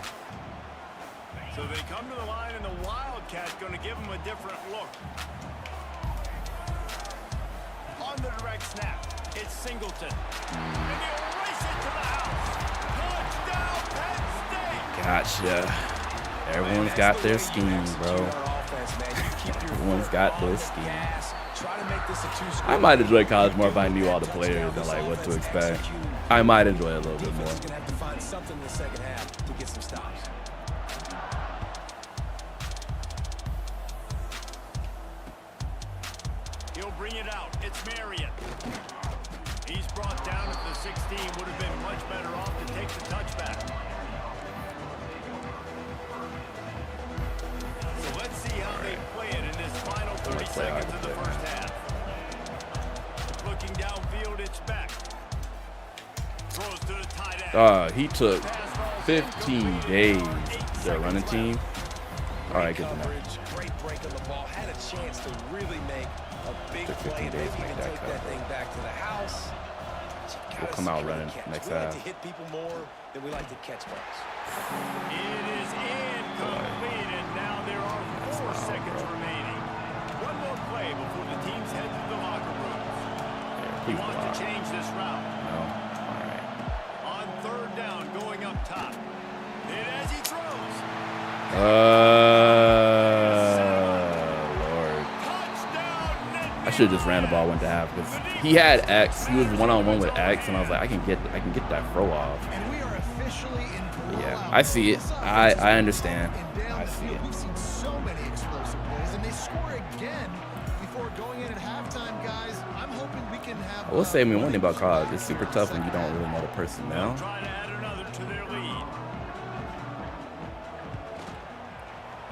So they come to the line, and the Wildcat's going to give them a different look. On the direct snap, it's Singleton. And he'll race it to the house. Touchdown, Penn State. Gotcha. Everyone's got their scheme, bro. Everyone's got their scheme. I might enjoy college more if I knew all the players and like what to expect. I might enjoy it a little bit more. Defense is gonna have to find something in the 2nd half to get some stops. He'll bring it out. It's Marriott. He's brought down at the 16. Would have been much better off to take the touchback. So let's see how they play it in this final 30 seconds of the first half. Looking downfield, it's back. Throws to the tight end. He took 15 days to run a team. All right, good to know. Great break on the ball. Had a chance to really make a big Took 15 play. days to Maybe make even that take cut, that thing back to the house. We'll come out running next we like half. to hit people more than we like to catch balls. It is incomplete, and now there are 4 seconds remaining. One more play before the teams head to the locker rooms. He wants to change this route. No. All right. On 3rd down, going up top. And as he throws. Lord. I should have just ran the ball, went to half, because he had X. He was one-on-one with X, and I was like, I can get that throw off. And we are officially in Yeah, I see it. I understand. I see it. We've seen so many explosive plays, and they score again before going in at halftime, guys. I'm hoping we can have. I will say, one thing about college, it's super tough when you don't really know the personnel. Trying to add another to their lead.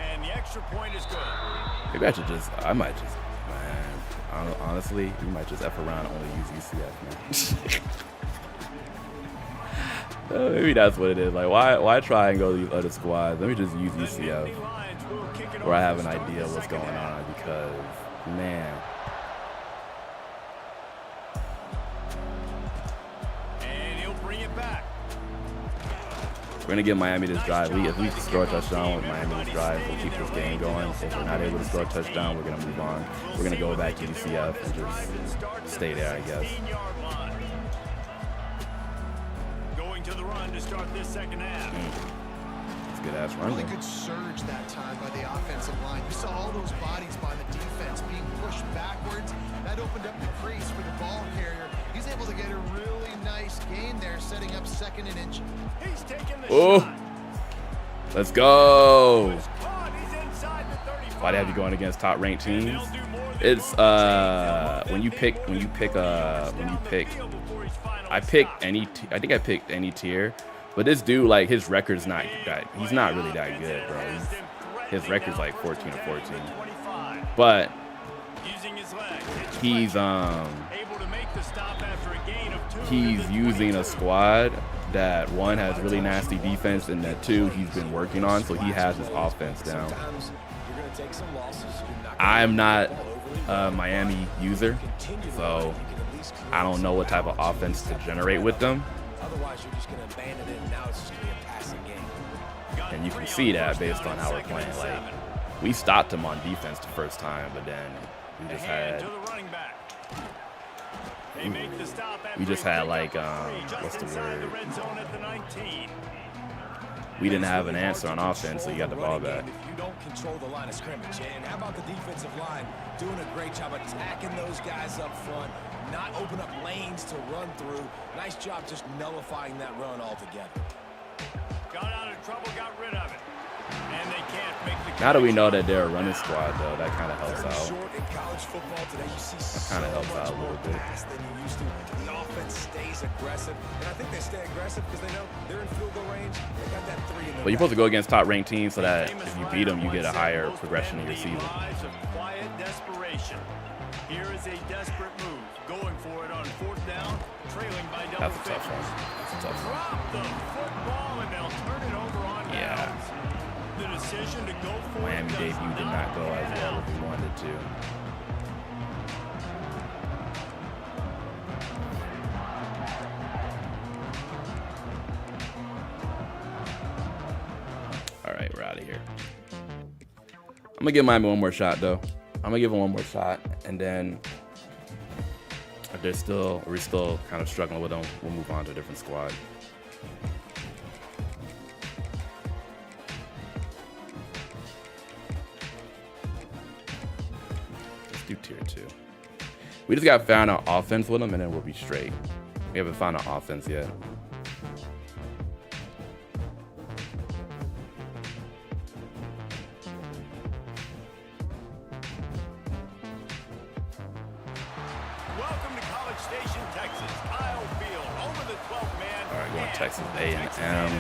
And the extra point is good. Maybe I might just, man, honestly, we might just F around and only use UCF, man. Maybe that's what it is. Like, why try and go to these other squads? Let me just use UCF where I have an idea what's going on, because, man. And he'll bring it back. We're going to give Miami this drive. If we score a touchdown with Miami this drive, we'll keep this game going. If we're not able to score a touchdown, we're going to move on. We're going to go back to UCF and just stay there, I guess. Going to the run to start this second half. It's a good-ass run. Really good surge that time by the offensive line. You saw all those bodies by the defense being pushed backwards. That opened up the crease for the ball carrier. He's able to get a really nice gain there, setting up 2nd and inch. He's taking the shot. Let's go. He's inside the 35. Why they have you going against top-ranked teams? It's when you pick. I picked I think I picked any tier, but this dude, like, his record's not that. He's not really that good, bro. His record's like 14 or 14. But he's using a squad that, one, has really nasty defense, and that, two, he's been working on, so he has his offense down. I'm not a Miami user, so I don't know what type of offense to generate with them. And you can see that based on how we're playing. Like, we stopped him on defense the first time, but then we just had like, what's the word? We didn't have an answer on offense, so you got the ball back. If you don't control the line of scrimmage, and how about the defensive line doing a great job attacking those guys up front, not open up lanes to run through. Nice job just nullifying that run altogether. Got out of trouble, got rid of it. And they can't make the. Now that we know that they're a running squad, though, that kind of helps out. That kind of helps out a little bit. The offense stays aggressive, and I think they stay aggressive because they know they're in field goal range. They got that 3 in the. But you're supposed to go against top-ranked teams so that if you beat them, you get a higher progression in your season. Quiet desperation. Here is a desperate move, going for it on 4th down, trailing by double That's a tough one. That's a tough one. Drop the football and they'll turn it over on downs. The decision to go for Miami debut did not go as well as we wanted to. All right, we're out of here. I'm gonna give Miami one more shot, though. I'm gonna give him one more shot, and then if we're still kind of struggling with them, we'll move on to a different squad. Let's do tier 2. We just gotta find our offense with them, and then we'll be straight. We haven't found our offense yet. Texas A&M.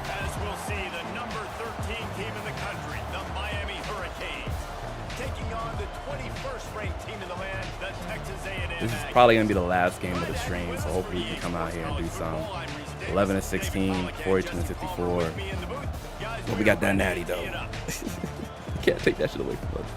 As we'll see, the number 13 team in the country, the Miami Hurricanes, taking on the 21st ranked team in the land, the Texas A&M. This is probably going to be the last game of the stream, so hopefully we can come out here and do some. 11-16, 42-54. But we got that natty, though. Can't take that shit away from us.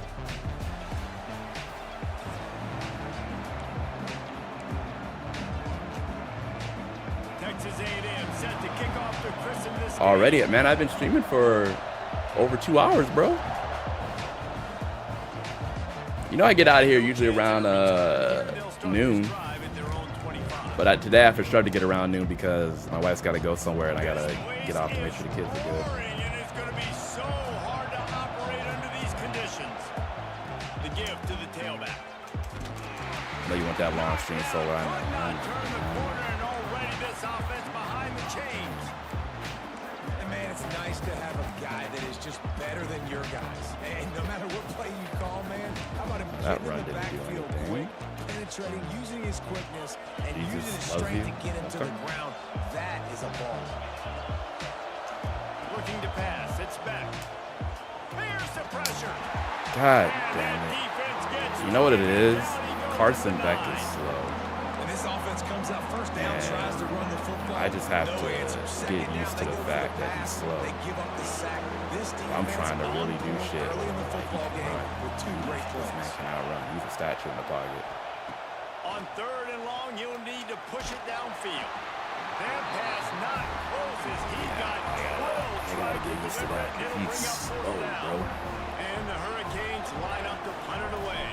Texas A&M set to kick off the christen this Already, man, I've been streaming for over 2 hours, bro. You know, I get out of here usually around noon. But today I started to get around noon because my wife's got to go somewhere and I got to get off to make sure the kids are good. And it's going to be so hard to operate under these conditions. The give to the tailback. I know you want that long stream solo. I know. Turn the corner and already this offense behind the chains. And man, it's nice to have a guy that is just better than your guys. And no matter what play you call, man, how about him That getting run in the didn't do backfield anything. quick, penetrating, using his quickness, and Jesus using his loves strength you. to get him to Okay. the ground. That is a ball. Looking to pass. It's back. Here's the pressure. God And damn that it. defense gets You know what it is? down. He goes Carson to the Beck line. is slow. And this offense comes out first down, And tries to run the football. I just have No to answer. get Second down, used to they the go for fact the that he's pass. slow. They give up the sack. This I'm defense trying to really do on shit. early in the Like, he football can game run. with two great This man plays. can outrun. He's a statue in the pocket. On 3rd and long, you'll need to push it downfield. That pass not close as he got close. I gotta get used to that. It'll He's bring up slow, 4th down. bro. And the Hurricanes line up to punt it away.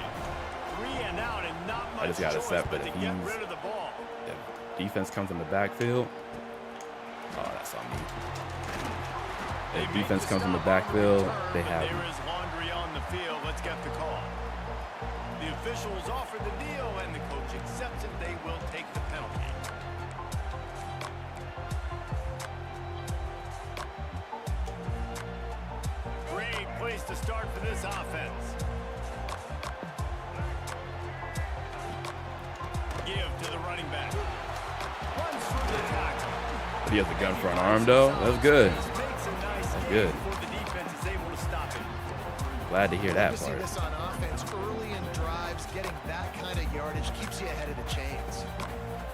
3 and out and not much I just gotta choice accept but that to get he's- rid of the ball. If defense comes in the backfield, oh, that's on me. If defense comes in the backfield, they have There me. is laundry on the field. Let's get the call. The officials offer the deal, and the coach accepts it. They will take the penalty. Great place to start for this offense. Give to the running back. Runs through the tackle. But he has a gun for an arm, though. That's good. Makes a nice That's gain good. before the defense is able to stop him. Glad to hear that You see part. this on offense early in drives, getting that kind of yardage keeps you ahead of the chains.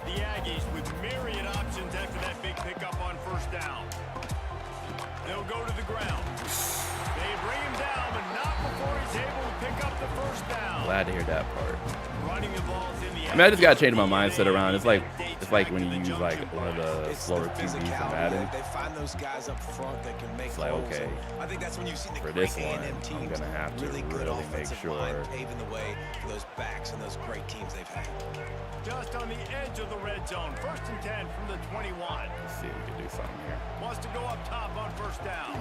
The Aggies with myriad options after that big pickup on 1st down. They'll go to the ground. They bring him down, but not before he's able to pick up the 1st down. Glad to hear that part. Running the balls in the I mean, I just gotta change my mindset around. It's like when you use like one of the slower QBs in Madden. They find those guys up front that can make It's like, holes. okay, I think that's when you've seen the for this great one, A&M I'm teams gonna have to really good really make offensive sure. line paving the way for those backs and those great teams they've had. Just on the edge of the red zone. 1st and 10 from the 21. Let's see if we can do something here. Wants to go up top on 1st down.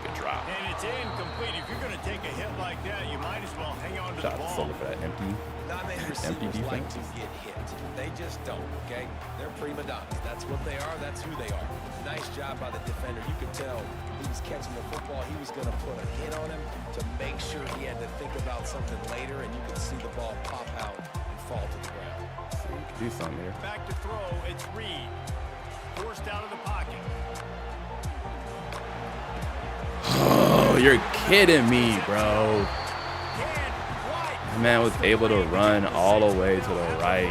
Good drop. And it's incomplete. If you're going to take a hit like that, you might as well hang on to Shout the out to ball. Solar for that empty. Not many Empty receivers like defense. to get hit. They just don't, okay? They're prima donnas. That's what they are. That's who they are. Nice job by the defender. You could tell he was catching the football. He was going to put a hit on him to make sure he had to think about something later, and you could see the ball pop out and fall to the ground. Let's see if we can do something here. Back to throw. It's Reed. Forced out of the pocket. Oh, you're kidding me, bro. The man was able to run all the way to the right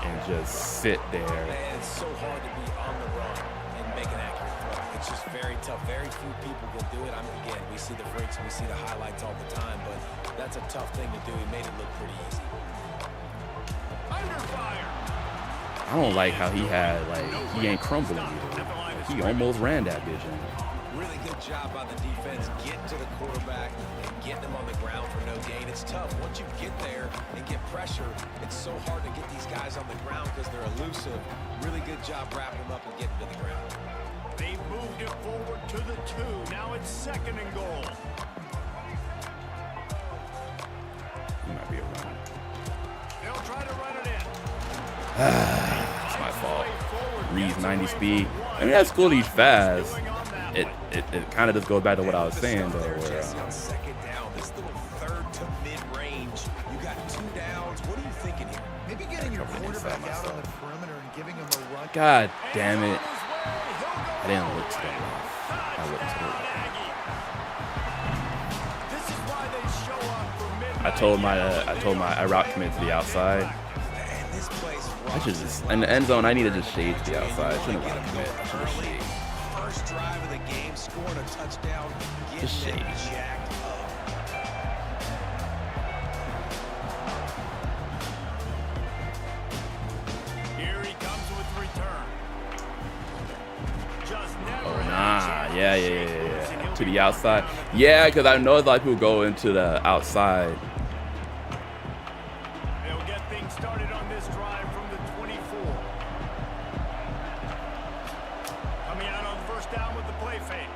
and just sit there. Man, it's so hard to be on the run and make an accurate throw. It's just very tough. Very few people can do it. I mean, again, we see the freaks, we see the highlights all the time, but that's a tough thing to do. He made it look pretty easy. Under fire. I don't like how he had, like, he ain't crumbling either. Like, he almost ran that bitch in. Really good job by the defense getting to the quarterback and getting him on the ground for no gain. It's tough. Once you get there and get pressure, it's so hard to get these guys on the ground because they're elusive. Really good job wrapping them up and getting to the ground. They moved it forward to the 2. Now it's 2nd and goal. He might be a runner. They'll try to run it in. It's my fault. Reed's 90 speed. I mean, that's cool. He's fast. It kind of just goes back to what I was saying, though. Where, Jesse, on 2nd down, this little 3rd to mid-range. You got 2 downs. What are you thinking here? Maybe getting your quarterback out on the perimeter and giving him a run. God damn it. I didn't look to the left. I looked to the right. This is why they show up I route commit to the outside. I should just in the end zone. I need to just shade to the outside. I shouldn't route commit. I should just shade. First drive of the game, scoring a touchdown. Just shade. Here he comes with the return. Just never Oh nah, yeah. To the outside. Yeah, because I know a lot of people go into the outside. They'll get things started on this drive from the 24. Coming out on first down with the play fake.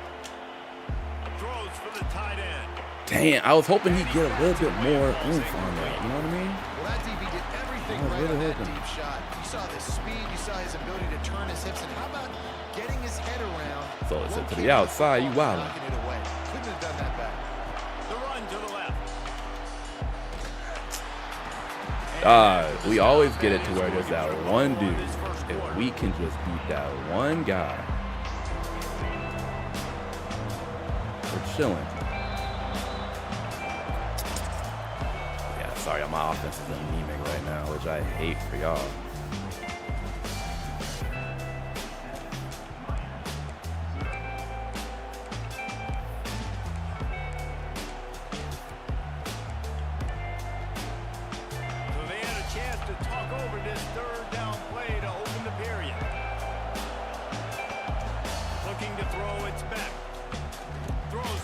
Throws for the tight end. Damn, I was hoping he'd get a little bit more oomph on that. You know what I mean? Well, that DB did everything right on that deep shot. You saw the speed, you saw his ability to turn his hips, and how about getting his head around? So it's to the outside. You wildin'. Knocking it away. Couldn't have done that better. The run to the left. We always get it to where there's that one dude. If we can just beat that one guy, we're chilling. Yeah, sorry, my offense is anemic right now, which I hate for y'all.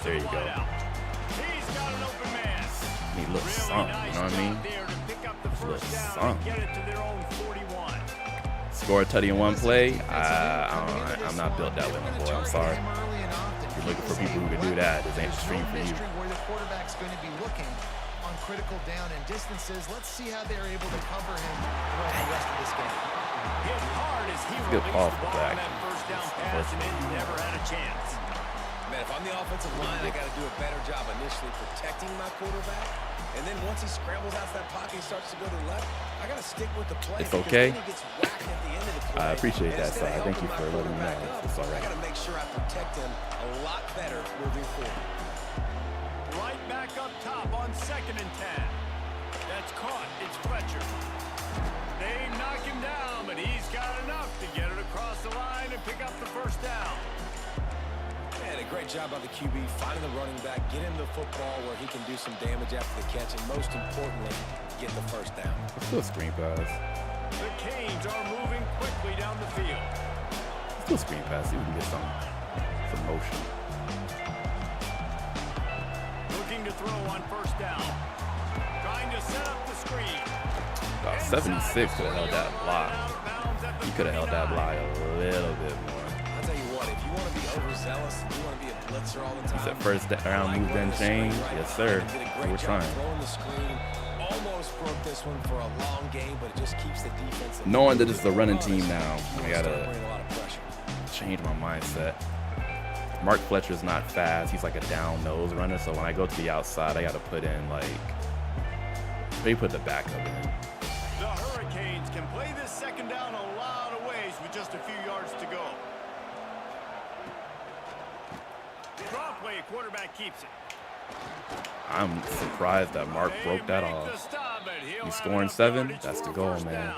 There you go. He's got an open man. Need a little something, you know what I mean? Just a little something. Get it to their own 41. Score a tutty in one play. I'm not built that way, my boy. I'm sorry. If you're looking for people who can do that, this ain't the stream for you. Where the quarterback's going to be looking on critical down and distances. Let's see how they're able to cover him throughout the rest of this game. Hit hard as he Good released call the for ball back. on that first down pass, and it never had a chance. Man, if I'm the offensive line, I got to do a better job initially protecting my quarterback. And then once he scrambles out of that pocket, he starts to go to the left. I got to stick with the play. It's okay. Then he gets whacked at the end of the play. I appreciate that, Instead of Si. Thank you helping for my letting me know. quarterback It's all up, right. I got to make sure I protect him a lot better moving forward. Right back up top on 2nd and 10. That's caught. It's Fletcher. They knock him down, but he's got enough to get it across the line and pick up the first down. Man, a great job by the QB finding the running back, get him the football where he can do some damage after the catch, and most importantly, get the first down. Let's do a screen pass. The Canes are moving quickly down the field. Let's do a screen pass. See if we can get some motion. Looking to throw on first down. Trying to set up the screen. 76 could have held that block. He could have held that block a little bit more. I'll tell you what, if you want to be overzealous, you want to be a blitzer all the time. He said first round moved and change. Yes, sir. We're trying. Throwing the screen. Almost broke this one for a long game, but it just keeps the defense. Knowing that it's a running team now, I gotta change my mindset. Mark Fletcher's not fast. He's like a down nose runner. So when I go to the outside, I gotta put in like, maybe put the backup in. The Hurricanes can play this second down a lot of ways with just a few yards to go. Draw play, quarterback keeps it. I'm surprised that Mark broke that off. He's scoring 7. That's the goal, man.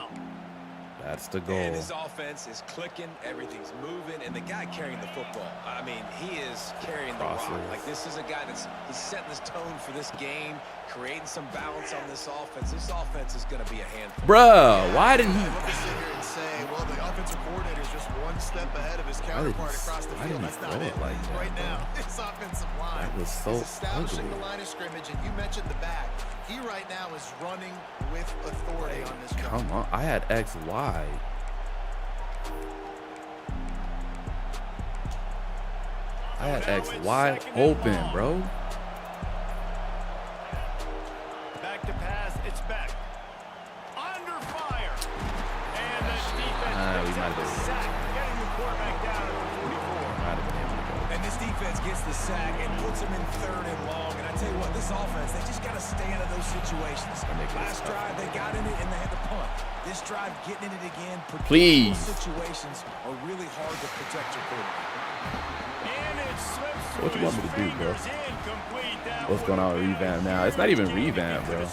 That's the goal. And his offense is clicking, everything's moving, and the guy carrying the football, I mean, he is carrying the rock. Like, this is a guy he's setting this tone for this game, creating some balance on this offense. This offense is going to be a handful. Bruh, why didn't he? Sit here and say, well, the offensive coordinator is just one step ahead of his counterpart across the field. That's not it. Like that, right now, this offensive line that was so is establishing ugly. the line of scrimmage, and you mentioned the back. He right now is running with authority on this. Come on, I had X wide. I had X wide open, bro. Back to pass, it's back. Under fire. And the defense We might have been. sack, getting the quarterback down at the 44. Might have been able to go. And this defense gets the sack and puts him in 3rd and long. And I tell you what, this offense, they just got to stay out of those situations. Last drive, they got in it and they had to punt. This drive, getting in it again. Please. Situations are really hard to protect your quarterback. And it slips What you want me to do, bro? What's going on with revamp now? It's not even revamp, bro.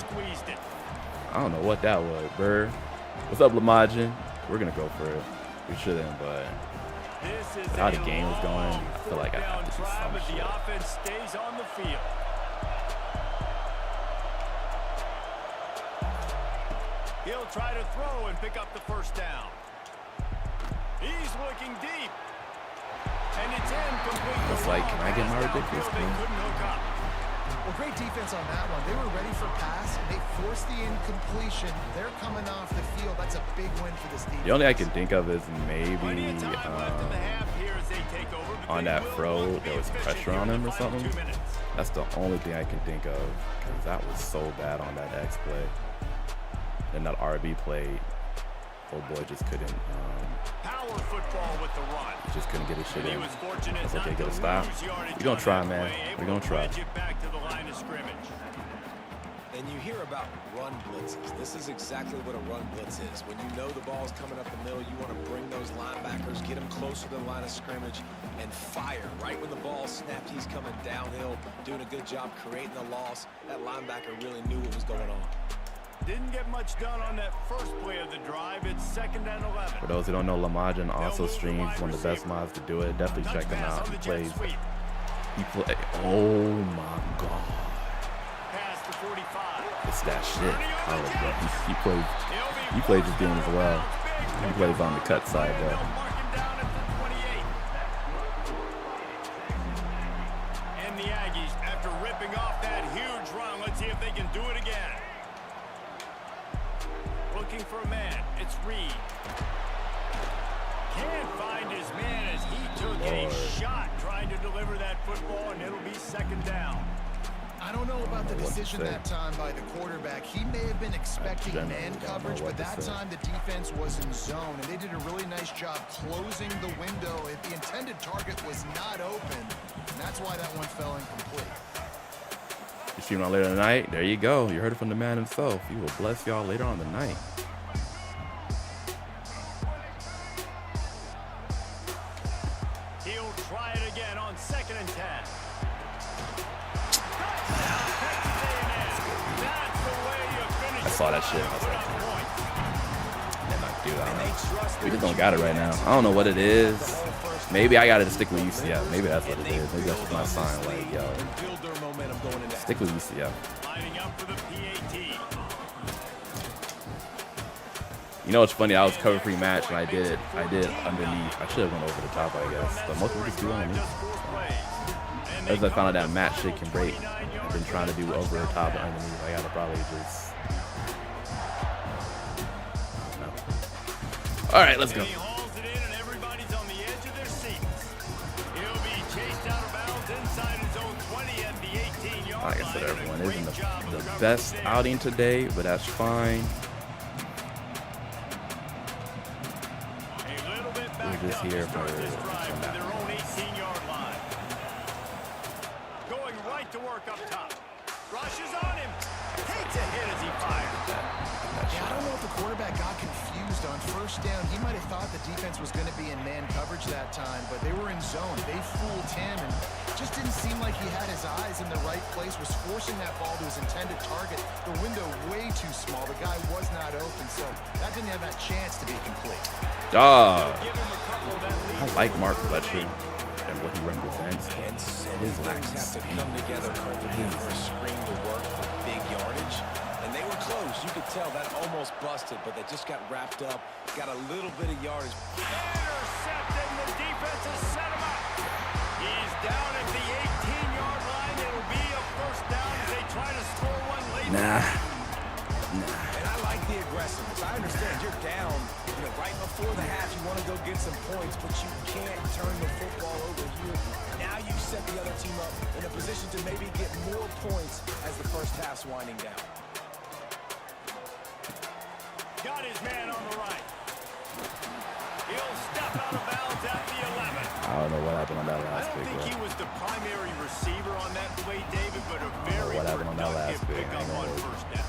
I don't know what that was, bro. What's up, Lamajin? We're gonna go for it. We shouldn't, but how the game was going, I feel like I have to do some shit. The offense stays on the field. He'll try to throw and pick up the first down. He's looking deep. And it's incomplete. It's like, can I get my ridiculous thing? Well, great defense on that one. They were ready for pass. They forced the incompletion. They're coming off the field. That's a big win for this defense. The only I can think of is maybe on that throw, there was pressure on him or something. That's the only thing I can think of, because that was so bad on that X play. And that RB play, old boy just couldn't. Power football with the run. Just couldn't get his shit in. That's okay, get a stop. We're gonna try, man. We're gonna try. Back to the line of scrimmage. And you hear about run blitzes. This is exactly what a run blitz is. When you know the ball's coming up the middle, you want to bring those linebackers, get them closer to the line of scrimmage, and fire. Right when the ball snapped, he's coming downhill, doing a good job creating the loss. That linebacker really knew what was going on. Didn't get much done on that first play of the drive. It's 2nd and 11. For those who don't know, Lamajin also streams one of the best mods to do it. Definitely check him out. He plays. Oh my god. Past the 45. It's that shit. He plays this game as well. He plays on the cut side though. And the Aggies, after ripping off that huge run, let's see if they can do it again. Looking for a man. It's Reed. Can't find his man as he took a shot trying to deliver that football, and it'll be 2nd down. I don't know about the decision that time by the quarterback. He may have been expecting man coverage, but that time the defense was in zone, and they did a really nice job closing the window. If the intended target was not open, and that's why that one fell incomplete. You stream on later tonight. There you go. You heard it from the man himself. He will bless y'all later on the night. He'll try it again on 2nd and 10. I saw that shit. I was like, dude, we just don't got it right now. I don't know what it is. Maybe I got to stick with UCF. Maybe that's what it is. Maybe that's just my sign. Like, yo, stick with UCF. You know what's funny? I was cover free match and I did it underneath. I should have went over the top, I guess. But most people just do underneath. As I found out that match shit can break. I've been trying to do over the top and underneath. I gotta probably just. All right, let's go. Like I said, everyone isn't the best outing today, but that's fine. We're just here for some their own 18-yard line. Going right to work up top. Rushes on him. Takes a hit as he fires. Yeah, I don't know if the quarterback got confused on 1st down. He might have thought the defense was going to be in man coverage that time, but they were in zone. They fooled him and just didn't seem like he had his eyes in the right place, was forcing that ball to his intended target. The window way too small. The guy was not open, so that didn't have that chance to be complete. Dog. I like Mark Fletcher and what he represents. His backs have to come together perfectly for a screen to work for big yardage. And they were close. You could tell that almost busted, but they just got wrapped up. Got a little bit of yardage. Intercepted. The defense has set him up. He's down at the 18-yard line. It'll be a 1st down as they try to score one late. Nah. And I like the aggressiveness. I understand you're down. Right before the half, you want to go get some points, but you can't turn the football over here. Now you set the other team up in a position to maybe get more points as the first half's winding down. Got his man on the right. He'll step out of bounds at the 11. I don't know what happened on that last pick. I don't think he was the primary receiver on that play, David, but a very what happened on that last pick. pickup on 1st down.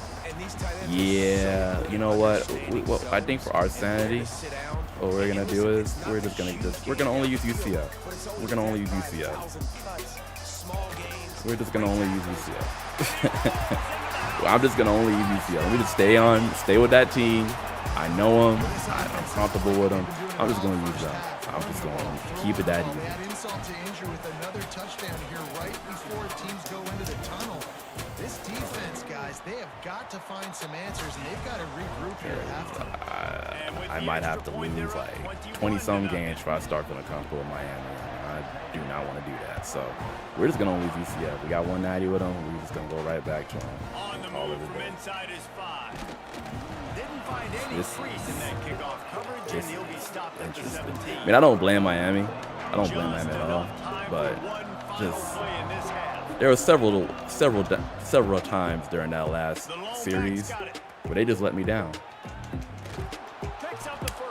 Yeah, you know what? I think for our sanity, what we're gonna do is we're gonna only use UCF. We're gonna only use UCF. We're just gonna only use VCF. I'm just gonna only use VCF. Let me just stay with that team. I know them. I'm comfortable with them. I'm just gonna use them. I'm just gonna keep it that easy. Add insult to injury with another touchdown here right before teams go into the tunnel. This defense, guys, they have got to find some answers, and they've got to regroup here at halftime. I might have to lose like 20-some games before I start feeling comfortable with Miami. I do not want to do that. So we're just going to only VCF. We got 190 with them. We're just going to go right back to them. On the move from inside is 5. Didn't find any crease in that kickoff coverage, and he'll be stopped at the 17. I mean, I don't blame Miami. I don't blame Miami at all. But just there were several times during that last series where they just let me down.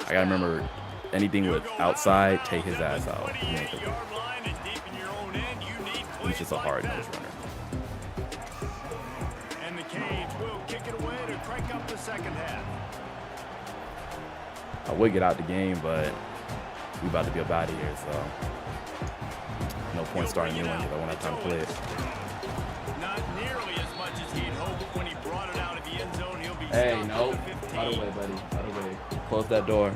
I gotta remember, anything with outside, take his ass out. He's just a hard-nosed runner. And the Canes will kick it away to crank up the second half. I would get out the game, but we about to be up out of here, so no point starting new one because I won't have time to play it. Not nearly as much as he'd hoped when he brought it out of the end zone. He'll be Hey, stopped no. at the 15. By the way, buddy. By the way. Close that door.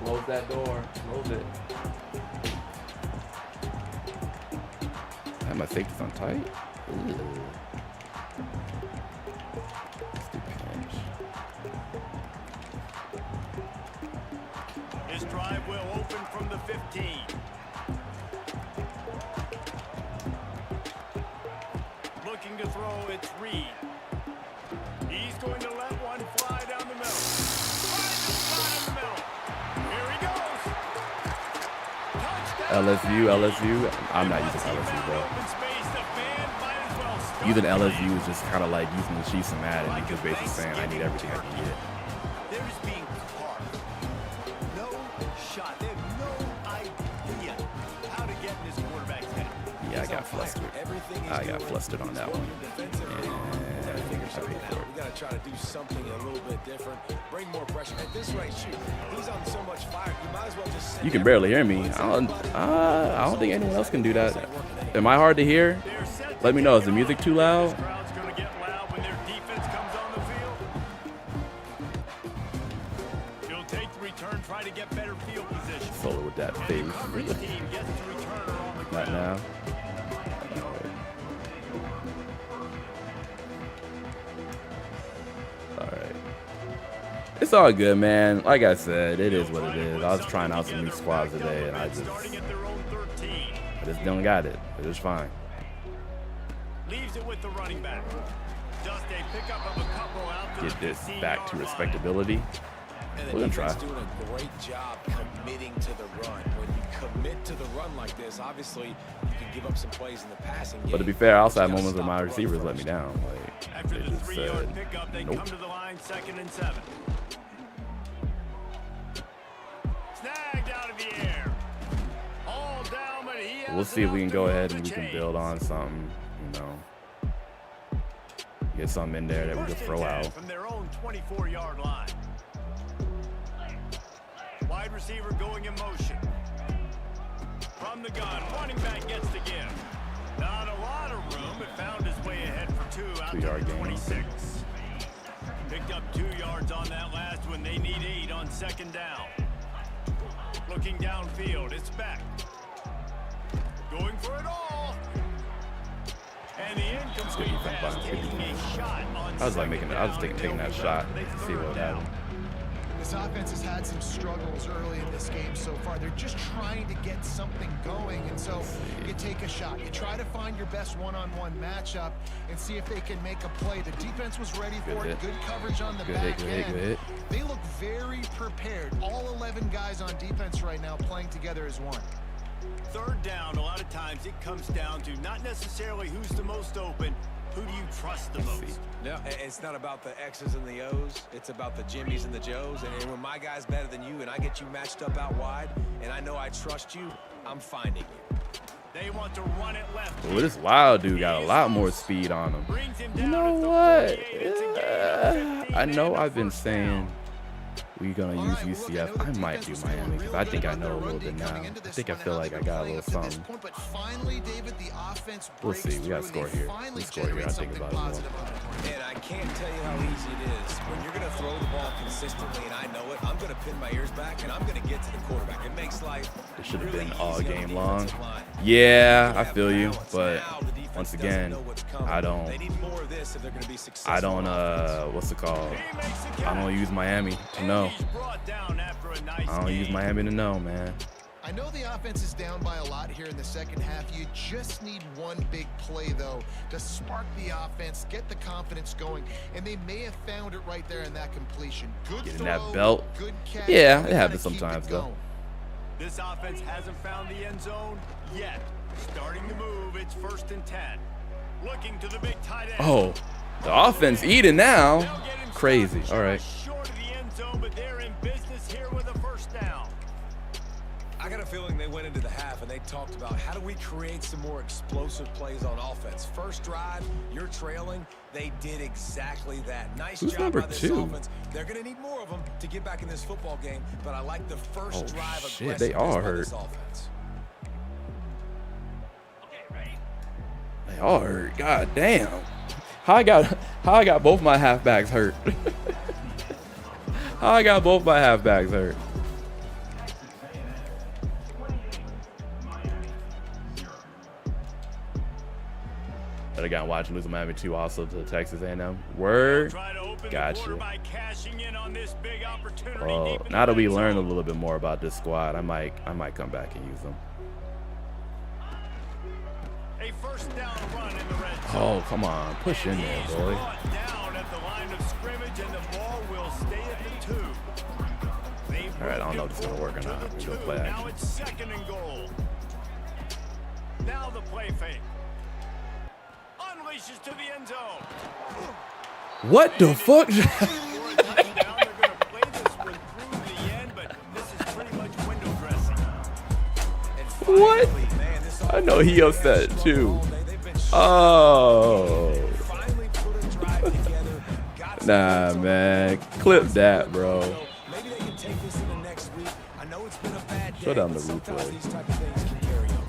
Close that door. Close it. My safety's on tight. Ooh. His drive will open from the 15. Looking to throw, it's Reed. He's going to let one fly down the middle. Finds the spot in the middle. Here he goes. LSU. I'm not using LSU, bro. Using LSU is just kind of like using the Chiefs and Madden because basically saying I need everything I can get. They're just being carved. No shot. They have no idea how to get in this quarterback's head. Yeah, I got flustered on that one. And I think I paid for it. We got to try to do something a little bit different. Bring more pressure. At this rate, shoot, he's on so much fire. You might as well just. You can barely hear me. I don't think anyone else can do that. Am I hard to hear? Let me know. Is the music too loud? Crowd's going to get loud when their defense comes on the field. He'll take the return, try to get better field position. Solo with that face. Coverage team gets the returner on the Not ground. now. Alright. It's all good, man. Like I said, it is what it is. I was trying out some new squads today, and I just don't got it. It's fine. Leaves it with the running back. Just a pickup of a couple out to Get the this 15-yard back to line. respectability. And We're the gonna try. defense doing a great job committing to the run. When you commit to the run like this, obviously you can give up some plays in the passing game. But to be fair, I also had You gotta moments where stop my the run receivers let first. me down. Like, After they the just 3-yard said, pickup, they nope. come to the line, 2nd and 7. Snagged out of the air. All down, but he has We'll see if we can enough go to ahead move and the we can chains. build on something, you know. Get something in there that we can First and throw 10 out. from their own 24-yard line. Wide receiver going in motion. From the gun, running back gets to give. Not a lot of room, but found his way ahead for 2 out to 2-yard the gain. 26. Picked up 2 yards on that last one. They need 8 on 2nd down. Looking downfield, it's back. Going for it all. And the incomplete pass taking a shot on I was like second I was down, taking and that they'll shot convert to a see what 3rd would down. happen. This offense has had some struggles early in this game so far. They're just trying to get something going, and so you take a shot. You try to find your best one-on-one matchup and see if they can make a play. The defense was ready for it. Good coverage on the back end. They look very prepared. All 11 guys on defense right now playing together as one. 3rd down, a lot of times it comes down to not necessarily who's the most open, who do you trust the most? No, it's not about the X's and the O's. It's about the Jimmys and the Joes. And when my guy's better than you and I get you matched up out wide and I know I trust you, I'm finding you. They want to run it left. Well, this wild dude got a lot more speed on him. Brings him You down know at the what? 48. It's a gain of 15 I know and a I've been first saying down. We gonna use UCF. I might do Miami because I think I know a little bit now. I think I feel like I got a little something. We'll see. We gotta score here. We score here. I think about it more. And I can't tell you how easy it is. When you're going to throw the ball consistently, and I know it, I'm going to pin my ears back, and I'm going to get to the quarterback. It makes life It should have really been all easy on game the long. defensive line. Yeah, I feel you, but once again, I They don't, need more of this if they're going to be successful. I don't, what's it called? I don't use Miami to know. I don't use Miami to know, man. I know the offense is down by a lot here in the second half. You just need one big play, though, to spark the offense, get the confidence going, and they may have found it right there in that completion. Good Getting throw, that belt. good catch. Yeah, it Gotta happens keep it sometimes, though. going. This offense hasn't found the end zone yet. Starting to move, it's 1st and 10. Looking to the big tight end. Oh, the offense eating now. They'll get him Crazy. stopped All right. just short of the end zone, but they're in business here with a 1st down. I got a feeling they went into the half and they talked about how do we create some more explosive plays on offense. First drive, you're trailing. They did exactly that. Nice Who's job number by this 2? offense. They're going to need more of them to get back in this football game, but I like the first Oh, drive shit, they aggressiveness all by hurt. this offense. They all hurt. God damn. How I got both my halfbacks hurt. How I got both my halfbacks hurt. But I got watching lose Miami 2 also to Texas A&M. Word. Gotcha. Well, now that we learned a little bit more about this squad, I might come back and use them. A 1st down run in the red zone. Oh, come on. Push in there, He's boy. brought down at the line of scrimmage, and the ball will stay at the 2. They've All right, I don't know if moved it's going to work or to not. the We go 2. play Now action. it's 2nd and goal. Now the play fake. Unleashes to the end zone. What the fuck? For a touchdown, they're going to play this one through the end, but this is pretty much window dressing. And What? finally, man, this I know he offense upset has too. struggled all day. They've been Oh. finally put a drive together. Got some Nah, points on the man. board. Clip that, bro. Maybe they can take this into next week. I know it's been a bad day, Show down but the sometimes replay. these type of things can carry over.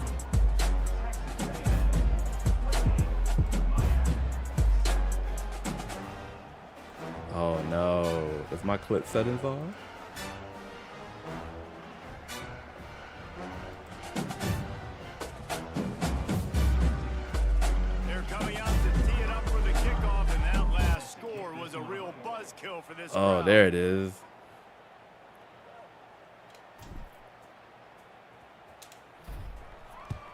Oh no. Is my clip settings on? They're coming out to tee it up for the kickoff, and that last score was a real buzzkill for this Oh, crowd. there it is.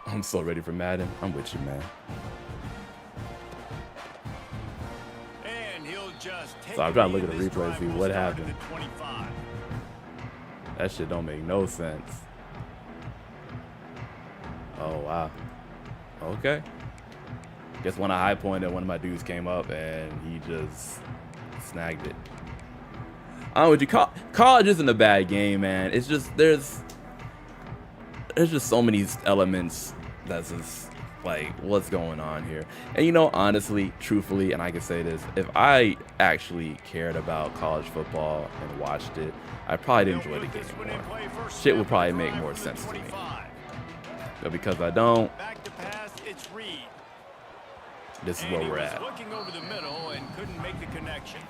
I'm so ready for Madden. I'm with you, man. And he'll just take So I'm trying to it look at the this replay and drive see will what start at happened. the 25. That shit don't make no sense. Oh, wow. Okay. Guess when I high pointed, one of my dudes came up and he just snagged it. I don't know what you call college isn't a bad game, man. It's just there's just so many elements that's just like what's going on here. And you know, honestly, truthfully, and I can say this, if I actually cared about college football and watched it, I probably did enjoy the game more. Shit would probably make more sense to me. But because I don't, Back to pass, it's Reed. this is And where he we're was at. looking over the middle and couldn't make the connection.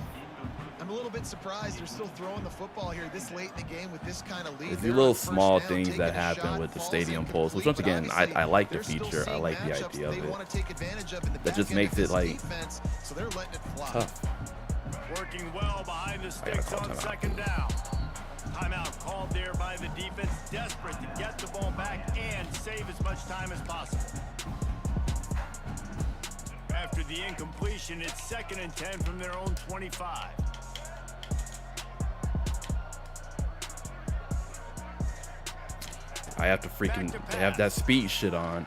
I'm a little bit surprised they're still throwing the football here this late in the game with this kind of lead. It's They're the little on first small down, things taking that a happen shot, with the falls stadium polls, which incomplete, once but again, I like the they're still feature. I seeing like the matchups idea of they it. want to take advantage of in the That just back end makes of it this like defense, so they're letting it fly. tough. Working well behind the I gotta sticks call on timeout. 2nd down. Timeout called there by the defense, desperate to get the ball back and save as much time as possible. After the incompletion, it's 2nd and 10 from their own 25. I have to freaking they have that speed shit on.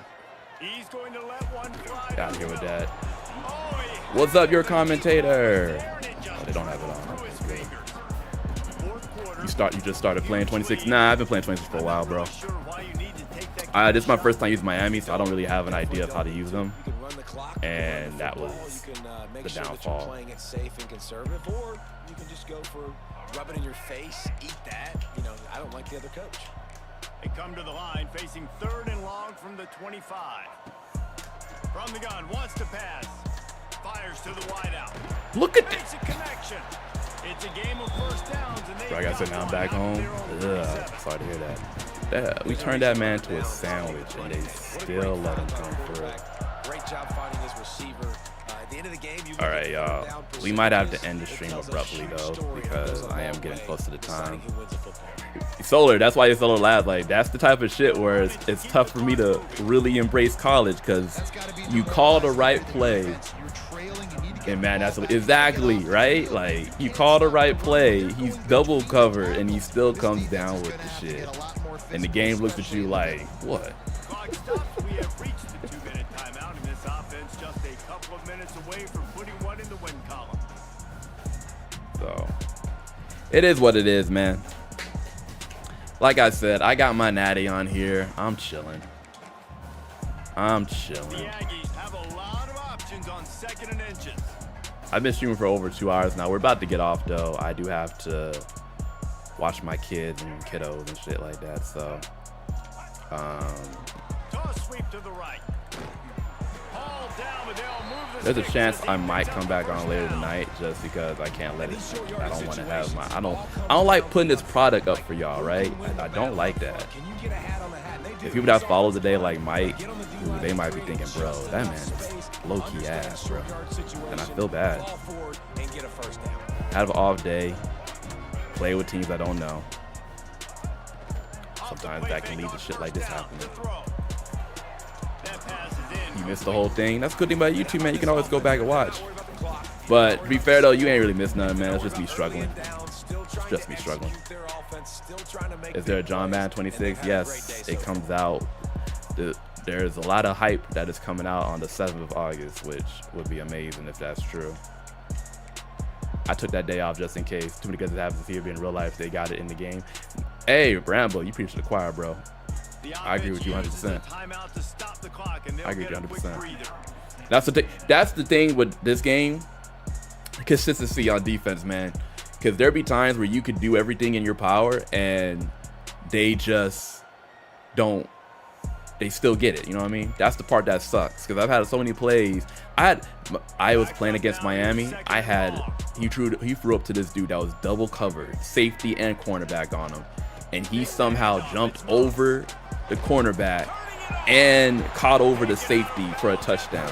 He's going to let one fly. Got here with that. Oh, he What's up, your commentator? there, and it just Oh, they don't have it on. through his fingers. Fourth quarter, You just started playing 26. Nah, I've been playing 26 for a while, bro. Sure why you need to take that This is my first time using Miami, so I don't really have an idea of how to use them. You can run the and that was the downfall. Playing it safe and conservative, or you can just go for rub it in your face, eat that. You know, I don't like the other coach. They come to the line facing 3rd and long from the 25. From the gun, wants to pass. Fires to the wideout. Look at this. Connection. It's a game of first downs, and they like I said, now I'm back home. Ugh, sorry to hear that. We turned that man to a sandwich, and they still let him come through. Great job finding his receiver. At the end of the game, all right, y'all. We might have to end the stream abruptly though, because I am getting close to the time. Solar, that's why it's Solar Labs. Like, that's the type of shit where it's tough for me to really embrace college, because you call the right play. And man, that's exactly right. Like, you call the right play, he's double covered, and he still comes down with the shit. And the game looks at you like, what? We have reached the 2-minute timeout, and this offense just a couple of minutes away from putting one in the win column. So, it is what it is, man. Like I said, I got my natty on here. I'm chilling. The Aggies have a lot of options on 2nd and inches. I've been streaming for over 2 hours now. We're about to get off though. I do have to watch my kids and kiddos and shit like that. So, Toss sweep to the right. Down, but they'll move there's a chance I might come back on later tonight, just because I can't let it. I don't want to have my. I don't like putting this product up for y'all, right? I don't like that. If people that follow today like Mike, they might be thinking, bro, that man is low-key ass, bro. And I feel bad. Have an off day, play with teams I don't know. Sometimes that can lead to shit like this happening. You missed the whole thing. That's a good thing about YouTube, man. You can always go back and watch. But to be fair though, you ain't really missed nothing, man. It's just me struggling. It's just me struggling. Is there a John Madden 26? Yes, it comes out. There's a lot of hype that is coming out on the 7th of August, which would be amazing if that's true. I took that day off just in case. Too many guys that happens here, but in real life, they got it in the game. Hey, Rambo, you preach to the choir, bro. I agree with you 100%. I agree with you 100%. That's the thing with this game. Consistency on defense, man. Because there be times where you could do everything in your power and they just don't. They still get it. You know what I mean? That's the part that sucks. Because I've had so many plays. I was playing against Miami. He threw up to this dude that was double covered, safety and cornerback on him, and he somehow jumped over the cornerback and caught over the safety for a touchdown.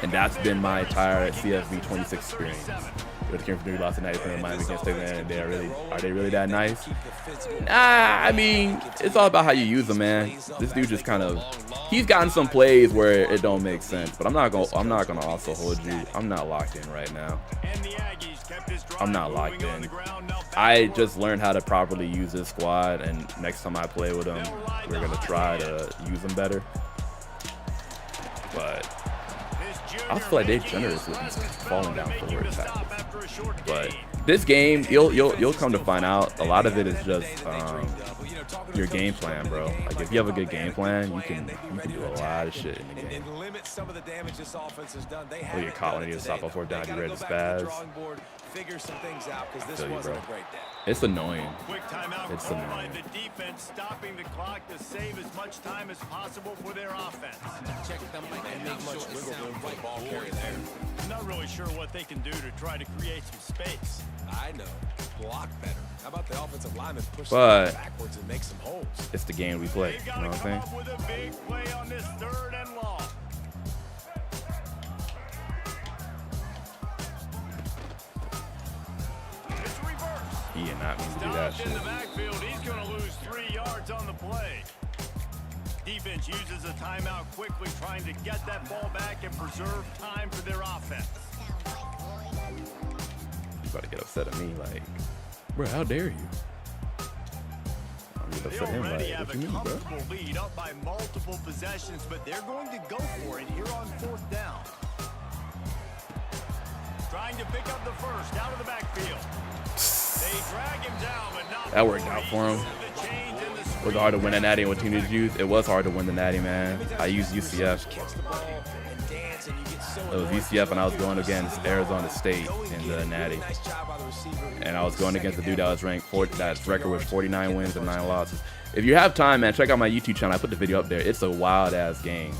And that's been my entire CFB 26 experience. It came from lost tonight playing Miami against them, and are they really that nice? Nah, I mean, it's all about how you use them, man. This dude just he's gotten some plays where it don't make sense, but I'm not gonna also hold you. I'm not locked in right now. I'm not locked in. I just learned how to properly use this squad, and next time I play with them, we're gonna try to use them better. But I also feel like they're generous with these falling down forward tackles. But this game, you'll come to find out, a lot of it is just your game plan, bro. Like, if you have a good game plan, you can do a lot of shit in the game. Look at Colin, he to stop a 4th down, you ready to spaz. I feel you, bro. It's annoying. It's annoying. The defense stopping the clock to save as much time as possible for their offense. I'm not really sure what they can do to try to create some space. I know. Block better. How about the offensive lineman push backwards and make some holes? It's the game we play. You know what I'm saying? With a big play on this 3rd and long. He did not mean to do that shit. In the backfield, he's going to lose 3 yards on the play. Defense uses a timeout quickly, trying to get that ball back and preserve time for their offense. You about to get upset at me, like, bro, how dare you? I'm upset at him, like, what you mean, bro? Lead up by multiple possessions, but they're going to go for it here on 4th down. Trying to pick up the first out of the backfield. They drag him down, but not that worked out for him. Was it hard to win that natty and what team did you use? It was hard to win the natty, man. I used UCF. It was UCF, and I was going against Arizona State in the Natty. And I was going against the dude that was ranked that's record was 49 wins and 9 losses. If you have time, man, check out my YouTube channel. I put the video up there. It's a wild ass game.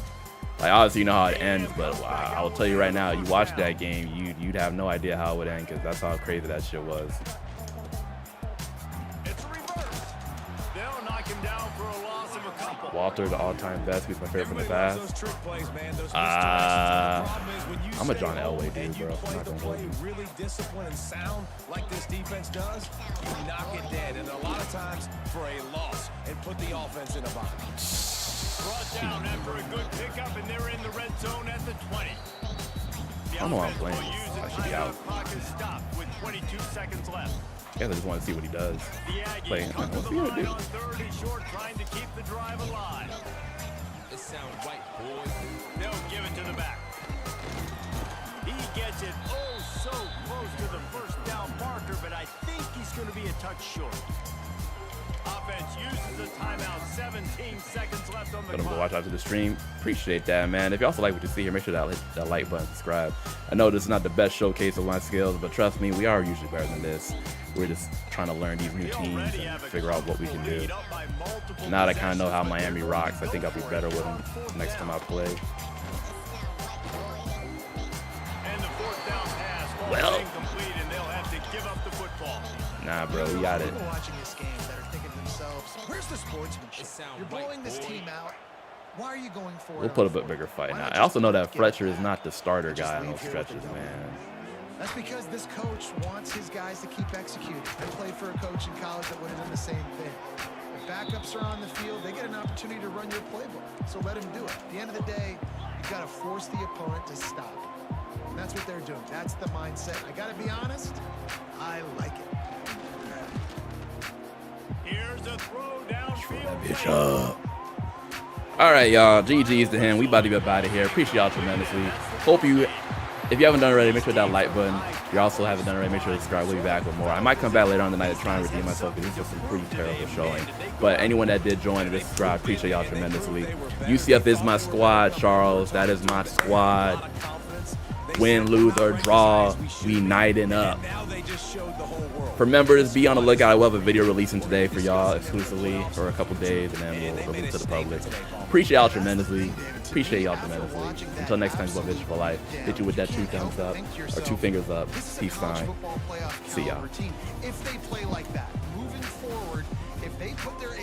Like, obviously you know how it ends, but I will tell you right now, you watch that game, you'd have no idea how it would end, because that's how crazy that shit was. It's a reverse. They'll knock him down for a loss of a couple. Walter, the all-time best, who's my favorite from the past. I'm a John Elway dude, bro. I'm not gonna hold you. Really disciplined and sound like this defense does, you knock it dead, and a lot of times for a loss and put the offense in a bind. Brought down after a good pickup, and they're in the red zone at the 20. I don't know why I'm playing. I should be out. Stop with 22 seconds left. I guess I just want to see what he does. The Aggies Playing. come to Let's the see what he line do. on 3rd and short, trying to keep the drive alive. It sounds right, boys. They'll give it to the back. He gets it oh so close to the first down marker, but I think he's going to be a touch short. Offense uses a timeout. 17 seconds left on the Let him go clock. watch after the stream. Appreciate that, man. If you also like what you see here, make sure that hit that like button, subscribe. I know this is not the best showcase of my skills, but trust me, we are usually better than this. We're just trying to learn these new teams and figure out what we can do. Now that I kind of know how Miami rocks, I think I'll be better with them next time I play. And the 4th down pass falls Well. incomplete, and they'll have to give up the football. Nah, bro, we got it. People watching this game that are thinking to themselves, where's the sportsmanship? You're blowing this team out. Why are you going for it? We'll put a bit bigger fight now. I also know that Fletcher is not the starter guy on those stretches, man. That's because this coach wants his guys to keep executing. I played for a coach in college that would have done the same thing. If backups are on the field, they get an opportunity to run your playbook. So let him do it. At the end of the day, you got to force the opponent to stop. And that's what they're doing. That's the mindset. I got to be honest, I like it. Here's a throw downfield. Bishop. All right, y'all. GG's to him. We about to be up out of here. Appreciate y'all tremendously. Hope you, if you haven't done it already, make sure that like button. If you also haven't done it already, make sure to subscribe. We'll be back with more. I might come back later on tonight to try and redeem myself because this was some pretty terrible showing. But anyone that did join and did subscribe, appreciate y'all tremendously. UCF is my squad, Charles. That is my squad. Win, lose, or draw, we nighting up. For members, be on the lookout. I will have a video releasing today for y'all exclusively for a couple days, and then we'll release it to the public. Appreciate y'all tremendously. Appreciate y'all tremendously. Until next time, go Vicious for Life. Hit you with that 2 thumbs up or 2 fingers up. Peace sign. See y'all. If they play like that, moving forward, if they put their